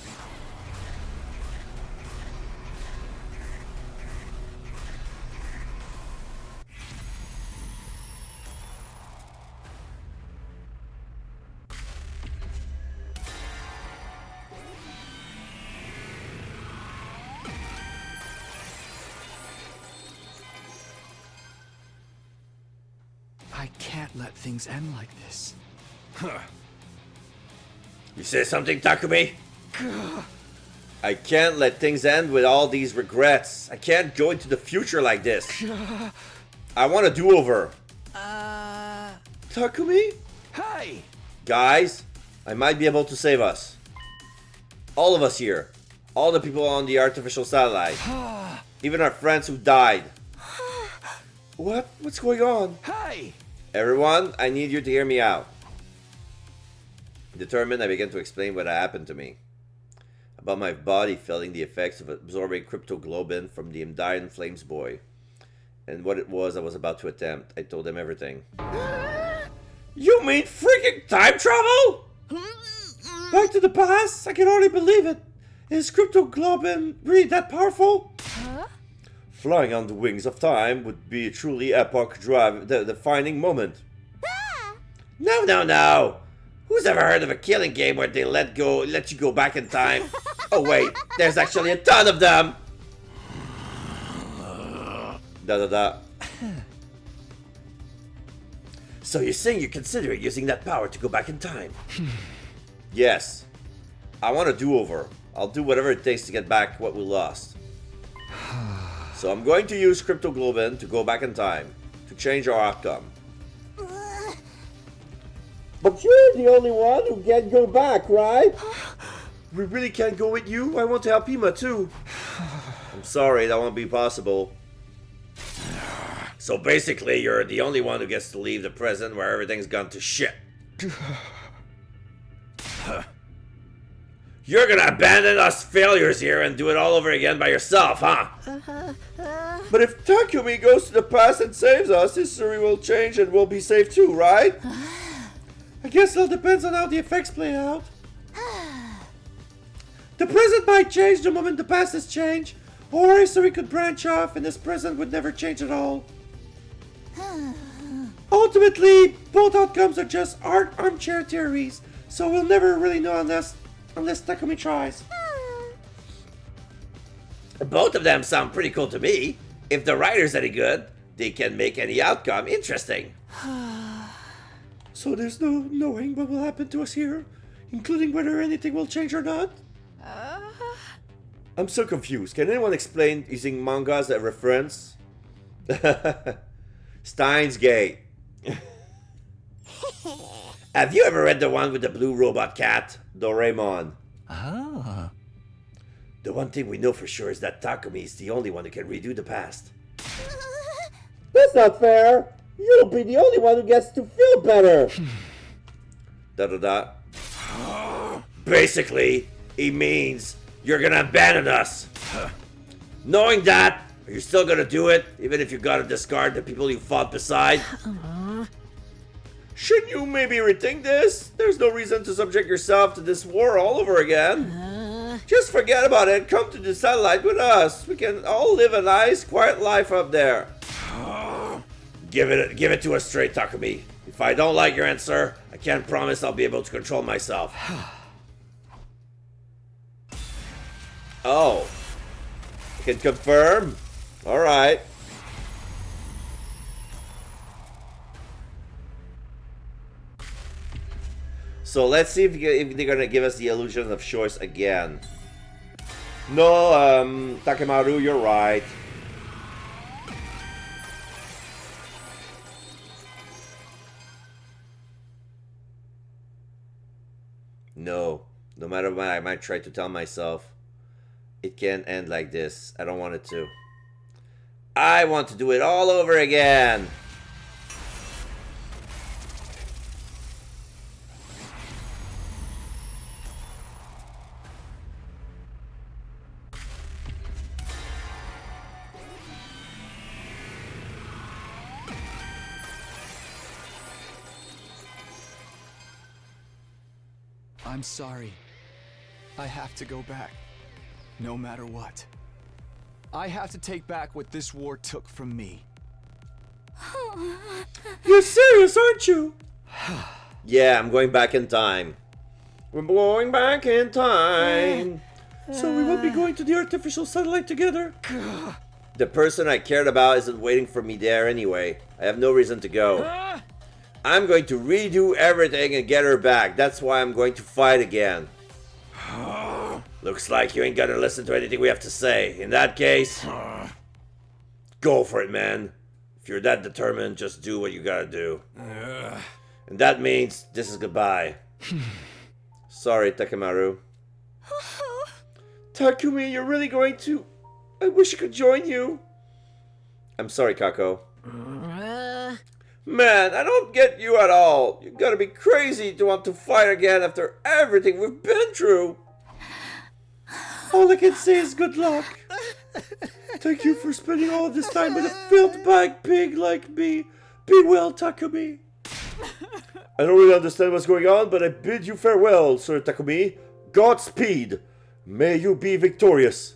F: I can't let things end like this.
A: Huh. You say something, Takumi? I can't let things end with all these regrets. I can't go into the future like this. I want a do-over. Takumi?
J: Hey!
A: Guys, I might be able to save us. All of us here. All the people on the artificial satellite. Even our friends who died. What? What's going on?
J: Hey!
A: Everyone, I need you to hear me out. Determined, I began to explain what happened to me. About my body feeling the effects of absorbing cryptoglobin from the Indian Flames boy. And what it was I was about to attempt. I told them everything. You mean freaking time travel? Back to the past? I can hardly believe it. Is cryptoglobin really that powerful? Flying on the wings of time would be a truly epoch-defining moment. No. Who's ever heard of a killing game where they let you go back in time? Oh wait, there's actually a ton of them! So you're saying you're considering using that power to go back in time? Yes. I want a do-over. I'll do whatever it takes to get back what we lost. So I'm going to use cryptoglobin to go back in time, to change our outcome.
G: But you're the only one who can go back, right?
A: We really can't go with you? I want to help Ima too. I'm sorry, that won't be possible. So basically, you're the only one who gets to leave the present where everything's gone to shit. You're gonna abandon us failures here and do it all over again by yourself, huh? But if Takumi goes to the past and saves us, history will change and we'll be safe too, right? I guess it all depends on how the effects play out. The present might change the moment the past has changed, or history could branch off and this present would never change at all. Ultimately, both outcomes are just armchair theories, so we'll never really know unless Takumi tries. Both of them sound pretty cool to me. If the writer's any good, they can make any outcome interesting. So there's no knowing what will happen to us here, including whether anything will change or not? I'm so confused. Can anyone explain using manga as a reference? Steins Gate. Have you ever read the one with the blue robot cat? Doraemon.
J: Ah.
A: The one thing we know for sure is that Takumi is the only one who can redo the past.
G: That's not fair. You'll be the only one who gets to feel better.
A: Basically, he means you're gonna abandon us. Knowing that, are you still gonna do it, even if you gotta discard the people you fought beside? Shouldn't you maybe rethink this? There's no reason to subject yourself to this war all over again. Just forget about it. Come to the satellite with us. We can all live a nice, quiet life up there. Give it to us straight, Takumi. If I don't like your answer, I can't promise I'll be able to control myself. Oh. I can confirm? Alright. So let's see if they're gonna give us the illusion of choice again. No, Takemaru, you're right. No matter what I might try to tell myself, it can't end like this. I don't want it to. I want to do it all over again.
F: I'm sorry. I have to go back. No matter what. I have to take back what this war took from me.
A: You're serious, aren't you? Yeah, I'm going back in time. We're going back in time. So we won't be going to the artificial satellite together? The person I cared about isn't waiting for me there anyway. I have no reason to go. I'm going to redo everything and get her back. That's why I'm going to fight again. Looks like you ain't gonna listen to anything we have to say. In that case, go for it, man. If you're that determined, just do what you gotta do. And that means this is goodbye. Sorry, Takemaru. Takumi, you're really going to... I wish I could join you. I'm sorry, Kako. Man, I don't get you at all. You gotta be crazy to want to fight again after everything we've been through. All I can say is good luck. Thank you for spending all of this time with a filth-bag pig like me. Be well, Takumi. I don't really understand what's going on, but I bid you farewell, Sir Takumi. Godspeed. May you be victorious.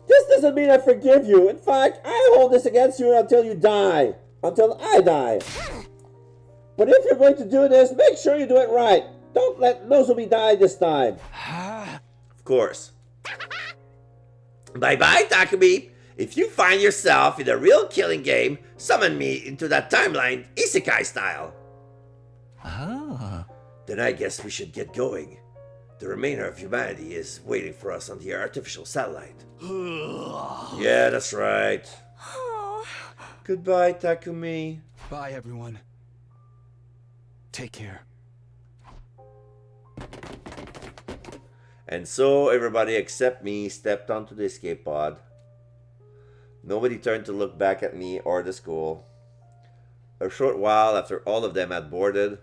G: This doesn't mean I forgive you. In fact, I hold this against you until you die. Until I die. But if you're going to do this, make sure you do it right. Don't let Nozomi die this time.
A: Of course. Bye-bye, Takumi. If you find yourself in a real killing game, summon me into that timeline, isekai style. Then I guess we should get going. The remainder of humanity is waiting for us on the artificial satellite. Yeah, that's right. Goodbye, Takumi.
F: Bye, everyone. Take care.
A: And so everybody except me stepped onto the escape pod. Nobody turned to look back at me or the school. A short while after all of them had boarded,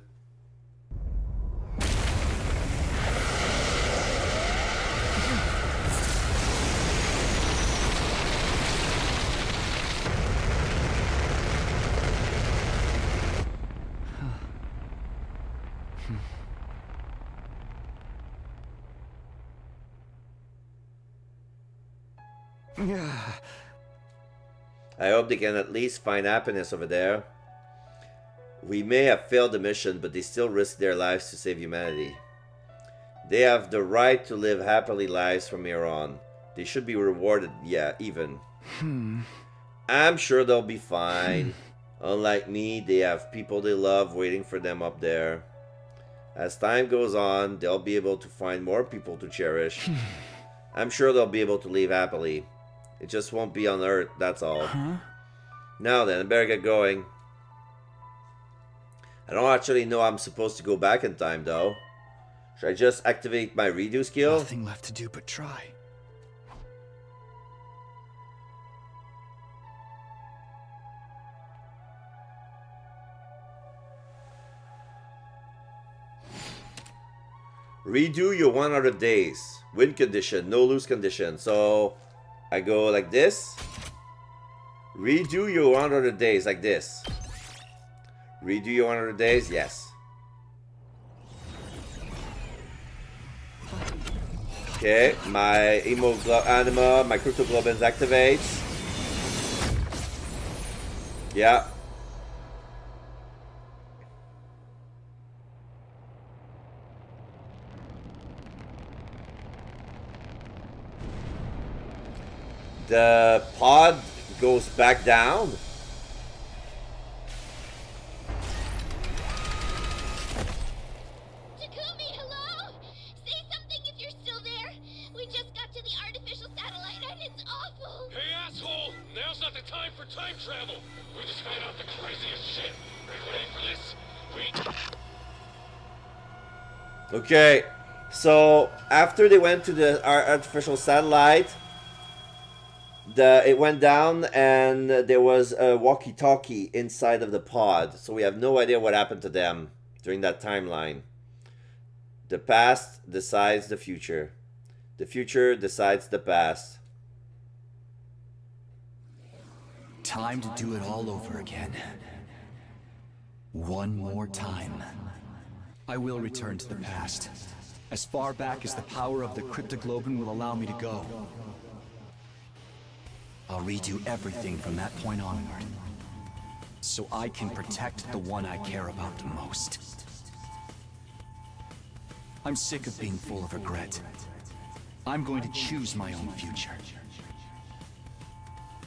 A: I hope they can at least find happiness over there. We may have failed the mission, but they still risk their lives to save humanity. They have the right to live happily lives from here on. They should be rewarded, yeah, even. I'm sure they'll be fine. Unlike me, they have people they love waiting for them up there. As time goes on, they'll be able to find more people to cherish. I'm sure they'll be able to live happily. It just won't be on Earth, that's all. Now then, I better get going. I don't actually know I'm supposed to go back in time, though. Should I just activate my redo skill?
F: Nothing left to do but try.
A: Redo your 100 days. Win condition, no lose condition. So I go like this. Redo your 100 days like this. Redo your 100 days, yes. Okay, my anima, my cryptoglobins activates. Yeah. The pod goes back down.
B: Takumi, hello? Say something if you're still there. We just got to the artificial satellite and it's awful.
D: Hey, asshole! Now's not the time for time travel. We just found out the craziest shit. Ready for this?
A: Okay, so after they went to the artificial satellite, it went down and there was a walkie-talkie inside of the pod. So we have no idea what happened to them during that timeline. The past decides the future. The future decides the past.
H: Time to do it all over again. One more time. I will return to the past. As far back as the power of the Cryptoglobin will allow me to go. I'll redo everything from that point onward. So I can protect the one I care about the most. I'm sick of being full of regret. I'm going to choose my own future.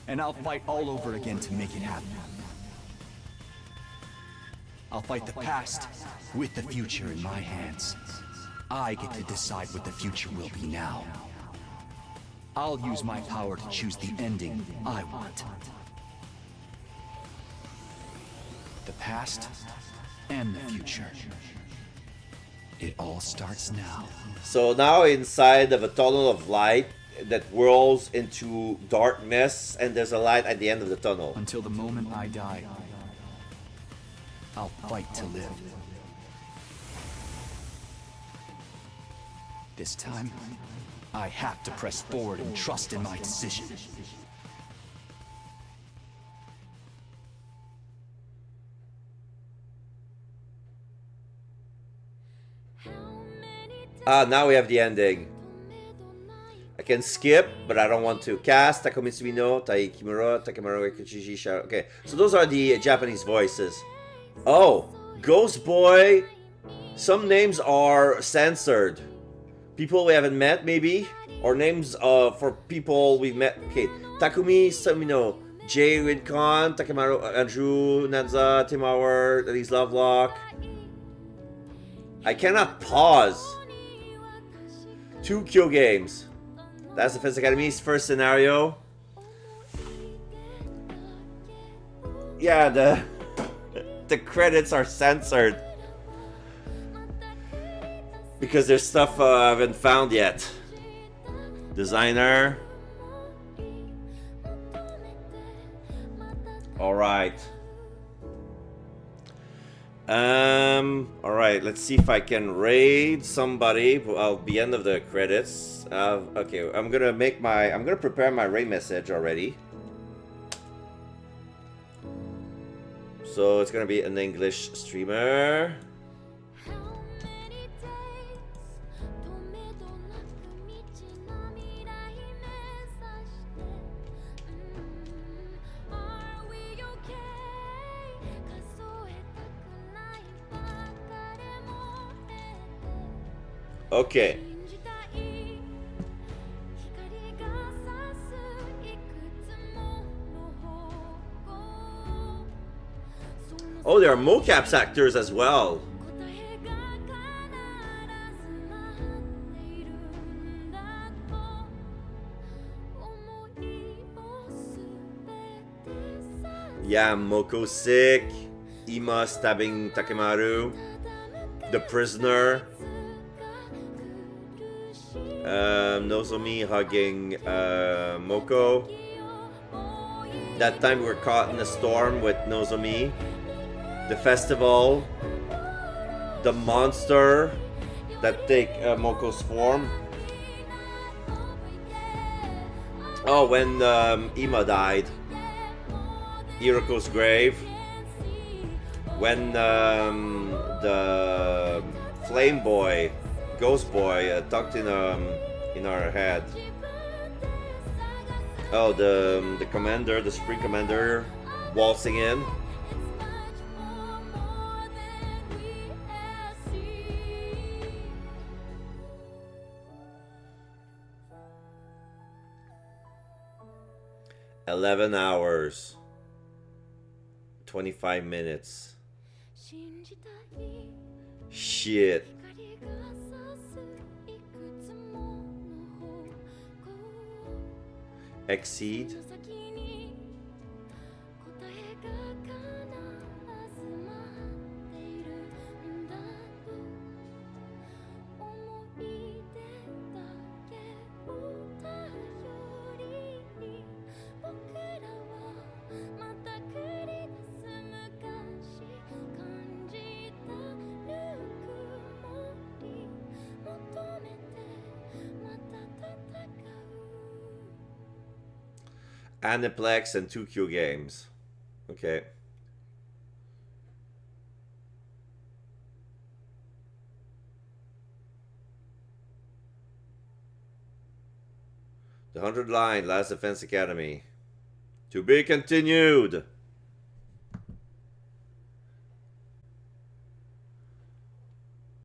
H: And I'll fight all over again to make it happen. I'll fight the past with the future in my hands. I get to decide what the future will be now. I'll use my power to choose the ending I want. The past and the future. It all starts now.
A: So now inside of a tunnel of light that whirls into darkness, and there's a light at the end of the tunnel.
H: Until the moment I die, I'll fight to live. This time, I have to press forward and trust in my decision.
A: Ah, now we have the ending. I can skip, but I don't want to. Cast, Takumi Sumino, Tai Kimura, Takemaru Kuchiji, Sharo. Okay, so those are the Japanese voices. Oh, Ghost Boy. Some names are censored. People we haven't met, maybe? Or names for people we've met. Okay, Takumi Sumino, Jay Rincon, Takemaru, Andrew, Nanza, Tim Howard, Elise Lovelock. I cannot pause. 2 Kyo games. That's Defense Academy's first scenario. Yeah, the credits are censored because there's stuff I haven't found yet. Designer. All right. All right. Let's see if I can raid somebody. I'll be end of the credits. Okay. I'm gonna prepare my raid message already. So it's gonna be an English streamer. Okay. Oh, there are mocaps actors as well. Yeah, Moko sick. Ima stabbing Takemaru. The prisoner. Nozomi hugging Moko. That time we were caught in a storm with Nozomi. The festival. The monster that take Moko's form. Oh, when Ima died. Iroko's grave. When the flame boy, ghost boy, tucked in our head. Oh, the commander, the spring commander, waltzing in. $11 hours. 25 minutes. Shit. Exceed. Aniplex and 2Q games. Okay. The 100 line, Last Defense Academy. To be continued.